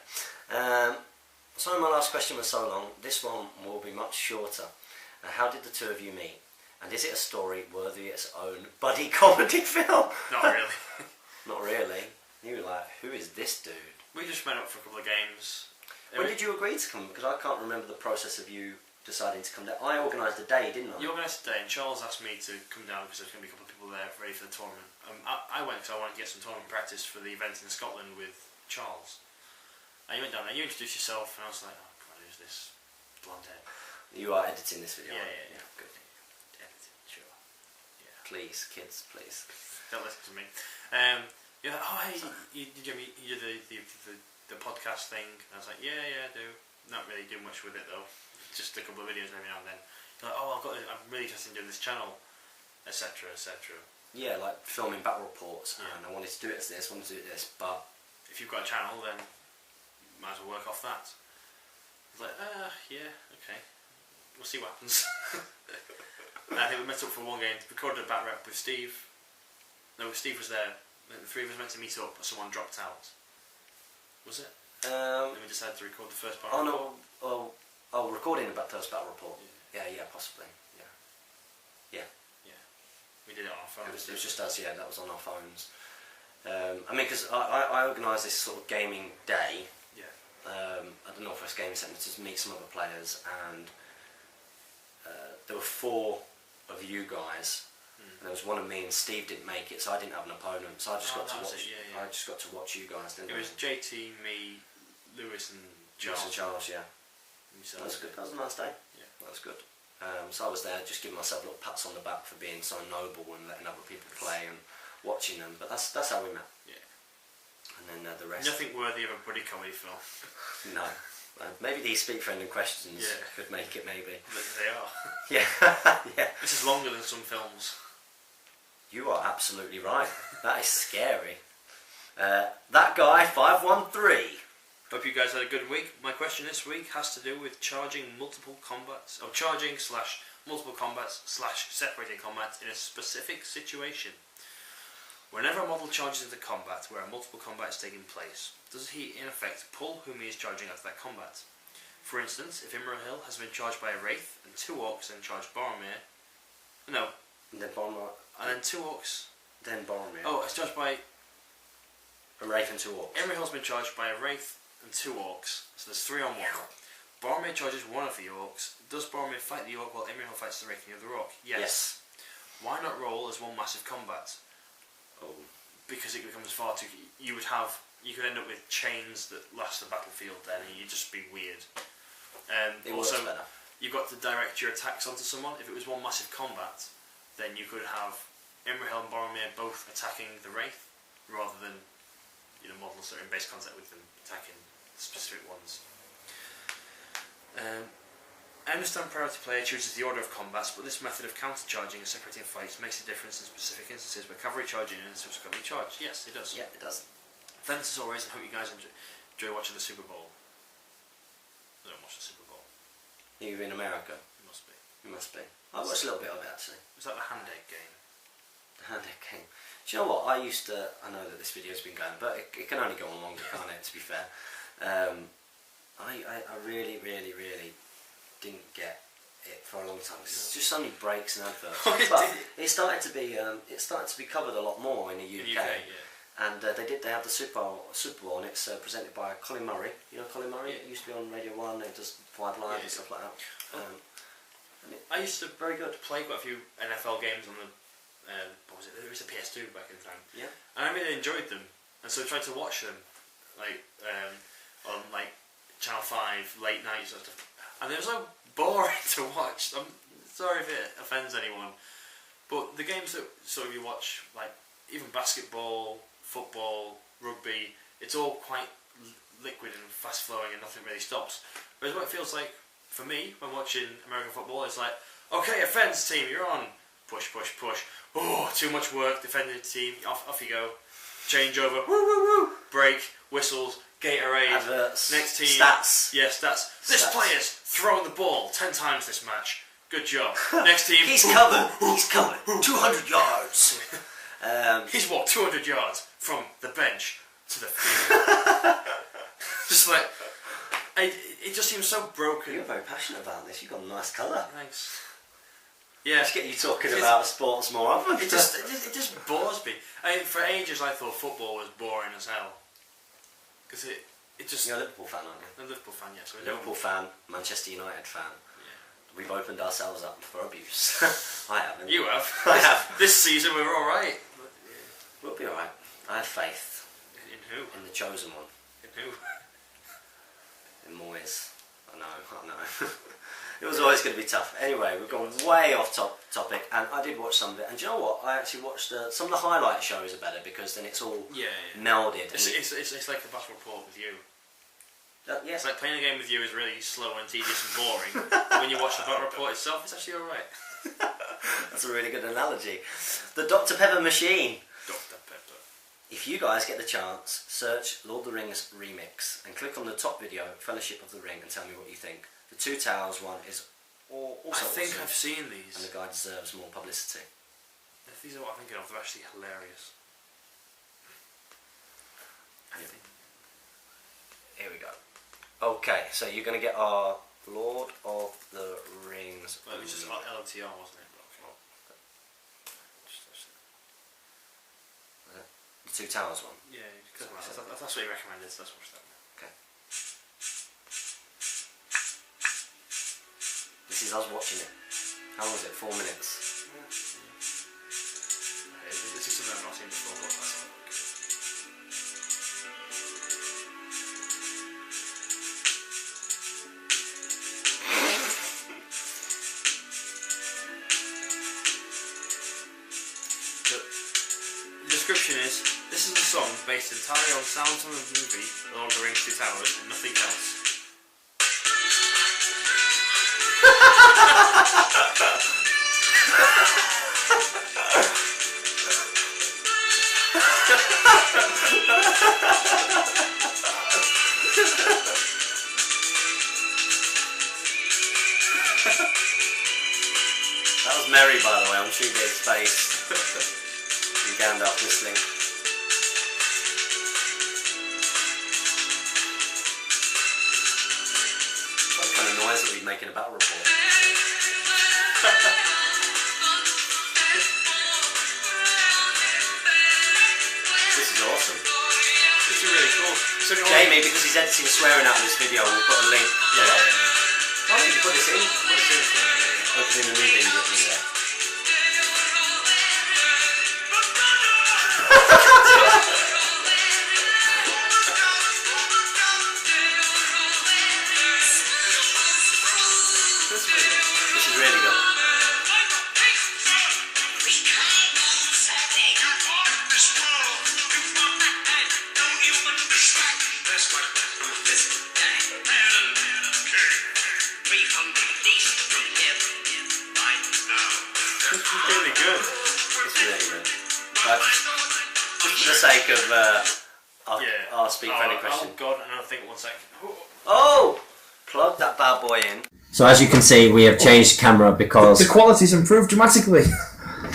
Speaker 1: sorry my last question was so long. This one will be much shorter. How did the two of you meet? And is it a story worthy its own buddy comedy film?
Speaker 2: Not really.
Speaker 1: Not really. You were like, who is this dude?
Speaker 2: We just went up for a couple of games.
Speaker 1: When did you agree to come? Because I can't remember the process of you deciding to come down. I organised a day, didn't I?
Speaker 2: You organised a day, and Charles asked me to come down because there's going to be a couple of people there ready for the tournament. I went because I wanted to get some tournament practice for the event in Scotland with Charles. And you went down there, you introduced yourself, and I was like, oh god, who's this blonde head?
Speaker 1: You are editing this video.
Speaker 2: Yeah.
Speaker 1: Good.
Speaker 2: Editing, sure. Yeah.
Speaker 1: Please, kids, please.
Speaker 2: Don't listen to me. You're like, oh hey, you did the podcast thing? And I was like, yeah, I do. Not really do much with it though. Just a couple of videos every now and then. You're like, oh, I'm really interested in doing this channel, etc., etc. Yeah,
Speaker 1: like filming battle reports, and I wanted to do it as this, but
Speaker 2: if you've got a channel, then you might as well work off that. I was like, yeah, okay. We'll see what happens. I think we met up for one game, recorded a bat rep with Steve. No, Steve was there. The three of us meant to meet up, but someone dropped out. Was it? Then we decided to record the first battle report.
Speaker 1: Recording the first battle report. Yeah, possibly. Yeah.
Speaker 2: We did it on our phones.
Speaker 1: It was just us, that was on our phones. I mean, because I organised this sort of gaming day at the Northwest Gaming Centre to meet some other players, and there were 4 of you guys, and there was one of me, and Steve didn't make it, so I didn't have an opponent, so I just got to watch. I just got to watch you guys. Didn't
Speaker 2: it was JT, me, Lewis, and Charles.
Speaker 1: That was good. That was a nice day. Yeah, that was good. So I was there, just giving myself little pats on the back for being so noble and letting other people play and watching them. But that's how we met.
Speaker 2: Yeah.
Speaker 1: And then the rest.
Speaker 2: Nothing worthy of a buddy comedy film.
Speaker 1: No. Maybe these speak friendly questions could make it. Maybe.
Speaker 2: But they are.
Speaker 1: Yeah.
Speaker 2: This is longer than some films.
Speaker 1: You are absolutely right. That is scary. That guy 513.
Speaker 2: Hope you guys had a good week. My question this week has to do with charging multiple combats, or charging / multiple combats / separating combats in a specific situation. Whenever a model charges into combat where a multiple combat is taking place, does he in effect pull whom he is charging out of that combat? For instance, if Imrahil has been charged by a Wraith and 2 Orcs then charge Boromir, and then 2 Orcs,
Speaker 1: then Boromir.
Speaker 2: Oh, it's charged by
Speaker 1: a Wraith and 2 Orcs.
Speaker 2: Imrahil's been charged by a Wraith and 2 Orcs, so there's 3 on 1. Boromir charges one of the Orcs. Does Boromir fight the Orc while Imrahil fights the Wraith and the other Orc? Yes. Why not roll as one massive combat? Because it becomes far too. You could end up with chains that last the battlefield then, and you'd just be weird. Also, you've got to direct your attacks onto someone. If it was one massive combat, then you could have Imrahil and Boromir both attacking the Wraith, rather than models that are in base contact with them attacking specific ones. I understand priority player chooses the order of combats, but this method of counter-charging and separating fights makes a difference in specific instances where cavalry charging in and subsequently charged. Yes, it does.
Speaker 1: Yeah, it does.
Speaker 2: Thanks as always, and hope you guys enjoy watching the Super Bowl. I don't watch the Super Bowl.
Speaker 1: You're in America?
Speaker 2: You must be.
Speaker 1: You must be. I watched a little bit of it actually.
Speaker 2: Was that the hand-egg game?
Speaker 1: The hand-egg game. Do you know what? I know that this video's been going, but it can only go on longer, can't it, to be fair. I really didn't get it for a long time. It's just so many breaks and adverts. But it started to be covered a lot more in the UK. and they have the Super Bowl, and it's presented by Colin Murray. You know Colin Murray? It used to be on Radio 1. He does 5 Live and stuff like that.
Speaker 2: I used to
Speaker 1: very good.
Speaker 2: play quite a few NFL games on the what was it? There was a PS2 back in time.
Speaker 1: Yeah.
Speaker 2: And I really enjoyed them, and so I tried to watch them like on like Channel 5 late nights and stuff. And they were so boring to watch. I'm sorry if it offends anyone, but the games that sort of you watch, like even basketball, football, rugby, it's all quite liquid and fast flowing and nothing really stops. Whereas what it feels like for me when watching American football, it's like, okay, offense team, you're on. Push, push, push. Oh, too much work, defending the team, off you go. Change over, woo, woo, woo. Break, whistles, Gatorade.
Speaker 1: Adverts.
Speaker 2: Next team.
Speaker 1: Stats.
Speaker 2: Yeah, stats. This player's thrown the ball 10 times this match. Good job. Next team.
Speaker 1: He's covered. 200 yards.
Speaker 2: He's walked 200 yards from the bench to the field. Just like, it just seems so broken.
Speaker 1: You're very passionate about this. You've got a nice colour.
Speaker 2: Thanks. Yeah.
Speaker 1: Let's get you talking about sports more often.
Speaker 2: It just bores me. For ages I thought football was boring as hell. Because it just...
Speaker 1: You're a Liverpool fan, aren't you?
Speaker 2: I'm a Liverpool fan, yes.
Speaker 1: Liverpool fan, Manchester United fan. Yeah. We've opened ourselves up for abuse. I haven't.
Speaker 2: You have.
Speaker 1: I have.
Speaker 2: This season we were alright.
Speaker 1: We'll be alright. I have faith.
Speaker 2: In who?
Speaker 1: In the chosen one.
Speaker 2: In who?
Speaker 1: In Moyes. I know. It was always going to be tough. Anyway, we've gone way off topic, and I did watch some of it. And do you know what? I actually watched some of the highlight shows are better because then it's all melded.
Speaker 2: It's like a battle report with you.
Speaker 1: Yes.
Speaker 2: It's like playing a game with you is really slow and tedious and boring. But when you watch the battle report itself, it's actually alright.
Speaker 1: That's a really good analogy. The Dr. Pepper machine.
Speaker 2: Dr. Pepper.
Speaker 1: If you guys get the chance, search Lord of the Rings remix and click on the top video, Fellowship of the Ring, and tell me what you think. The Two Towers one is also
Speaker 2: I think
Speaker 1: awesome,
Speaker 2: I've seen these.
Speaker 1: and the guy deserves more publicity.
Speaker 2: If these are what I'm thinking of, they're actually hilarious.
Speaker 1: Here we go. Okay, so you're going to get our Lord of the Rings.
Speaker 2: Well, it was just LotR, wasn't it?
Speaker 1: The Two Towers one?
Speaker 2: Yeah, that's what you recommended, so let's watch that one.
Speaker 1: Okay. This is us watching it. How long is it? 4 minutes?
Speaker 2: Okay, this is something I've not seen before, but let's have a look. The description is, this is a song based entirely on sounds from the movie Lord of the Rings Two Towers and nothing else.
Speaker 1: That was Merry, by the way, on Shoegate's face. And Gandalf whistling. What kind of noise that we'd make in a battle report? This is awesome.
Speaker 2: This is really cool. So
Speaker 1: Jamie, because he's editing swearing out in this video, we'll put a link.
Speaker 2: Yeah.
Speaker 1: Why don't you put this in? Opening the movie and get me there. This is really good.
Speaker 2: Really good.
Speaker 1: It's really good. But just for the sake of I'll speak for any question.
Speaker 2: Oh god, and I'll think 1 second.
Speaker 1: Oh! Plug that bad boy in. So as you can see, we have changed camera because
Speaker 3: The quality's improved dramatically.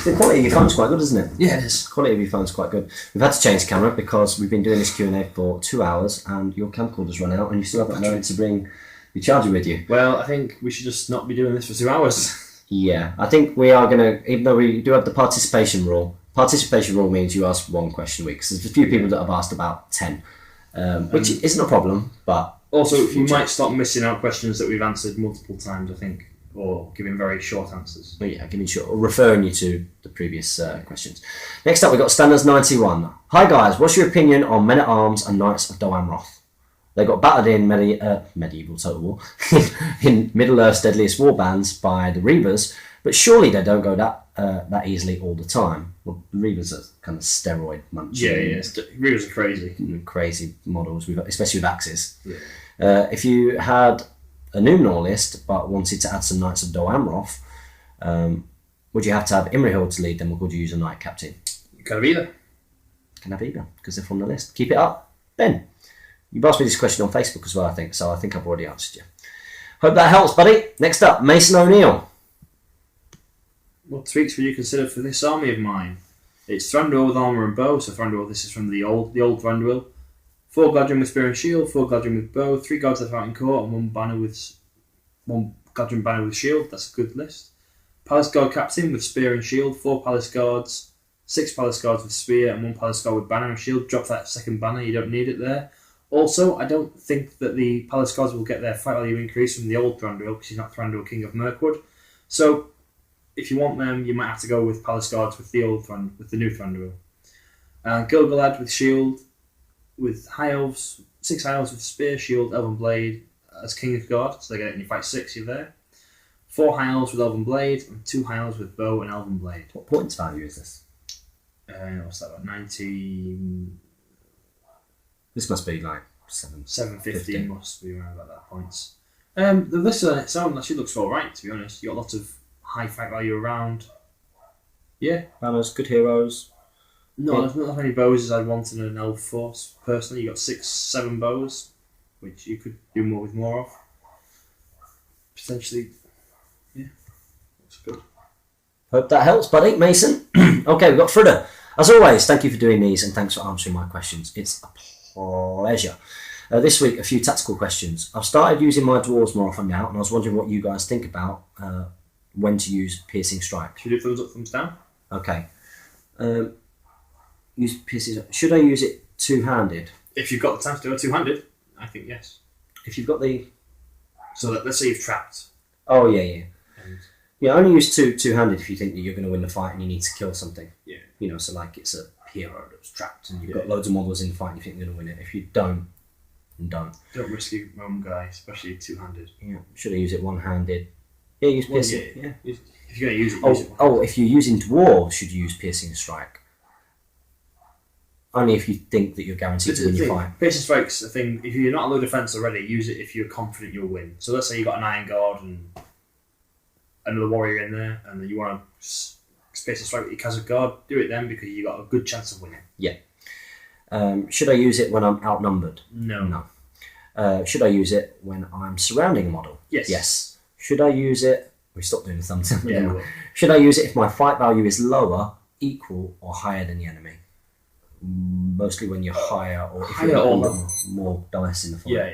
Speaker 1: the quality of your phone's quite good, isn't it?
Speaker 3: Yeah, it is.
Speaker 1: The quality of your phone's quite good. We've had to change camera because we've been doing this Q&A for 2 hours and your camcorder's run out and you still haven't learned to bring your charger with you.
Speaker 3: Well, I think we should just not be doing this for 2 hours.
Speaker 1: Yeah, I think we are going to, even though we do have the participation rule,
Speaker 4: participation rule means you ask one question a week. So there's a few people that have asked about 10, which isn't a problem, but...
Speaker 3: Also, you might start missing out questions that we've answered multiple times, I think, or giving very short answers.
Speaker 4: Well, yeah, giving short, or referring you to the previous questions. Next up, we've got Standards 91. Hi guys, what's your opinion on Men-at-Arms and Knights of Doan Roth? They got battered in medieval Total War in Middle-earth's deadliest warbands by the Reavers, but surely they don't go that easily all the time. Well, the Reavers are kind of steroid munching.
Speaker 3: Yeah. Reavers are crazy.
Speaker 4: Crazy models, especially with axes.
Speaker 3: Yeah.
Speaker 4: If you had a Numenor list but wanted to add some Knights of Dol Amroth, would you have to have Imrahil to lead them, or could you use a Knight Captain?
Speaker 3: You can have either.
Speaker 4: Can have either, because they're from the list. Keep it up. Ben, you've asked me this question on Facebook as well, I think, so I think I've already answered you. Hope that helps, buddy. Next up, Mason O'Neill.
Speaker 3: What tweaks would you consider for this army of mine? It's Thranduil with armour and bow, so Thranduil, this is from the old Thranduil. 4 Gladrun with spear and shield, 4 Gladrun with bow, 3 guards left out in court, and 1 Gladrun banner with shield. That's a good list. Palace Guard Captain with spear and shield, 4 Palace Guards, 6 Palace Guards with spear, and 1 Palace Guard with banner and shield. Drop that second banner, you don't need it there. Also, I don't think that the Palace Guards will get their fight value increase from the old Thranduil, because he's not Thranduil King of Mirkwood. So, if you want them, you might have to go with Palace Guards with the new Thranduil. Gilgalad with shield, with High Elves, 6 High Elves with spear, shield, elven blade as King of Guard, so they get it in your fight 6, you're there. 4 High Elves with elven blade, and 2 High Elves with bow and elven blade.
Speaker 4: What points value is this?
Speaker 3: What's that, about 90...
Speaker 4: This must be like
Speaker 3: 750 must be around about that points. The list on its own actually looks alright, to be honest. You got lots of high fight value around. Yeah.
Speaker 4: Banners, good heroes.
Speaker 3: No, there's not as many bows as I'd want in an elf force. Personally, you got 6-7 bows, which you could do more with more of. Potentially, yeah, that's good.
Speaker 4: Hope that helps, buddy. Mason. Okay, we've got Frida. As always, thank you for doing these, and thanks for answering my questions. It's a pleasure. This week, a few tactical questions. I've started using my dwarves more often now, and I was wondering what you guys think about when to use Piercing Strike.
Speaker 3: Should we do thumbs up, thumbs down?
Speaker 4: Okay. Use Piercing. Should I use it two-handed?
Speaker 3: If you've got the time to do it two-handed, I think yes.
Speaker 4: If you've got the...
Speaker 3: So let's say you've trapped.
Speaker 4: Oh, yeah. Yeah, only use two-handed if you think that you're going to win the fight and you need to kill something.
Speaker 3: Yeah.
Speaker 4: You know, so like it's a hero that's trapped and you've got loads of models in the fight and you think you're going to win it. If you don't, then don't.
Speaker 3: Don't risk your own guy, especially two-handed.
Speaker 4: Yeah. Should I use it one-handed? Yeah, use Piercing.
Speaker 3: Yeah. If you're going to use it, use it.
Speaker 4: Oh, if you're using Dwarves, should you use Piercing Strike? Only if you think that you're guaranteed to win your fight.
Speaker 3: Piercing Strike's a thing. If you're not on low defense already, use it if you're confident you'll win. So let's say you've got an Iron Guard and another warrior in there, and then you want to Piercing Strike with your Khazad Guard, do it then because you've got a good chance of winning.
Speaker 4: Yeah. Should I use it when I'm outnumbered?
Speaker 3: No.
Speaker 4: Should I use it when I'm surrounding a model?
Speaker 3: Yes.
Speaker 4: Should I use it... We stopped doing the thumbs up.
Speaker 3: Yeah.
Speaker 4: Should I use it if my fight value is lower, equal, or higher than the enemy? Mostly when you're higher, or if you're more dice in the fight.
Speaker 3: Yeah.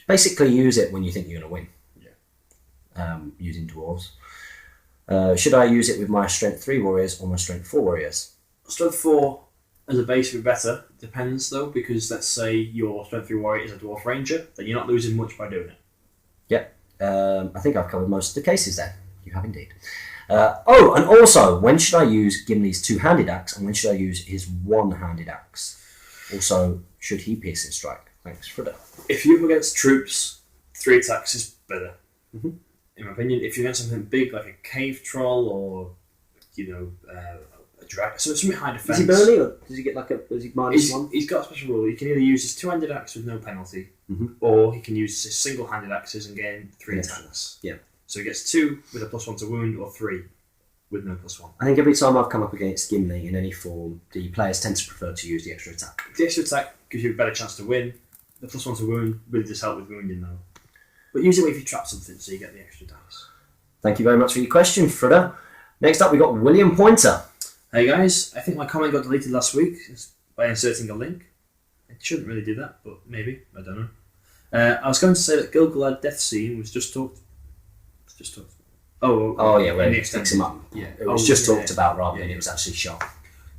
Speaker 4: Basically, use it when you think you're going to win.
Speaker 3: Yeah.
Speaker 4: Using Dwarves. Should I use it with my Strength 3 warriors or my Strength 4 warriors?
Speaker 3: Strength 4 as a base would be better. Depends though, because let's say your Strength 3 warrior is a Dwarf Ranger, then you're not losing much by doing it.
Speaker 4: Yep. I think I've covered most of the cases there. You have indeed. And also, when should I use Gimli's two-handed axe and when should I use his one-handed axe? Also, should he Piercing Strike? Thanks, Frida.
Speaker 3: If you're up against troops, 3 attacks is better.
Speaker 4: Mm-hmm.
Speaker 3: In my opinion, if you're against something big like a cave troll or, a dragon, so something high defense.
Speaker 4: Is he burly or does he get is he -1?
Speaker 3: He's got a special rule. He can either use his two-handed axe with no penalty, or he can use his single-handed axes and gain 3 attacks.
Speaker 4: Yeah.
Speaker 3: So he gets 2 with a +1 to wound, or 3 with no +1.
Speaker 4: I think every time I've come up against Gimli in any form, the players tend to prefer to use the extra attack.
Speaker 3: The extra attack gives you a better chance to win. The +1 to wound really does help with wounding though. But use it if you trap something so you get the extra dice.
Speaker 4: Thank you very much for your question, Frida. Next up, we got William Pointer.
Speaker 3: Hey guys, I think my comment got deleted last week by inserting a link. It shouldn't really do that, but maybe, I don't know. I was going to say that Gilgalad death scene was just talked. Oh
Speaker 4: yeah, where
Speaker 3: in the
Speaker 4: you fix them up.
Speaker 3: Yeah.
Speaker 4: It was just talked about rather than it was actually shot.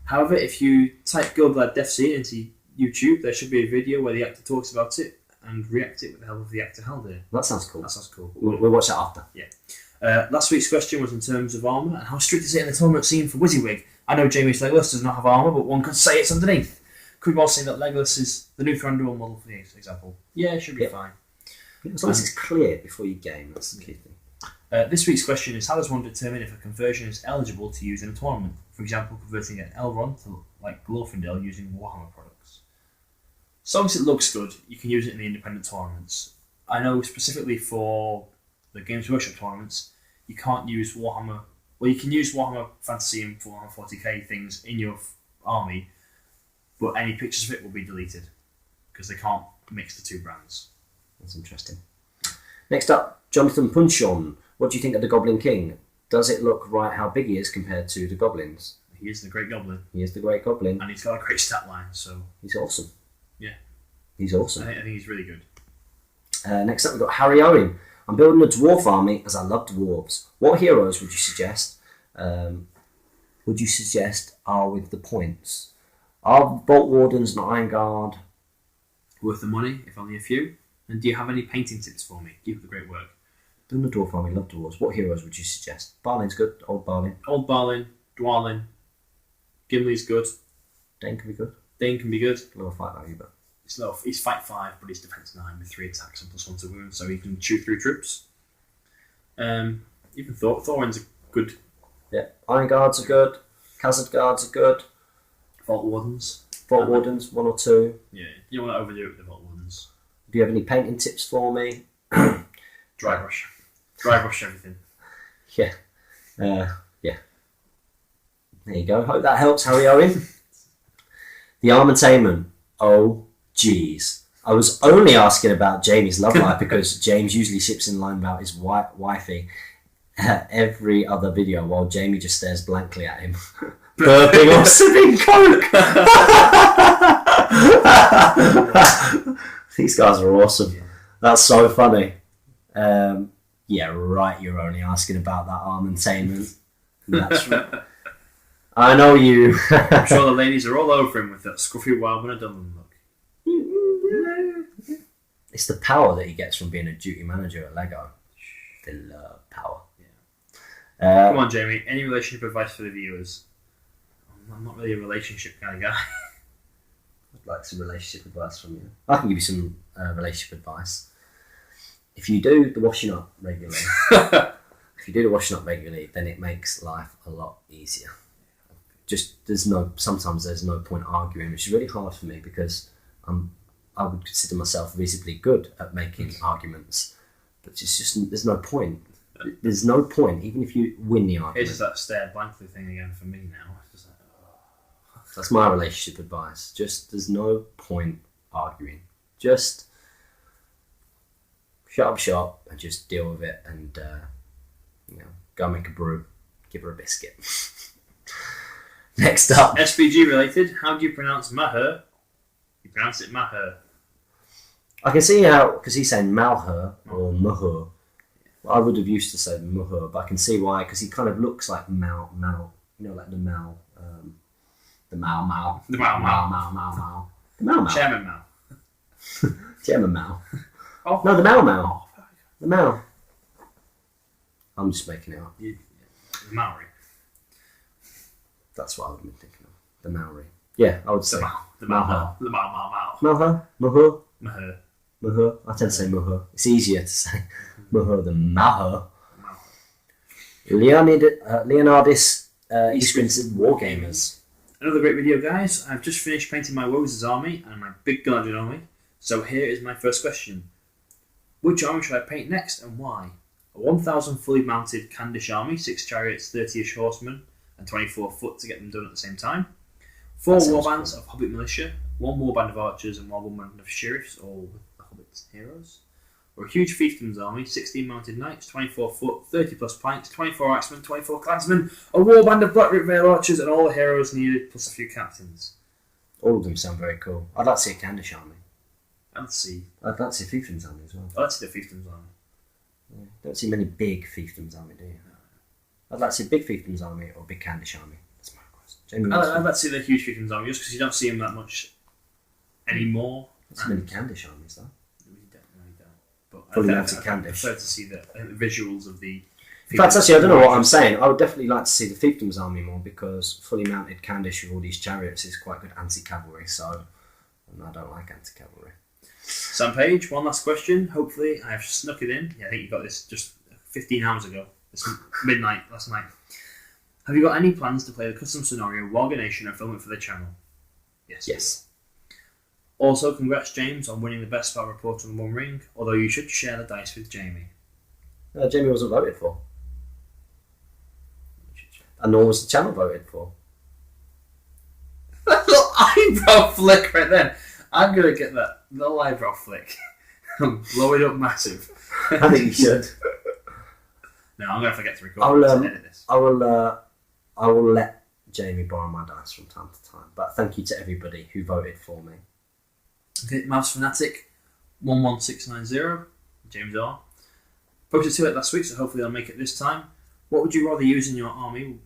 Speaker 3: However, if you type Gilglad Death Scene into YouTube, there should be a video where the actor talks about it and react it with the help of the actor Haldir.
Speaker 4: That sounds cool.
Speaker 3: That sounds cool.
Speaker 4: We'll watch that after.
Speaker 3: Yeah. Last week's question was in terms of armour and how strict is it in the tournament scene for Wyzywig? I know Jamie's Legolas does not have armour, but one could say it's underneath. Could we all say that Legolas is the new Thranduil model for the example? Yeah, it should be fine.
Speaker 4: As long as it's clear before you game, that's the key thing.
Speaker 3: This week's question is, how does one determine if a conversion is eligible to use in a tournament? For example, converting an Elrond to like Glorfindel using Warhammer products. As long as it looks good, you can use it in the independent tournaments. I know specifically for the Games Workshop tournaments, you can't use Warhammer. Well, you can use Warhammer Fantasy and Warhammer 40k things in your army, but any pictures of it will be deleted because they can't mix the two brands.
Speaker 4: That's interesting. Next up, Jonathan Punchon. What do you think of the Goblin King? Does it look right how big he is compared to the Goblins?
Speaker 3: He is the Great Goblin.
Speaker 4: He is the Great Goblin.
Speaker 3: And he's got a great stat line, so...
Speaker 4: He's awesome.
Speaker 3: Yeah.
Speaker 4: He's awesome.
Speaker 3: I think he's really good.
Speaker 4: Next up, we've got Harry Owen. I'm building a dwarf army as I love dwarves. What heroes would you suggest? Are with the points? Are Vault Wardens and Iron Guard
Speaker 3: worth the money, if only a few? And do you have any painting tips for me? Keep up the great work.
Speaker 4: Building a dwarf army, love dwarves. What heroes would you suggest? Barlin's good. Old Barlin.
Speaker 3: Old Barlin, Dwarlin. Gimli's good.
Speaker 4: Dane can be good.
Speaker 3: Dane can be good.
Speaker 4: Lower fight value, but...
Speaker 3: He's fight 5, but he's defense 9 with 3 attacks and +1 to wounds, so he can shoot through troops. Even Thorin's a good.
Speaker 4: Yeah, Iron Guards are good. Khazad Guards are good.
Speaker 3: Vault Wardens.
Speaker 4: Vault Wardens, 1 or 2.
Speaker 3: Yeah, you don't want to overdo it with the Vault Wardens.
Speaker 4: Do you have any painting tips for me?
Speaker 3: Dry brush. Dry brush everything.
Speaker 4: Yeah. Yeah. There you go. Hope that helps, Harry Owen. The Armortainment. Oh, jeez. I was only asking about Jamie's love life because James usually ships in line about his wifey every other video while Jamie just stares blankly at him, burping or sipping coke. These guys are awesome. That's so funny. Yeah, right. You're only asking about that Armortainment. That's right. I know you.
Speaker 3: I'm sure the ladies are all over him with that scruffy Wildman Dunham look.
Speaker 4: It's the power that he gets from being a duty manager at Lego. The love power. Yeah.
Speaker 3: Come on, Jamie. Any relationship advice for the viewers? I'm not really a relationship kind of guy.
Speaker 4: I'd like some relationship advice from you. I can give you some relationship advice. If you do the washing up regularly, then it makes life a lot easier. Sometimes there's no point arguing, which is really hard for me because I would consider myself reasonably good at making arguments, but it's just there's no point. There's no point, even if you win the argument.
Speaker 3: It's just that stare blankly thing again for me now. It's just like,
Speaker 4: That's my relationship advice. Just there's no point arguing. Just shut up shop and just deal with it, and go make a brew, give her a biscuit. Next up,
Speaker 3: SBG related. How do you pronounce Maher? You pronounce it Maher.
Speaker 4: I can see how, because he's saying Malher or Muhur. I would have used to say Muhur, but I can see why, because he kind of looks like Mal, like the Mal, the Mal.
Speaker 3: The Mal.
Speaker 4: The Mal.
Speaker 3: Chairman Mal.
Speaker 4: Chairman Mal.
Speaker 3: Oh.
Speaker 4: No, the Mal. The Mal. I'm just making it up.
Speaker 3: The Maori.
Speaker 4: That's what I would have been thinking of. The Maori. Yeah, I would say.
Speaker 3: The Mal. The Mal.
Speaker 4: Malher? Muhur?
Speaker 3: Maher.
Speaker 4: Muhur? I tend to say Muhur. It's easier to say Muhur than Maher. Leonardis Eastgrin's Wargamers.
Speaker 3: Another great video, guys. I've just finished painting my Woes' army and my big Galadriel army. So here is my first question. Which army should I paint next and why? A 1,000 fully mounted Candish army, 6 chariots, 30-ish horsemen, and 24 foot to get them done at the same time. 4 warbands of Hobbit militia, 1 warband of archers, and 1 warband of sheriffs, all with the Hobbit's heroes. Or a huge fiefdom's army, 16 mounted knights, 24 foot, 30 plus planks, 24 axemen, 24 clansmen, a warband of Blackroot Vale archers, and all the heroes needed, plus a few captains.
Speaker 4: All of them sound very cool. I'd like to see a Candish army.
Speaker 3: I'd like to see
Speaker 4: a fiefdom's army as well.
Speaker 3: I'd like to see the fiefdom's army.
Speaker 4: Yeah. Don't see many big fiefdom's army, do you?
Speaker 3: No.
Speaker 4: I'd like to see big fiefdoms army or big Candish army. That's my request. Jamie,
Speaker 3: I'd like to see the huge fiefdoms army just because you don't see them that much anymore.
Speaker 4: That's many Candish armies though.
Speaker 3: We don't. But
Speaker 4: Fully
Speaker 3: I
Speaker 4: mounted Candish.
Speaker 3: prefer to see the visuals of the.
Speaker 4: In fact, actually, I don't know what I'm saying. I would definitely like to see the fiefdoms army more because fully mounted Candish with all these chariots is quite good anti-cavalry. So, and I don't like anti-cavalry.
Speaker 3: Sam Page, one last question. Hopefully, I have snuck it in. Yeah, I think you got this just 15 hours ago. It's midnight last night. Have you got any plans to play the custom scenario Warga Nation and film it for the channel? Yes. Also, congrats James on winning the best spell report on the One Ring, although you should share the dice with Jamie.
Speaker 4: Jamie wasn't voted for. And nor was the channel voted for.
Speaker 3: That little eyebrow flick right then. I'm going to get that little eyebrow flick and blow it up massive.
Speaker 4: I think you should.
Speaker 3: No, I'm going to forget to record this and edit this.
Speaker 4: I will let Jamie borrow my dice from time to time. But thank you to everybody who voted for me.
Speaker 3: Okay, Mouse Fanatic 11690, James R. Posted to it last week, so hopefully I'll make it this time. What would you rather use in your army?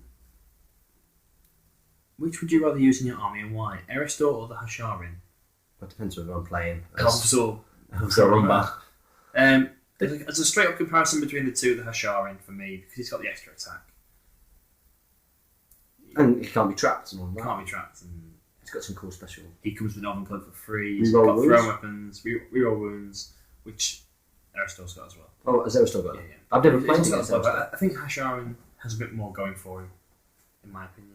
Speaker 3: Which would you rather use in your army and why? Eristor or the Hasharin?
Speaker 4: It depends whether I'm playing.
Speaker 3: As a straight up comparison between the two, the Hasharin for me, because he's got the extra attack.
Speaker 4: And he can't be trapped and all that.
Speaker 3: Can't be trapped. And
Speaker 4: he's got some cool special.
Speaker 3: He comes with Northern Club for free. He's got thrown weapons, reroll wounds, which Eristor's got as well.
Speaker 4: Oh, has Eristor got it?
Speaker 3: Yeah.
Speaker 4: I've never played against
Speaker 3: Eristor. I think Hasharin has a bit more going for him, in my opinion.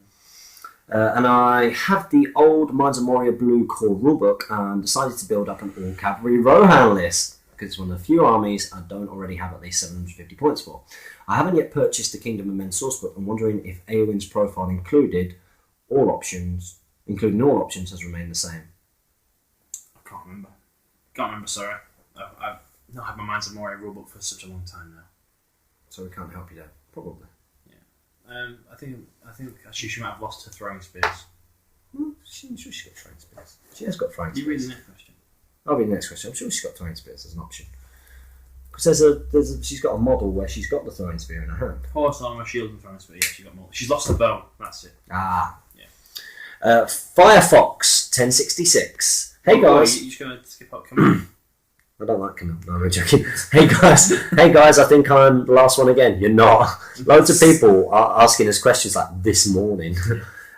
Speaker 4: And I have the old Minds of Moria Blue Core rulebook and decided to build up an all-cavalry Rohan list because it's one of the few armies I don't already have at least 750 points for. I haven't yet purchased the Kingdom of Men sourcebook and wondering if Eowyn's profile including all options has remained the same.
Speaker 3: I can't remember, sorry. I've not had my Minds of Moria rulebook for such a long time now.
Speaker 4: So we can't help you there, probably.
Speaker 3: I think actually she might have lost her throwing spears.
Speaker 4: I'm sure she's got throwing spears. She has got throwing spears.
Speaker 3: You read the next question.
Speaker 4: I'll read the next question. I'm sure she's got throwing spears as an option. Because she's got a model where she's got the throwing spear in her hand.
Speaker 3: Horse armor, shield, and throwing spear. Yeah, she got more. She's lost the bow. That's it.
Speaker 4: Ah.
Speaker 3: Yeah.
Speaker 4: Firefox 1066. Hey guys.
Speaker 3: You're just gonna skip up. Come on.
Speaker 4: I don't like Camille. No, I'm joking. Hey guys, I think I'm the last one again. You're not. Loads of people are asking us questions like this morning.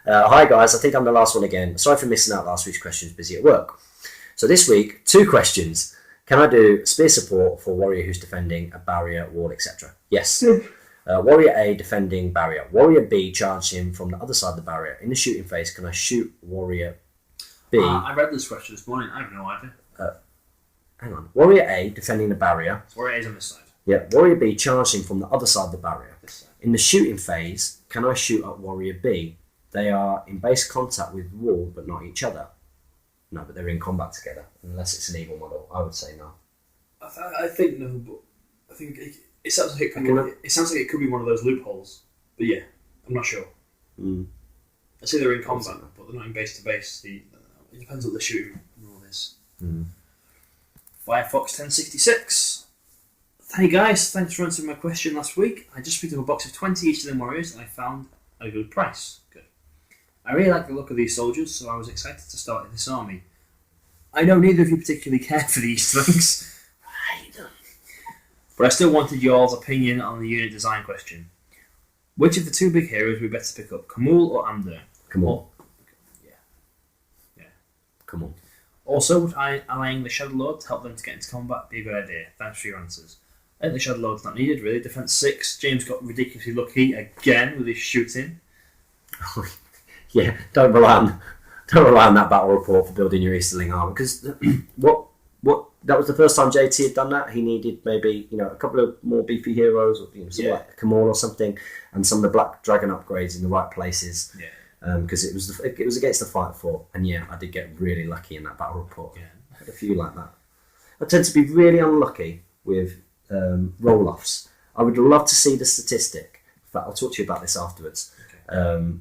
Speaker 4: Hi guys, I think I'm the last one again. Sorry for missing out last week's questions, busy at work. So this week, 2 questions. Can I do spear support for warrior who's defending a barrier, wall, etc.? Yes. Warrior A defending barrier. Warrior B charged him from the other side of the barrier. In the shooting phase, can I shoot warrior B?
Speaker 3: I read this question this morning. I have no idea.
Speaker 4: Hang on. Warrior A defending the barrier.
Speaker 3: Warrior A's on this side.
Speaker 4: Yeah. Warrior B charging from the other side of the barrier.
Speaker 3: This side.
Speaker 4: In the shooting phase, can I shoot at Warrior B? They are in base contact with the wall, but not each other. No, but they're in combat together. Unless it's an evil model, I would say no.
Speaker 3: I think no, but I think it sounds like it could be one of those loopholes. But yeah, I'm not sure. I say they're in combat, but they're not in base to base. It depends what the shooting rule is. Firefox 1066. Hey guys, thanks for answering my question last week. I just picked up a box of 20 Easterling Warriors and I found a good price. Good. I really like the look of these soldiers, so I was excited to start this army. I know neither of you particularly care for the Easterlings. I hate them. But I still wanted y'all's opinion on the unit design question. Which of the 2 big heroes would be better to pick up, Kamul or Amdur?
Speaker 4: Kamul.
Speaker 3: Yeah.
Speaker 4: Come on.
Speaker 3: Also, would allying the Shadow Lord to help them to get into combat be a good idea? Thanks for your answers. I think the Shadow Lord's not needed, really. Defense 6. James got ridiculously lucky again with his shooting.
Speaker 4: Yeah, don't rely on that battle report for building your Easterling armor because what that was the first time JT had done that. He needed maybe a couple of more beefy heroes, or like Kamor or something, and some of the Black Dragon upgrades in the right places.
Speaker 3: Yeah.
Speaker 4: Because it was against the Fight for, and yeah, I did get really lucky in that battle report.
Speaker 3: Yeah.
Speaker 4: I had a few like that. I tend to be really unlucky with roll-offs. I would love to see the statistic. In fact, I'll talk to you about this afterwards. Okay.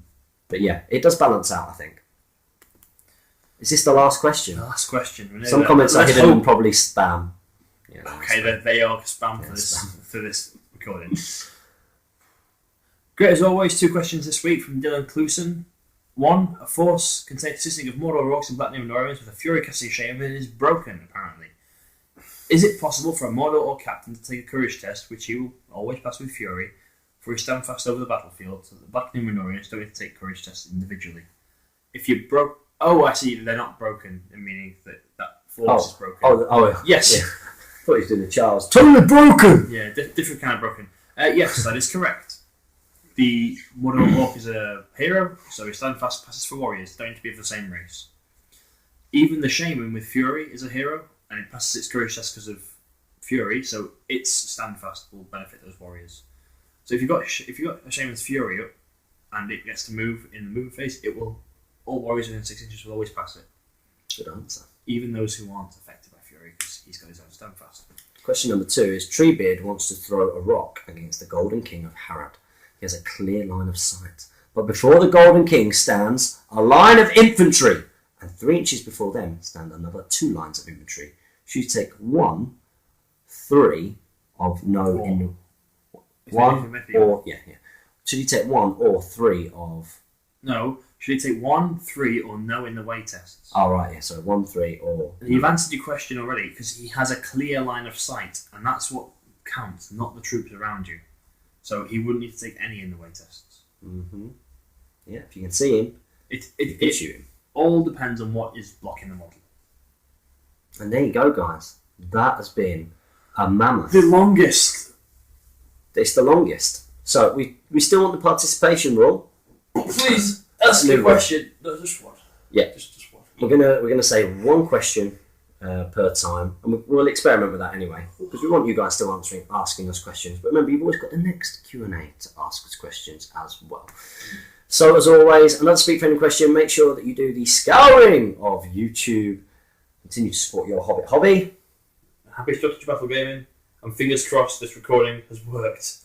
Speaker 4: But yeah, it does balance out, I think. Is this the last question?
Speaker 3: The last question.
Speaker 4: Some comments are hidden and probably spam.
Speaker 3: Yeah, okay, they are spam for this recording. Great as always, 2 questions this week from Dylan Cluson. 1. A force consisting of Mordor orcs and Black Numenoreans with a Fury casting shaman is broken, apparently. Is it possible for a Mordor orc captain to take a courage test, which he will always pass with Fury, for his stand fast over the battlefield, so that the Black Numenoreans don't have to take courage tests individually? If you broke... Oh, I see, they're not broken, meaning that force is broken. Yes.
Speaker 4: Yeah. I thought he was doing the Charles. Totally broken!
Speaker 3: Yeah, different kind of broken. Yes, that is correct. The Mordor orc is a hero, so his stand fast passes for warriors, don't need to be of the same race. Even the shaman with Fury is a hero, and it passes its courage test because of Fury, so its stand fast will benefit those warriors. So if you've got a shaman's Fury up, and it gets to move in the movement phase, it will. All warriors within 6 inches will always pass it.
Speaker 4: Good answer.
Speaker 3: Even those who aren't affected by Fury, because he's got his own stand fast.
Speaker 4: Question number 2 is Treebeard wants to throw a rock against the Golden King of Harad. He has a clear line of sight. But before the Golden King stands a line of infantry, and 3 inches before them stand another 2 lines of infantry. Should you take 1, 3 of no...
Speaker 3: Four.
Speaker 4: In one or... Yeah. Should you take 1 or 3 of...
Speaker 3: No. Should he take 1, 3, or no in the way tests?
Speaker 4: Oh, right, yeah, so 1, 3, or...
Speaker 3: You've answered your question already, because he has a clear line of sight, and that's what counts, not the troops around you. So he wouldn't need to take any in the way tests.
Speaker 4: Mm-hmm. Yeah, if you can see him, you can shoot him.
Speaker 3: All depends on what is blocking the model.
Speaker 4: And there you go, guys. That has been a mammoth.
Speaker 3: The longest.
Speaker 4: It's the longest. So we still want the participation rule.
Speaker 3: Please ask a question. No, just one.
Speaker 4: Yeah.
Speaker 3: Just one.
Speaker 4: We're gonna say 1 question per time, and we'll experiment with that anyway, because we want you guys still asking us questions. But remember, you've always got the next Q&A to ask us questions as well. So as always, another Speak Friendly question. Make sure that you do the scouring of YouTube. Continue to support your Hobbit hobby.
Speaker 3: Happy Strategy Battle Gaming, and fingers crossed this recording has worked.